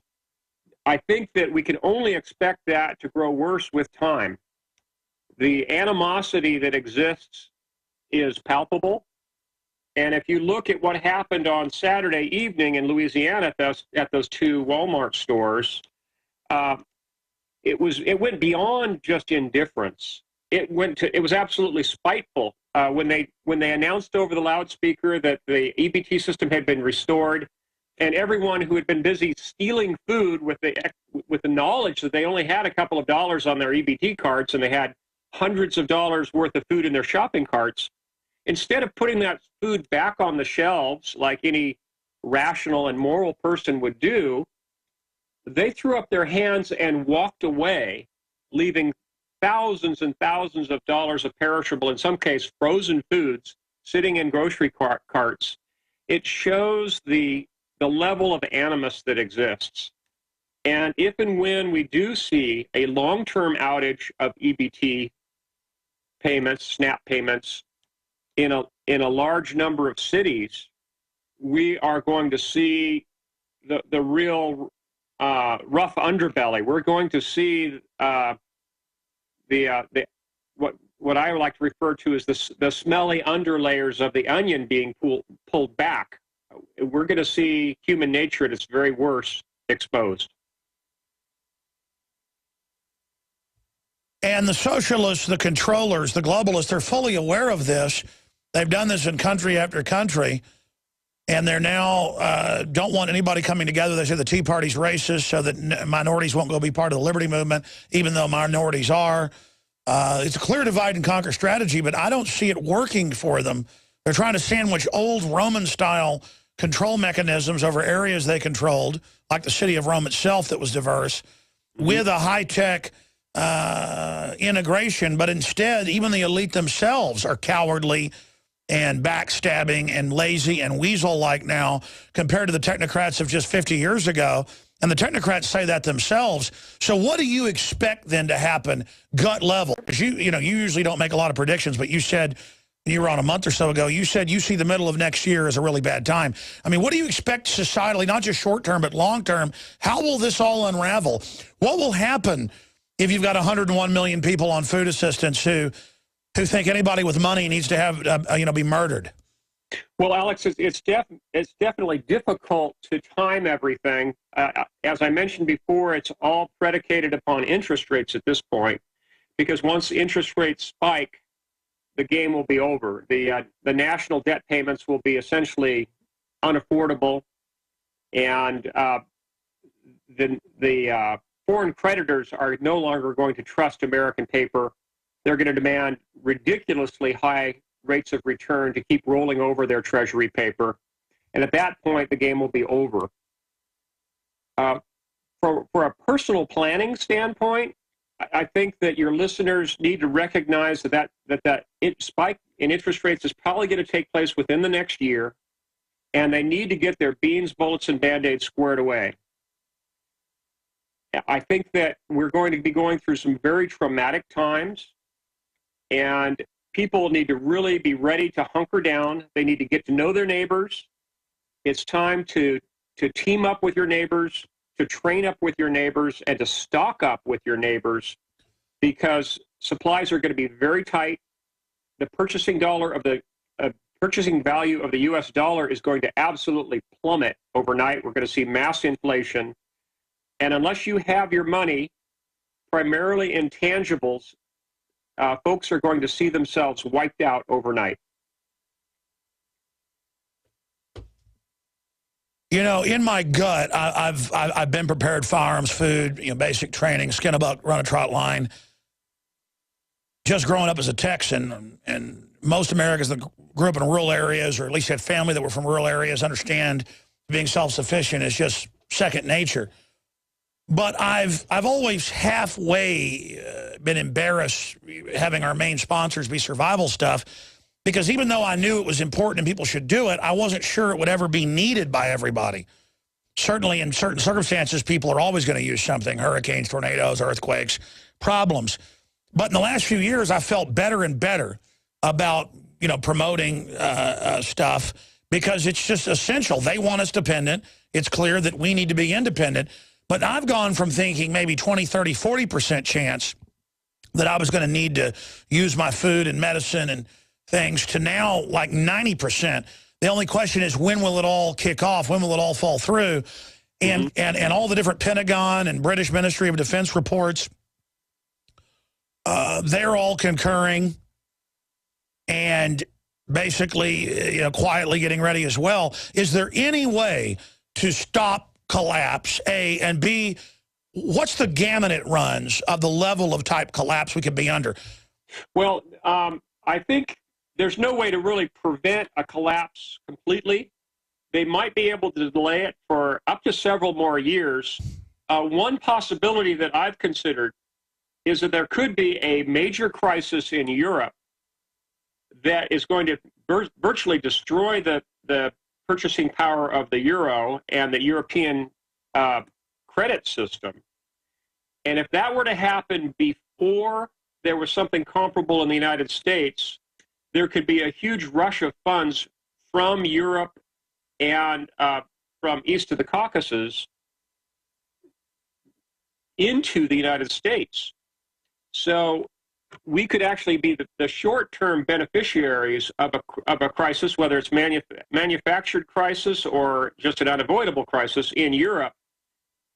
I think that we can only expect that to grow worse with time. The animosity that exists is palpable. And if you look at what happened on Saturday evening in Louisiana at those two Walmart stores, it went beyond just indifference. It was absolutely spiteful when they announced over the loudspeaker that the EBT system had been restored, and everyone who had been busy stealing food with the knowledge that they only had a couple of dollars on their EBT cards and they had hundreds of dollars worth of food in their shopping carts, instead of putting that food back on the shelves like any rational and moral person would do, they threw up their hands and walked away, leaving thousands and thousands of dollars of perishable, in some cases frozen foods, sitting in grocery carts. It shows the level of animus that exists. And if and when we do see a long-term outage of EBT payments, SNAP payments, in a large number of cities, we are going to see the real rough underbelly. We're going to see what I like to refer to as the smelly underlayers of the onion being pulled back. We're going to see human nature at its very worst exposed. And the socialists, the controllers, the globalists, they're fully aware of this. They've done this in country after country, and they're now don't want anybody coming together. They say the Tea Party's racist so that minorities won't go be part of the liberty movement, even though minorities are. It's a clear divide and conquer strategy, but I don't see it working for them. They're trying to sandwich old Roman-style control mechanisms over areas they controlled, like the city of Rome itself that was diverse, with a high-tech integration. But instead, even the elite themselves are cowardly and backstabbing and lazy and weasel-like now compared to the technocrats of just 50 years ago. And the technocrats say that themselves. So what do you expect then to happen gut level? Because you usually don't make a lot of predictions, but you said, you were on a month or so ago, you said you see the middle of next year as a really bad time. I mean, what do you expect societally, not just short term, but long term? How will this all unravel? What will happen if you've got 101 million people on food assistance who think anybody with money needs to have, be murdered? Well, Alex, it's definitely difficult to time everything. As I mentioned before, it's all predicated upon interest rates at this point. because once interest rates spike, the game will be over. The national debt payments will be essentially unaffordable, and the foreign creditors are no longer going to trust American paper. They're going to demand ridiculously high rates of return to keep rolling over their treasury paper. And at that point, the game will be over. For a personal planning standpoint, I think that your listeners need to recognize that spike in interest rates is probably going to take place within the next year, and they need to get their beans, bullets, and Band-Aids squared away. I think that we're going to be going through some very traumatic times, and people need to really be ready to hunker down. They need to get to know their neighbors. It's time to team up with your neighbors, to train up with your neighbors, and to stock up with your neighbors, because supplies are going to be very tight. The purchasing value of the U.S. dollar is going to absolutely plummet overnight. We're going to see mass inflation. And unless you have your money primarily in tangibles, folks are going to see themselves wiped out overnight. You know, in my gut, I've been prepared firearms, food, basic training, skin a buck, run a trot line. Just growing up as a Texan, and most Americans that grew up in rural areas, or at least had family that were from rural areas, understand being self-sufficient is just second nature. But I've always halfway been embarrassed having our main sponsors be survival stuff, because even though I knew it was important and people should do it, I wasn't sure it would ever be needed by everybody. Certainly in certain circumstances, people are always going to use something: hurricanes, tornadoes, earthquakes, problems. But in the last few years, I felt better and better about promoting stuff, because it's just essential. They want us dependent. It's clear that we need to be independent. But I've gone from thinking maybe 20, 30, 40% chance that I was going to need to use my food and medicine and things to now like 90%. The only question is, when will it all kick off? When will it all fall through? And all the different Pentagon and British Ministry of Defense reports, they're all concurring and basically quietly getting ready as well. Is there any way to stop collapse, A, and B, what's the gamut it runs of the level of type collapse we could be under? Well, I think there's no way to really prevent a collapse completely. They might be able to delay it for up to several more years. One possibility that I've considered is that there could be a major crisis in Europe that is going to virtually destroy the purchasing power of the euro and the European credit system. And if that were to happen before there was something comparable in the United States, there could be a huge rush of funds from Europe and from east of the Caucasus into the United States. So we could actually be the short-term beneficiaries of a crisis, whether it's manufactured crisis or just an unavoidable crisis in Europe,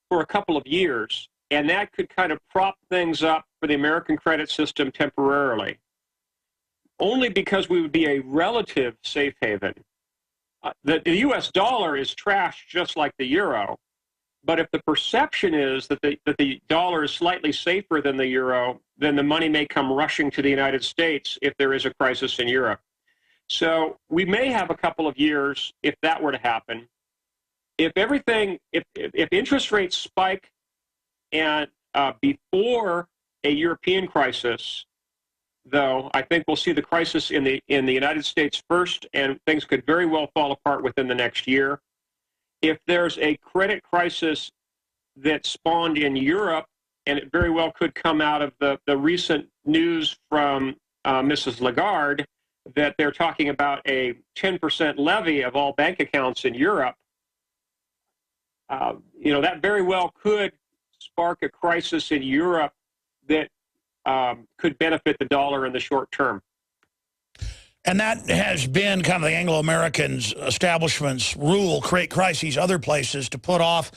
for a couple of years. And that could kind of prop things up for the American credit system temporarily, only because we would be a relative safe haven. The U.S. dollar is trashed just like the euro, but if the perception is that the dollar is slightly safer than the euro, then the money may come rushing to the United States if there is a crisis in Europe. So we may have a couple of years if that were to happen. If interest rates spike and before a European crisis, though, I think we'll see the crisis in the United States first, and things could very well fall apart within the next year. If there's a credit crisis that spawned in Europe, and it very well could come out of the recent news from Mrs. Lagarde that they're talking about a 10% levy of all bank accounts in Europe, that very well could spark a crisis in Europe that could benefit the dollar in the short term. And that has been kind of the Anglo-Americans' establishment's rule: create crises other places to put off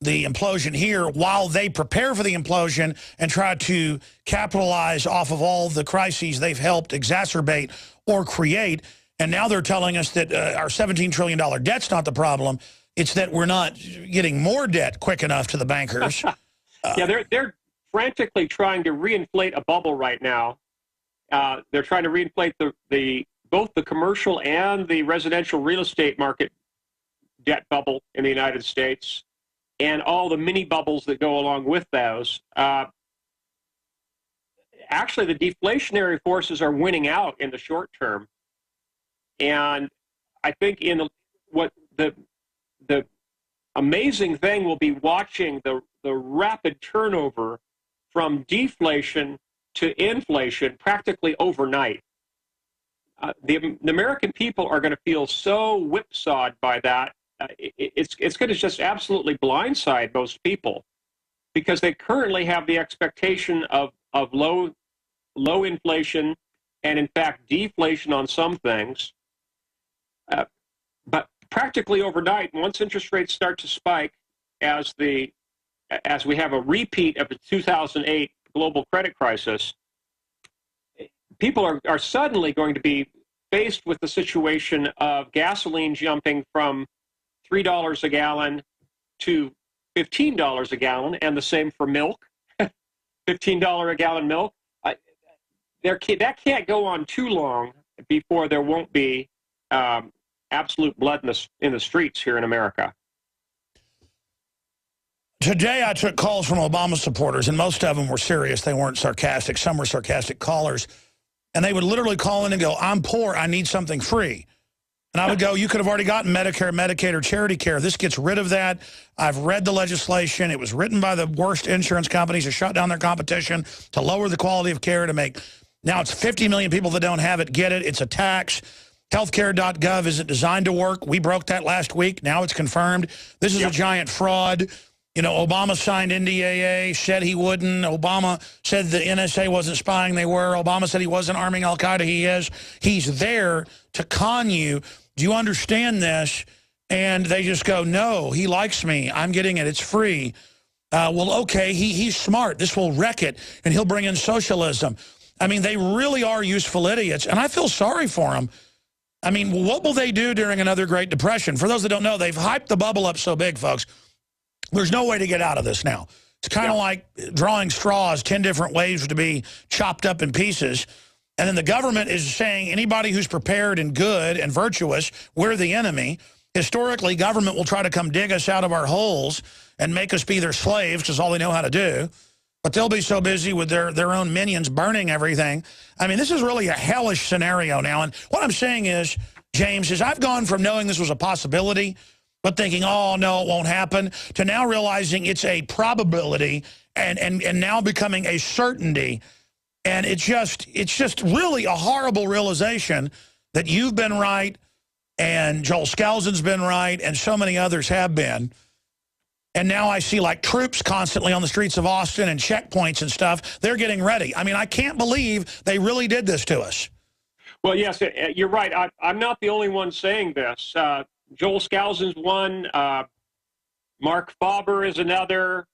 the implosion here while they prepare for the implosion and try to capitalize off of all the crises they've helped exacerbate or create. And now they're telling us that our $17 trillion debt's not the problem. It's that we're not getting more debt quick enough to the bankers. Yeah, they're frantically trying to reinflate a bubble right now. They're trying to reinflate both the commercial and the residential real estate market debt bubble in the United States, and all the mini bubbles that go along with those. Actually, the deflationary forces are winning out in the short term. And I think what the amazing thing will be watching the rapid turnover from deflation to inflation practically overnight. The American people are going to feel so whipsawed by that. It's going to just absolutely blindside most people, because they currently have the expectation of low inflation and, in fact, deflation on some things. But practically overnight, once interest rates start to spike, as we have a repeat of the 2008 global credit crisis, people are suddenly going to be faced with the situation of gasoline jumping from $3 a gallon to $15 a gallon, and the same for milk, $15 a gallon milk. That can't go on too long before there won't be absolute blood in the streets here in America. Today I took calls from Obama supporters, and most of them were serious. They weren't sarcastic. Some were sarcastic callers. And they would literally call in and go, I'm poor, I need something free. And I would go, you could have already gotten Medicare, Medicaid, or charity care. This gets rid of that. I've read the legislation. It was written by the worst insurance companies to shut down their competition, to lower the quality of care, to make... Now it's 50 million people that don't have it, get it. It's a tax. Healthcare.gov isn't designed to work. We broke that last week. Now it's confirmed. This is a giant fraud. You know, Obama signed NDAA, said he wouldn't. Obama said the NSA wasn't spying. They were. Obama said he wasn't arming al-Qaeda. He is. He's there to con you. Do you understand this? And they just go, no, he likes me. I'm getting it. It's free. Well, okay, he's smart. This will wreck it, and he'll bring in socialism. I mean, they really are useful idiots, and I feel sorry for them. I mean, what will they do during another Great Depression? For those that don't know, they've hyped the bubble up so big, folks. There's no way to get out of this now. It's kind of like drawing straws, 10 different ways to be chopped up in pieces. And then the government is saying anybody who's prepared and good and virtuous, we're the enemy. Historically, government will try to come dig us out of our holes and make us be their slaves, because all they know how to do. But they'll be so busy with their own minions burning everything. I mean, this is really a hellish scenario now. And what I'm saying is, James, is I've gone from knowing this was a possibility, but thinking, oh, no, it won't happen, to now realizing it's a probability and now becoming a certainty. And it's just really a horrible realization that you've been right, and Joel Skousen's been right, and so many others have been. And now I see, like, troops constantly on the streets of Austin and checkpoints and stuff. They're getting ready. I mean, I can't believe they really did this to us. Well, yes, you're right. I'm not the only one saying this. Joel Skousen's one. Mark Faber is another.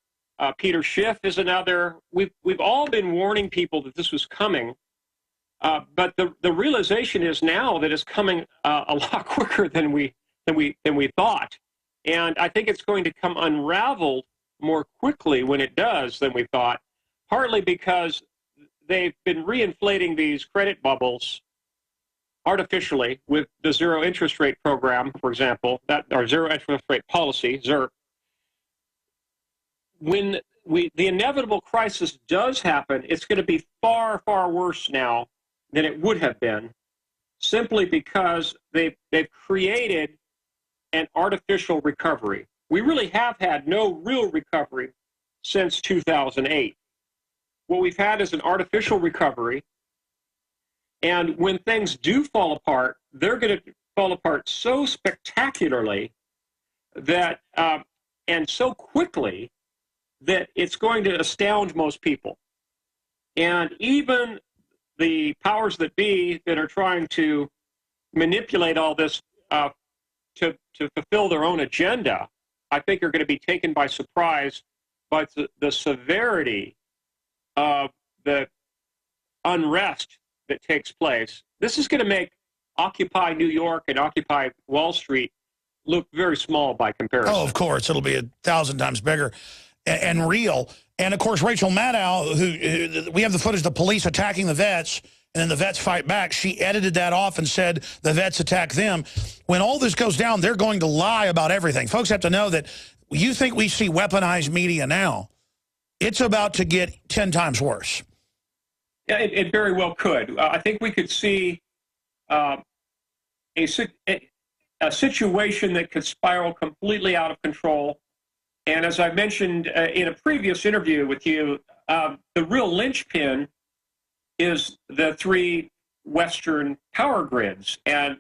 Peter Schiff is another. We've all been warning people that this was coming. But the realization is now that it's coming a lot quicker than we thought. And I think it's going to come unraveled more quickly when it does than we thought, partly because they've been reinflating these credit bubbles artificially with the zero interest rate program, for example, or zero interest rate policy, ZIRP. When the inevitable crisis does happen, it's going to be far, far worse now than it would have been, simply because they've created an artificial recovery. We really have had no real recovery since 2008. What we've had is an artificial recovery, and when things do fall apart, they're going to fall apart so spectacularly that, and so quickly, that it's going to astound most people. And even the powers that be that are trying to manipulate all this to fulfill their own agenda I think, are going to be taken by surprise by the severity of the unrest that takes place. This is going to make Occupy New York and Occupy Wall Street look very small by comparison. Oh, of course. It'll be 1,000 times bigger and real. And, of course, Rachel Maddow, who we have the footage of the police attacking the vets, and then the vets fight back. She edited that off and said the vets attack them. When all this goes down, they're going to lie about everything. Folks have to know that you think we see weaponized media now. It's about to get 10 times worse. Yeah, it very well could. I think we could see a situation that could spiral completely out of control. And as I mentioned in a previous interview with you, the real linchpin is the 3 Western power grids and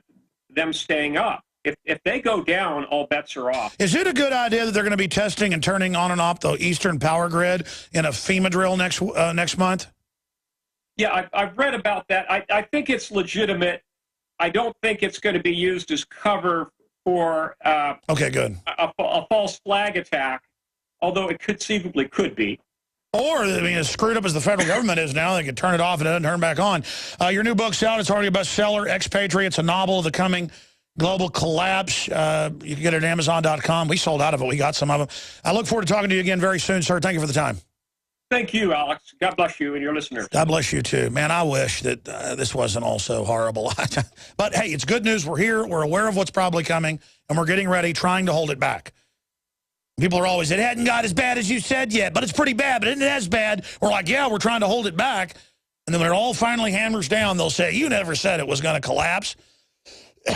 them staying up. If they go down, all bets are off. Is it a good idea that they're going to be testing and turning on and off the Eastern power grid in a FEMA drill next month? Yeah, I've read about that. I think it's legitimate. I don't think it's going to be used as cover for okay, good. a false flag attack, although it conceivably could be. Or, I mean, as screwed up as the federal government is now, they can turn it off and it doesn't turn back on. Your new book's out. It's already a bestseller, Expatriates, a novel of the coming global collapse. You can get it at Amazon.com. We sold out of it. We got some of them. I look forward to talking to you again very soon, sir. Thank you for the time. Thank you, Alex. God bless you and your listeners. God bless you, too. Man, I wish that this wasn't all so horrible. But, hey, it's good news. We're here. We're aware of what's probably coming, and we're getting ready, trying to hold it back. People are always, it hadn't got as bad as you said yet, but it's pretty bad, but isn't it as bad? We're like, yeah, we're trying to hold it back. And then when it all finally hammers down, they'll say, you never said it was going to collapse.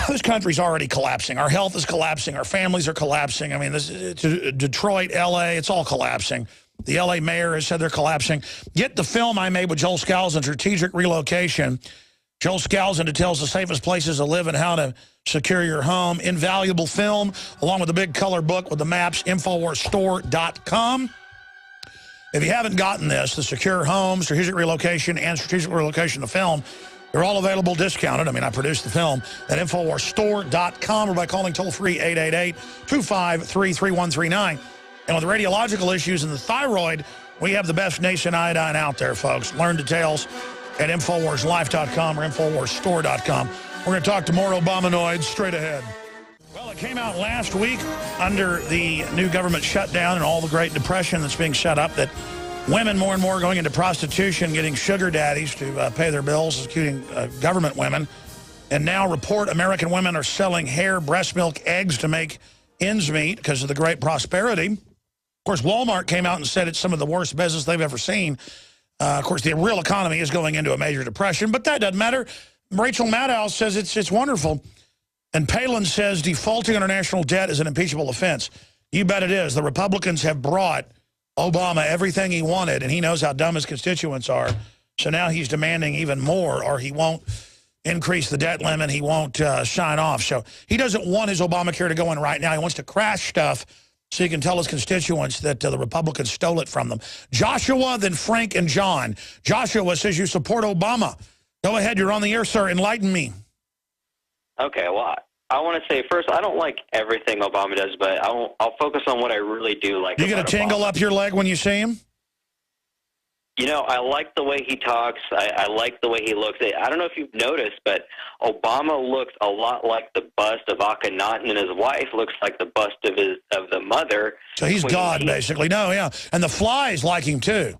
This country's already collapsing. Our health is collapsing. Our families are collapsing. I mean, Detroit, L.A., it's all collapsing. The L.A. mayor has said they're collapsing. Get the film I made with Joel Skousen, Strategic Relocation. Joel Skousen details the safest places to live and how to secure your home. Invaluable film, along with a big color book with the maps, InfoWarsStore.com. If you haven't gotten this, the Secure Home, Strategic Relocation, and Strategic Relocation, the film, they're all available discounted. I mean, I produced the film at InfoWarsStore.com or by calling toll-free 888-253-3139. And with radiological issues and the thyroid, we have the best Nation iodine out there, folks. Learn details at InfoWarsLife.com or InfoWarsStore.com. We're going to talk to more Obamanoids straight ahead. Well, it came out last week under the new government shutdown and all the Great Depression that's being set up that women more and more are going into prostitution, getting sugar daddies to pay their bills, including government women. And now report American women are selling hair, breast milk, eggs to make ends meet because of the great prosperity. Of course, Walmart came out and said it's some of the worst business they've ever seen. Of course, the real economy is going into a major depression, but that doesn't matter. Rachel Maddow says it's wonderful. And Palin says defaulting on our national debt is an impeachable offense. You bet it is. The Republicans have brought Obama everything he wanted, and he knows how dumb his constituents are. So now he's demanding even more, or he won't increase the debt limit. He won't sign off. So he doesn't want his Obamacare to go in right now. He wants to crash stuff so he can tell his constituents that the Republicans stole it from them. Joshua, then Frank, and John. Joshua says you support Obama. Go ahead. You're on the air, sir. Enlighten me. Okay, well, I want to say first, I don't like everything Obama does, but I'll focus on what I really do like. You get a tingle Obama. Up your leg when you see him? You know, I like the way he talks. I like the way he looks. I don't know if you've noticed, but Obama looks a lot like the bust of Akhenaten, and his wife looks like the bust of the mother. So he's God, basically. No, yeah. And the flies like him, too.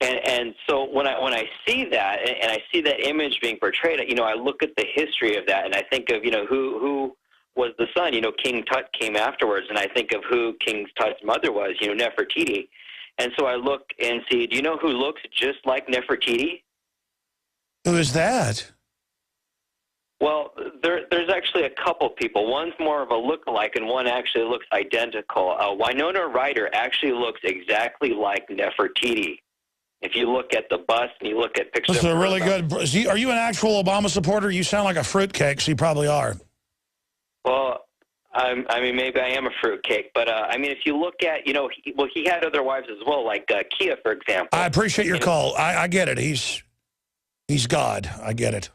And so when I see that, and I see that image being portrayed, you know, I look at the history of that, and I think of, you know, who was the son. You know, King Tut came afterwards, and I think of who King Tut's mother was, you know, Nefertiti. And so I look and see, do you know who looks just like Nefertiti? Who is that? Well, there's actually a couple people. One's more of a look-alike, and one actually looks identical. Winona Ryder actually looks exactly like Nefertiti. If you look at the bust and you look at pictures. This is a really good. Are you an actual Obama supporter? You sound like a fruitcake, so you probably are. Well, I mean, maybe I am a fruitcake, but I mean, if you look at, you know, he had other wives as well, like Kia, for example. I appreciate your call. I get it. He's God. I get it.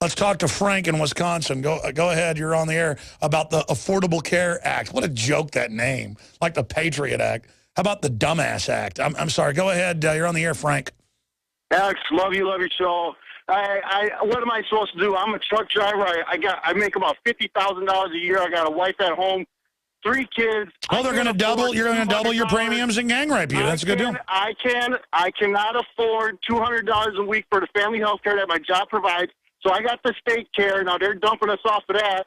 Let's talk to Frank in Wisconsin. Go ahead. You're on the air about the Affordable Care Act. What a joke, that name. Like the Patriot Act. How about the Dumbass Act? I'm sorry. Go ahead. You're on the air, Frank. Alex, love your show. What am I supposed to do? I'm a truck driver. I make about $50,000 a year. I got a wife at home, 3 kids. Oh, they're going to double. You're going to double your premiums and gang rape you. That's a good deal. I cannot afford $200 a week for the family health care that my job provides. So I got the state care. Now they're dumping us off of that.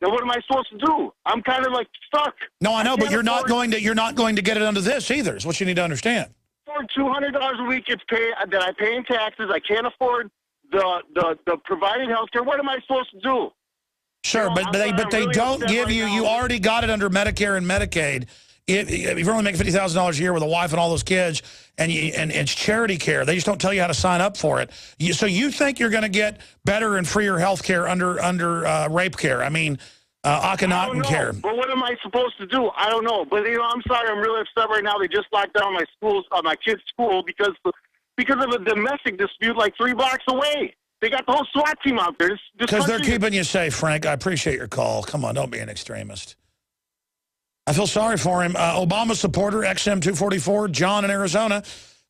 Now what am I supposed to do? I'm kind of like stuck. No, I know, but you're not going to get it under this either. Is what you need to understand. For $200 a week, that I pay in taxes. I can't afford the provided health care. What am I supposed to do? Sure, but they really don't give you. You already got it under Medicare and Medicaid. If you're only making $50,000 a year with a wife and all those kids, and it's charity care, they just don't tell you how to sign up for it. So you think you're going to get better and freer health care under rape care? I mean, Akhenaten care. But what am I supposed to do? I don't know. But I'm sorry, I'm really upset right now. They just locked down my kids' school because of a domestic dispute like 3 blocks away. They got the whole SWAT team out there. Because they're keeping you safe, Frank. I appreciate your call. Come on, don't be an extremist. I feel sorry for him. Obama supporter, XM244, John in Arizona.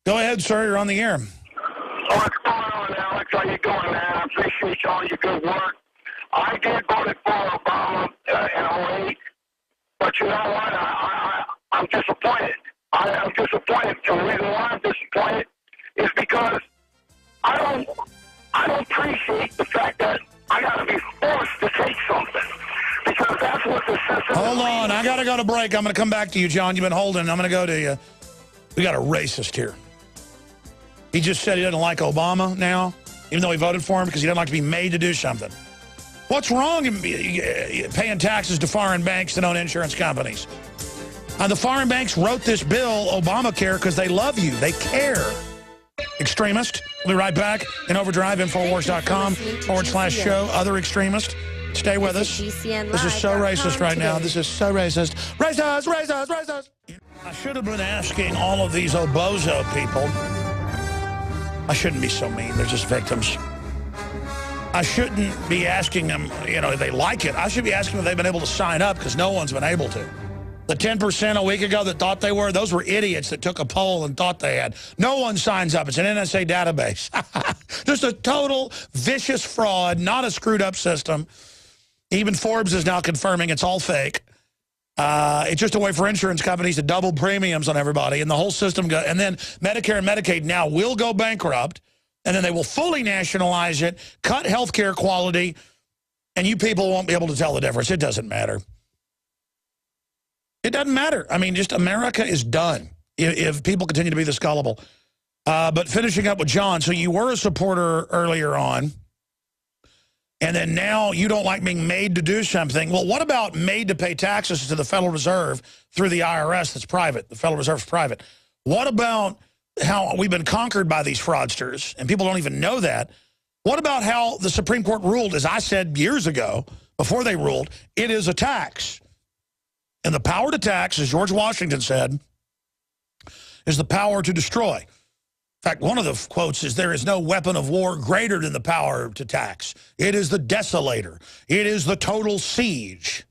Go ahead, sir. You're on the air. What's going on, Alex? How you doing, man? I appreciate all your good work. I did vote for Obama in 08, but you know what? I'm disappointed. I'm disappointed. The reason why I'm disappointed is because I don't appreciate the fact that I got to be forced to take something. Because that's what the system. Hold on. I got to go to break. I'm going to come back to you, John. You've been holding. I'm going to go to you. We got a racist here. He just said he doesn't like Obama now, even though he voted for him because he doesn't like to be made to do something. What's wrong in paying taxes to foreign banks that own insurance companies? The foreign banks wrote this bill, Obamacare, because they love you. They care. Extremist. We'll be right back in Overdrive, Infowars.com/show. Other extremist. Stay with us. This is so racist right now. This is so racist. Racist, racist, racist. I should have been asking all of these Obozo people. I shouldn't be so mean. They're just victims. I shouldn't be asking them, if they like it. I should be asking them if they've been able to sign up because no one's been able to. The 10% a week ago that thought they were, those were idiots that took a poll and thought they had. No one signs up. It's an NSA database. Just a total vicious fraud, not a screwed up system. Even Forbes is now confirming it's all fake. It's just a way for insurance companies to double premiums on everybody, and the whole system goes. And then Medicare and Medicaid now will go bankrupt, and then they will fully nationalize it, cut health care quality, and you people won't be able to tell the difference. It doesn't matter. It doesn't matter. I mean, just America is done if people continue to be this gullible. But finishing up with John, so you were a supporter earlier on, and then now you don't like being made to do something. Well, what about made to pay taxes to the Federal Reserve through the IRS that's private? The Federal Reserve's private. What about how we've been conquered by these fraudsters, and people don't even know that? What about how the Supreme Court ruled, as I said years ago, before they ruled, it is a tax. And the power to tax, as George Washington said, is the power to destroy. In fact, one of the quotes is, there is no weapon of war greater than the power to tax. It is the desolator. It is the total siege.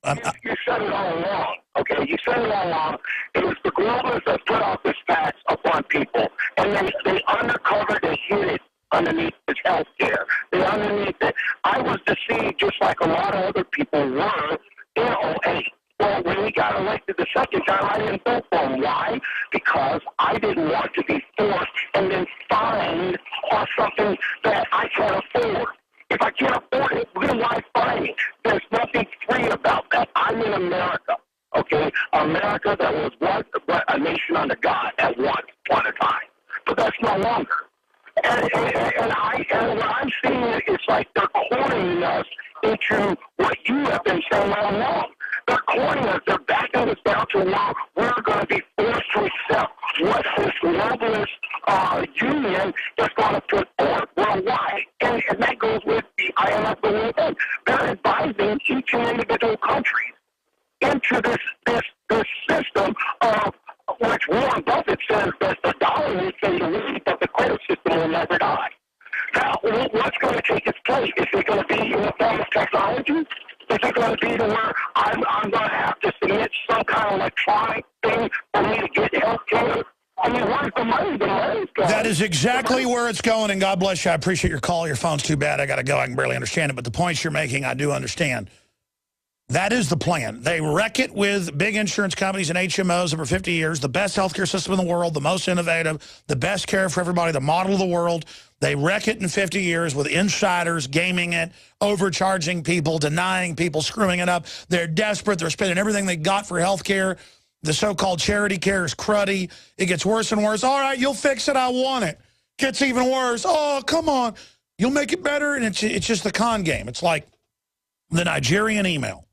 You said it all along, okay? You said it all along. It was the globalists that put off this tax upon people, and they undercovered and hid it underneath this health care. They underneath it. I was deceived just like a lot of other people were in 08. Well, when he got elected the second time, I didn't vote for him. Why? Because I didn't want to be forced and then fined on something that I can't afford. If I can't afford it, then why fine me? There's nothing free about that. I'm in America, okay? America that was once a nation under God at one point in time. But that's no longer. And what I'm seeing is like they're cornering us into what you have been saying all along. They're cornering us. They're backing us down to where we're going to be forced to accept what this globalist union is going to put forth worldwide. And that goes with the IMF and everything. They're advising each and individual country into this system of which Warren Buffett says that the dollar will fade away, but the credit system will never die. going to take its place? Is it going to be in the form of technology? Is it going to be to where I'm going to have to submit some kind of electronic thing for me to get health care? I mean, where's the money? The money's going. That is exactly where it's going, and God bless you. I appreciate your call. Your phone's too bad. I got to go. I can barely understand it, but the points you're making, I do understand. That is the plan. They wreck it with big insurance companies and HMOs over 50 years, the best healthcare system in the world, the most innovative, the best care for everybody, the model of the world. They wreck it in 50 years with insiders gaming it, overcharging people, denying people, screwing it up. They're desperate. They're spending everything they got for healthcare. The so-called charity care is cruddy. It gets worse and worse. All right, you'll fix it. I want it. Gets even worse. Oh, come on. You'll make it better. And it's just the con game. It's like the Nigerian email.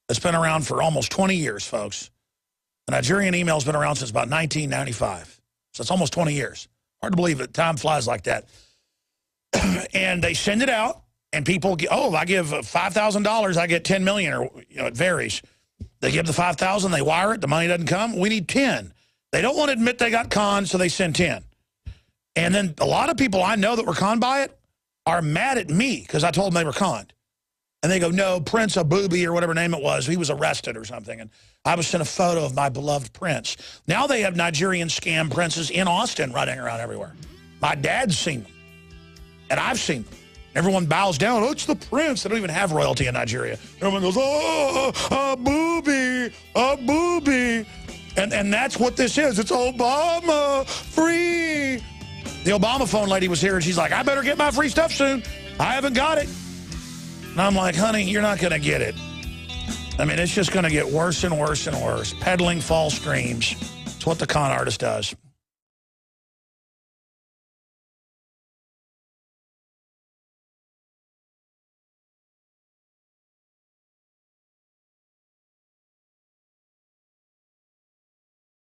It's been around for almost 20 years, folks. The Nigerian email has been around since about 1995. So it's almost 20 years. Hard to believe it. Time flies like that. And they send it out, and people get, oh, if I give $5,000, I get $10 million, or it varies. They give the $5,000, they wire it, the money doesn't come. We need 10. They don't want to admit they got conned, so they send 10. And then a lot of people I know that were conned by it are mad at me because I told them they were conned. And they go, no, Prince Abubi, or whatever name it was, he was arrested or something. And I was sent a photo of my beloved Prince. Now they have Nigerian scam princes in Austin running around everywhere. My dad's seen them. And I've seen them. Everyone bows down. Oh, it's the prince. They don't even have royalty in Nigeria. Everyone goes, oh, a booby, a booby. And that's what this is. It's Obama free. The Obama phone lady was here, and she's like, I better get my free stuff soon. I haven't got it. And I'm like, honey, you're not going to get it. I mean, it's just going to get worse and worse and worse. Peddling false dreams. It's what the con artist does.